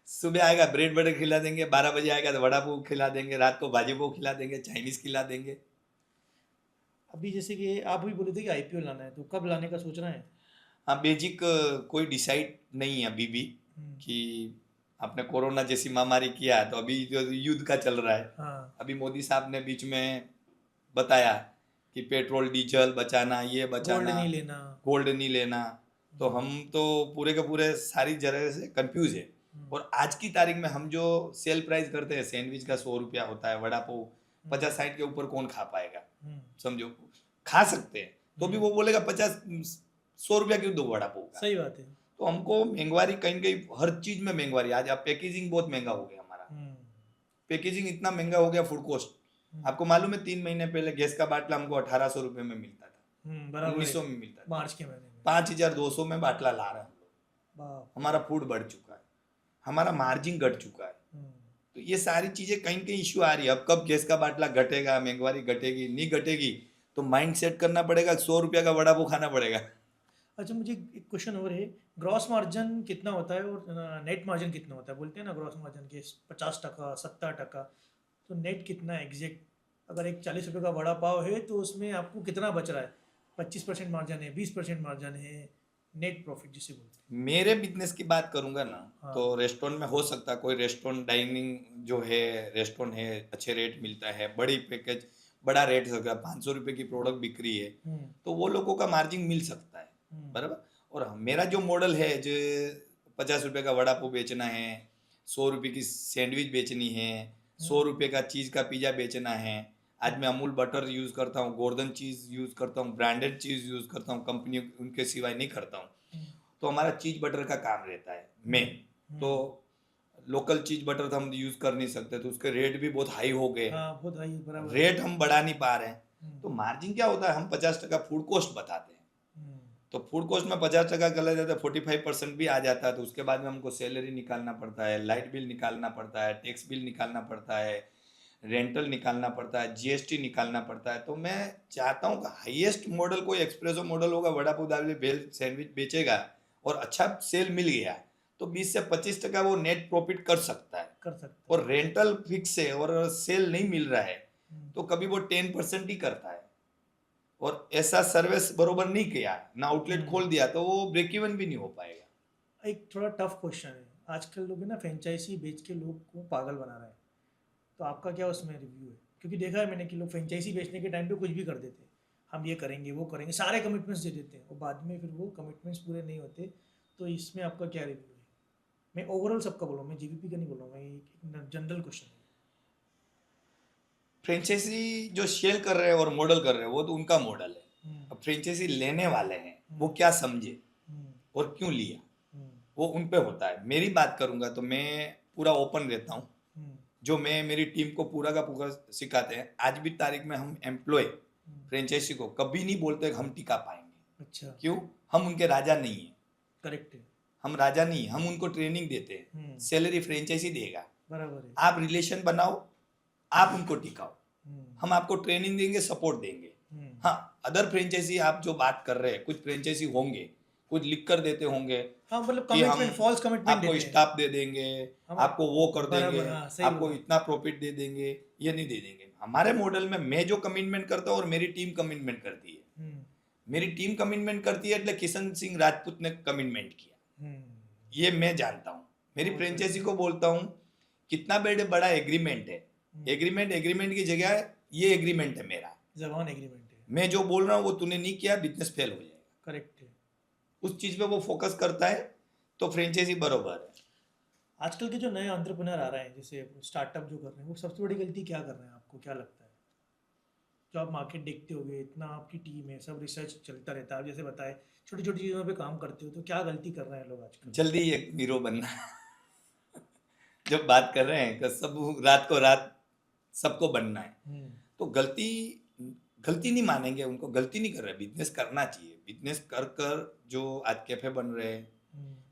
सुबह आएगा ब्रेड बटर खिला देंगे, 12 बजे आएगा तो वड़ा पाव खिला देंगे, रात को भाजी पाव खिला देंगे, चाइनीज खिला देंगे। अभी जैसे कि आप भी बोले थे कि आईपीओ लाना है, तो कब लाने का सोच रहे हैं? हाँ, बेसिक कोई डिसाइड नहीं है अभी भी कि आपने कोरोना जैसी महामारी किया है, तो अभी जो युद्ध का चल रहा है। हाँ। अभी मोदी साहब ने बीच में बताया कि पेट्रोल डीजल बचाना, ये बचाना, गोल्ड नहीं लेना, तो हम तो पूरे के पूरे सारी जगह से कंफ्यूज है। और आज की तारीख में हम जो सेल प्राइस करते हैं, सैंडविच का 100 रुपया होता है, वड़ा पाव 50-60 के ऊपर कौन खा पाएगा? समझो, खा सकते हैं तो भी वो बोलेगा 50-100 रुपया क्यों दो वड़ा पाव का। सही बात है। तो हमको महंगवारी कहीं कहीं हर चीज में महंगवारी। आज आप पैकेजिंग बहुत महंगा हो गया हमारा, पैकेजिंग इतना महंगा हो गया, फूड कॉस्ट। आपको मालूम है 3 महीने पहले गैस का बाटला हमको 1800 रुपए में मिलता था, 1900 में मिलता था, मार्च के महीने में 5200 में बाटला ला रहे हैं हम लोग। हमारा फूड बढ़ चुका है, हमारा मार्जिन घट चुका है। तो ये सारी चीजें कहीं कहीं इश्यू आ रही है। अब कब गैस का बाटला घटेगा, महंगवारी घटेगी, नहीं घटेगी, तो माइंड सेट करना पड़ेगा, 100 रुपया का वड़ा पाव खाना पड़ेगा। अच्छा, मुझे एक क्वेश्चन और है, ग्रॉस मार्जिन कितना होता है और नेट मार्जिन कितना होता है? बोलते हैं ना ग्रॉस मार्जिन के 50%, 70%, तो नेट कितना है एग्जैक्ट? अगर एक 40 रुपये का वड़ा पाव है तो उसमें आपको कितना बच रहा है? 25% मार्जिन है, 20% मार्जिन है, नेट प्रॉफिट जिसे बोलते हैं। मेरे बिजनेस की बात करूंगा ना, तो रेस्टोरेंट में हो सकता है कोई रेस्टोरेंट डाइनिंग जो है, रेस्टोरेंट है, अच्छे रेट मिलता है, बड़ी पैकेज, बड़ा रेट सकता है, 500 रुपये की प्रोडक्ट बिक रही है, तो वो लोगों का मार्जिन मिल सकता है। बराबर। और मेरा जो मॉडल है जो 50 रुपए का वड़ा पाव बेचना है, 100 रुपए की सैंडविच बेचनी है, 100 रुपए का चीज़ का पिज़्ज़ा बेचना है। आज मैं अमूल बटर यूज़ करता हूँ, गोर्धन चीज़ यूज़ करता हूँ, ब्रांडेड चीज़ यूज़ करता हूँ, कंपनी उनके सिवाय नहीं करता हूँ। तो हमारा चीज़ बटर का काम रहता है मेन। तो लोकल चीज़ बटर तो हम यूज़ कर नहीं सकते, तो उसके रेट भी बहुत हाई हो गए हैं। हाँ बहुत हाई, बराबर। रेट हम बढ़ा नहीं पा रहे हैं। तो मार्जिन क्या होता है, हम 50% फूड कॉस्ट बताते हैं। तो फूड कॉस्ट में 50% चला जाता है, 45% भी आ जाता है। तो उसके बाद में हमको सैलरी निकालना पड़ता है, लाइट बिल निकालना पड़ता है, टैक्स बिल निकालना पड़ता है, रेंटल निकालना पड़ता है, जीएसटी निकालना पड़ता है। तो मैं चाहता हूँ कि हाईएस्ट मॉडल कोई एक्सप्रेसो मॉडल होगा, वड़ा पाव दाल भेल सैंडविच बेचेगा और अच्छा सेल मिल गया तो 20 से 25% वो नेट प्रॉफिट कर सकता है। और रेंटल फिक्स है और सेल नहीं मिल रहा है तो कभी वो 10% ही करता है। और ऐसा सर्विस बरोबर नहीं किया ना, आउटलेट खोल दिया तो वो ब्रेक इवन भी नहीं हो पाएगा। एक थोड़ा टफ क्वेश्चन है, आजकल लोग है ना फ्रेंचाइजी बेच के लोग को पागल बना रहा है, तो आपका क्या उसमें रिव्यू है? क्योंकि देखा है मैंने कि लोग फ्रेंचाइजी बेचने के टाइम पे कुछ भी कर देते हैं, हम ये करेंगे वो करेंगे, सारे कमिटमेंट्स दे देते हैं और बाद में फिर वो कमिटमेंट्स पूरे नहीं होते। तो इसमें आपका क्या रिव्यू है? मैं ओवरऑल सबका बोल रहा हूँ, मैं जीबीपी का नहीं बोल रहा हूँ, मैं एक जनरल क्वेश्चन है। फ्रेंचाइजी जो सेल कर रहे हैं और मॉडल कर रहे हैं वो तो उनका मॉडल है। अब फ्रेंचाइजी लेने वाले हैं वो क्या समझे और क्यों लिया वो उन पे होता है। मेरी बात करूंगा तो मैं पूरा ओपन रहता हूँ। जो मैं मेरी टीम को पूरा का पूरा सिखाते हैं, आज भी तारीख में हम एम्प्लॉय फ्रेंचाइजी को कभी नहीं बोलते कि हम टिका पाएंगे। अच्छा, क्यों? हम उनके राजा नहीं है। करेक्ट है, हम राजा नहीं, हम उनको ट्रेनिंग देते हैं, सैलरी फ्रेंचाइजी देगा। बराबर है। आप रिलेशन बनाओ, आप उनको टिकाओ, हम आपको ट्रेनिंग देंगे, सपोर्ट देंगे। हाँ, अदर फ्रेंचाइजी आप जो बात कर रहे हैं, कुछ फ्रेंचाइजी होंगे कुछ लिख कर देते होंगे हाँ मतलब कि हम कमिटमेंट, फॉल्स कमिटमेंट आपको देते हैं स्टाफ दे देंगे, हम, आपको वो कर देंगे, बराबर, हाँ सही आपको बोला। इतना प्रॉफिट दे देंगे, ये नहीं दे देंगे। हमारे मॉडल में मैं जो कमिटमेंट करता हूँ और मेरी टीम कमिटमेंट करती है। मेरी टीम कमिटमेंट करती है, એટલે किशन सिंह राजपूत ने कमिटमेंट किया, ये मैं जानता हूँ। मेरी फ्रेंचाइजी को बोलता हूँ कितना बड़ा एग्रीमेंट है, एग्रीमेंट की जगह ये एग्रीमेंट है मेरा, जबान एग्रीमेंट है, मैं जो बोल रहा हूँ वो तूने नहीं किया, बिजनेस फेल हो जाएगा। करेक्ट है। उस चीज पे वो फोकस करता है तो फ्रेंचाइजी बरोबर है। आजकल के जो नए एंटरप्रेन्योर आ रहे हैं, जैसे स्टार्टअप जो कर रहे हैं, वो सबसे बड़ी गलती क्या कर रहे हैं, आपको क्या लगता है? जो आप मार्केट देखते होगे, इतना आपकी टीम है, सब रिसर्च चलता रहता है, आप जैसे बताए छोटी छोटी चीज़ों पे काम करते हो, तो क्या गलती कर रहे हैं लोग आजकल? जल्दी एक हीरो बनना जब बात कर रहे हैं कि सब रात को रात सबको बनना है, तो गलती गलती नहीं मानेंगे, उनको गलती नहीं कर रहे, बिजनेस करना चाहिए। बिजनेस कर कर जो आज कैफे बन रहे हैं,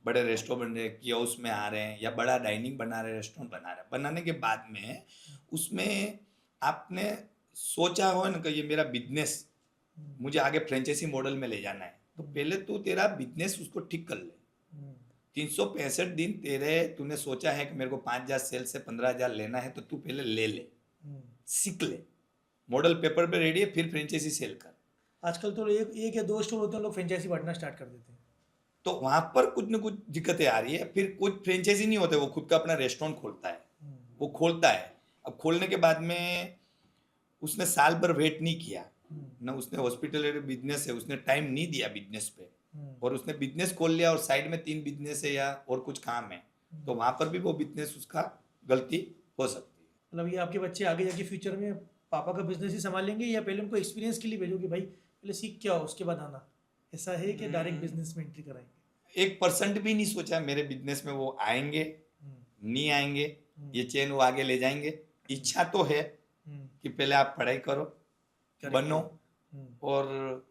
बड़े रेस्टोरेंट बन रहे हैं, कियोस्क में आ रहे हैं या बड़ा डाइनिंग बना रहे हैं, रेस्टोरेंट बना रहे हैं, बनाने के बाद में उसमें आपने सोचा हो ना कि ये मेरा बिजनेस मुझे आगे फ्रेंचाइजी मॉडल में ले जाना है, तो पहले तू तेरा बिजनेस उसको ठीक कर ले। 365 दिन तूने सोचा है कि मेरे को 5,000 सेल से 15,000 लेना है, तो तू पहले ले सीख ले, मॉडल पेपर पे रेडी है, फिर फ्रेंचाइजी सेल कर। आजकल तो एक या दो स्टोर होते हैं, लोग फ्रेंचाइजी बांटना स्टार्ट कर देते हैं। तो वहां पर कुछ न कुछ दिक्कतें आ रही है। फिर कुछ फ्रेंचाइजी नहीं होते, वो खुद का अपना रेस्टोरेंट खोलता है, वो खोलता है। अब खोलने के बाद में उसने साल भर वेट नहीं किया ना, उसने हॉस्पिटल बिजनेस है, उसने टाइम नहीं दिया बिजनेस पे, और उसने बिजनेस खोल लिया और साइड में 3 बिजनेस है या और कुछ काम है, तो वहां पर भी वो बिजनेस उसका गलती हो सकती है। मतलब ये आपके बच्चे आगे जाके फ्यूचर में पापा का बिजनेस ही संभालेंगे, या पहले उनको एक्सपीरियंस के लिए भेजोगे, भाई पहले सीख के आओ उसके बाद आना, ऐसा है कि डायरेक्ट बिजनेस में एंट्री कराएंगे? 1% भी नहीं सोचा मेरे बिजनेस में वो आएंगे नहीं आएंगे, ये चेन वो आगे ले जाएंगे। इच्छा तो है कि पहले आप पढ़ाई करो, बनो, और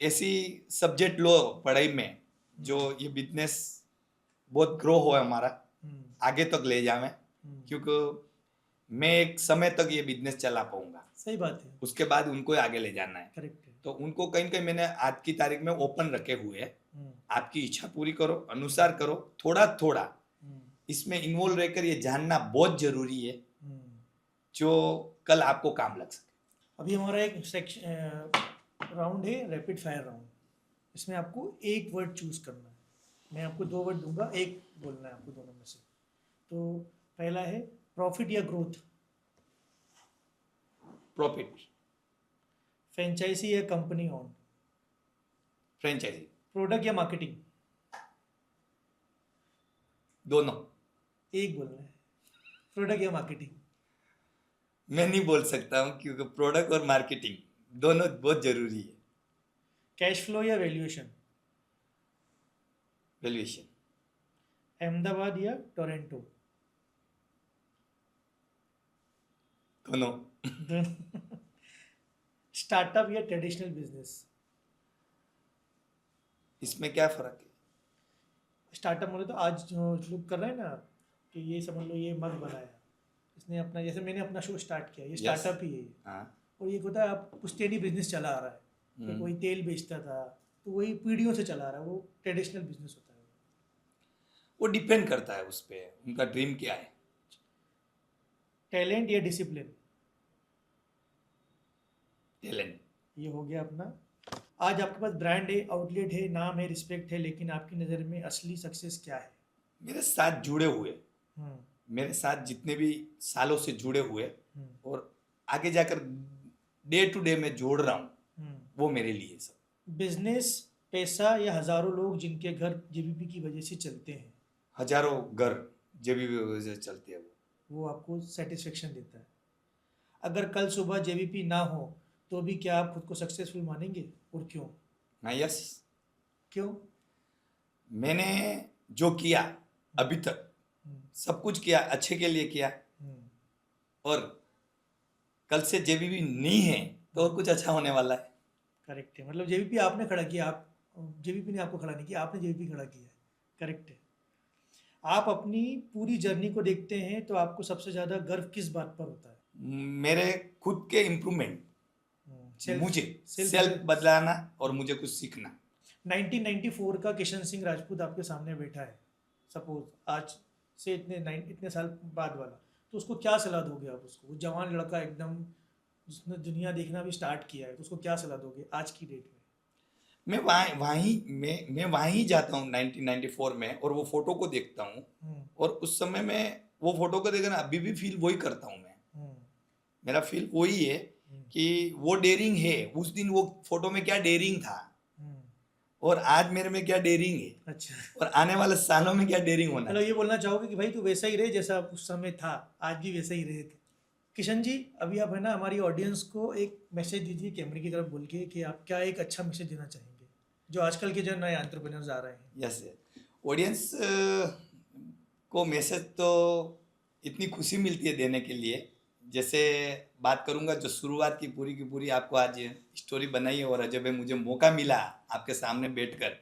ऐसी सब्जेक्ट लो पढ़ाई में जो ये बिजनेस बहुत ग्रो हो हमारा, आगे तक ले जावे, क्योंकि मैं एक समय तक ये बिजनेस चला पाऊंगा। सही बात है, उसके बाद उनको आगे ले जाना है। करेक्ट है। तो उनको कहीं कहीं मैंने आज की तारीख में ओपन रखे हुए है, आपकी इच्छा पूरी करो, अनुसार करो, थोड़ा थोड़ा इसमें इन्वॉल्व रहकर ये जानना बहुत जरूरी है जो कल आपको काम लग सके। अभी हमारा एक सेक्शन राउंड है, रैपिड फायर राउंड। इसमें आपको एक वर्ड चूज करना है, मैं आपको 2 वर्ड दूंगा, एक बोलना है आपको दोनों में से। तो पहला है प्रॉफिट या ग्रोथ, प्रॉफिट, फ्रेंचाइजी या कंपनी ओन, फ्रेंचाइजी। प्रोडक्ट या मार्केटिंग? दोनों। एक बोलना है, प्रोडक्ट या मार्केटिंग? मैं नहीं बोल सकता हूँ क्योंकि प्रोडक्ट और मार्केटिंग दोनों बहुत जरूरी है। कैश फ्लो या वैल्यूएशन? वैल्यूएशन। अहमदाबाद या टोरंटो? दोनों। स्टार्टअप या ट्रेडिशनल बिजनेस? इसमें क्या फर्क है? स्टार्टअप बोले तो आज जो लोग कर रहे हैं ना, कि ये समझ लो ये मग बनाया इसने अपना, जैसे मैंने अपना शो स्टार्ट किया, ये स्टार्टअप ही है ये। हाँ। और ये होता है आप पुश्तैनी बिजनेस चला आ रहा है, कि कोई तेल बेचता था तो वही पीढ़ियों से चला आ रहा है, वो ट्रेडिशनल बिजनेस होता है। वो डिपेंड करता है उस पे उनका ड्रीम क्या है। टैलेंट या डिसिप्लिन? टैलेंट। ये हो गया अपना। आज आपके पास ब्रांड है, आउटलेट है, नाम है, रिस्पेक्ट है, लेकिन आपकी नज़र में असली सक्सेस क्या है? मेरे साथ जुड़े हुए, हम्म, मेरे साथ जितने भी सालों से जुड़े हुए हम्म, और आगे जाकर डे टू डे मैं जोड़ रहा हूँ, हम्म। वो मेरे लिए सब। बिजनेस, पैसा या हजारों लोग जिनके घर जेबीपी की वजह से चलते हैं? हजारों घर जेबीपी वजह से चलते हैं वो आपको सेटिस्फेक्शन देता है। अगर कल सुबह जेबीपी ना हो तो भी क्या आप खुद को सक्सेसफुल मानेंगे, और क्यों? हाँ, यस। क्यों? मैंने जो किया अभी तक, हम्म, सब कुछ किया अच्छे के लिए किया, हम्म, और कल से जेबीपी नहीं है तो और कुछ अच्छा होने वाला है। करेक्ट है। मतलब जेबीपी आपने खड़ा किया, आप, जेबीपी ने आपको खड़ा नहीं किया, आपने जेबीपी खड़ा किया है। करेक्ट है। आप अपनी पूरी जर्नी को देखते हैं तो आपको सबसे ज़्यादा गर्व किस बात पर होता है? मेरे खुद के इम्प्रूवमेंट, मुझे सेल्फ बदलाना और मुझे कुछ सीखना। 1994 का किशन सिंह राजपूत आपके सामने बैठा है, सपोज आज से इतने साल बाद वाला, तो उसको क्या सलाह दोगे आप उसको? वो जवान लड़का एकदम, जिसने दुनिया देखना भी स्टार्ट किया है, तो उसको क्या सलाह दोगे आज की डेट में? मैं वहीं जाता हूँ 1994 में, और वो फोटो को देखता हूँ, और उस समय में वो फोटो को देखना अभी भी फील वही करता हूँ मैं। मेरा फील वही है कि वो डेयरिंग है, उस दिन वो फोटो में क्या डेयरिंग था, और आज मेरे में क्या डेयरिंग है, अच्छा। और आने वाले सालों में क्या डेयरिंग होना मतलब है। ये बोलना चाहोगे कि भाई तू वैसा ही रहे जैसा उस समय था, आज भी वैसा ही रहे थे। किशन जी, अभी आप है ना हमारी ऑडियंस को एक मैसेज दीजिए कैमरे की तरफ बोल के, कि आप क्या एक अच्छा मैसेज देना चाहेंगे जो आजकल के जो नए एंटरप्रेन्योर्स आ रहे हैं? यस, ऑडियंस को मैसेज तो इतनी खुशी मिलती है देने के लिए। जैसे बात करूंगा, जो शुरुआत की पूरी आपको आज स्टोरी बनाई है, और जब मुझे मौका मिला आपके सामने बैठकर,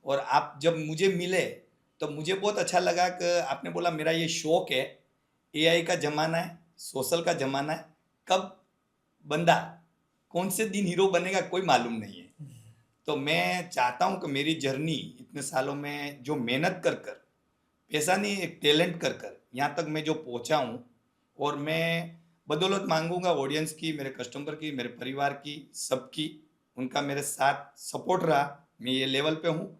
और आप जब मुझे मिले तो मुझे बहुत अच्छा लगा कि आपने बोला मेरा ये शौक है, एआई का ज़माना है, सोशल का ज़माना है, कब बंदा कौन से दिन हीरो बनेगा कोई मालूम नहीं है। तो मैं चाहता हूँ कि मेरी जर्नी इतने सालों में जो मेहनत कर कर, पैसा नहीं एक टैलेंट कर कर यहाँ तक मैं जो पहुँचा हूँ, और मैं बदौलत मांगूंगा ऑडियंस की, मेरे कस्टमर की, मेरे परिवार की, सबकी। उनका मेरे साथ सपोर्ट रहा, मैं ये लेवल पे हूँ,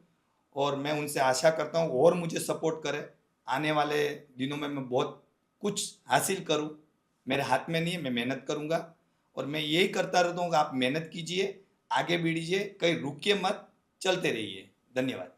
और मैं उनसे आशा करता हूँ और मुझे सपोर्ट करें। आने वाले दिनों में मैं बहुत कुछ हासिल करूँ, मेरे हाथ में नहीं है, मैं मेहनत करूँगा, और मैं यही करता रहता हूँ कि आप मेहनत कीजिए, आगे बढ़िए, कहीं रुकिए मत, चलते रहिए। धन्यवाद।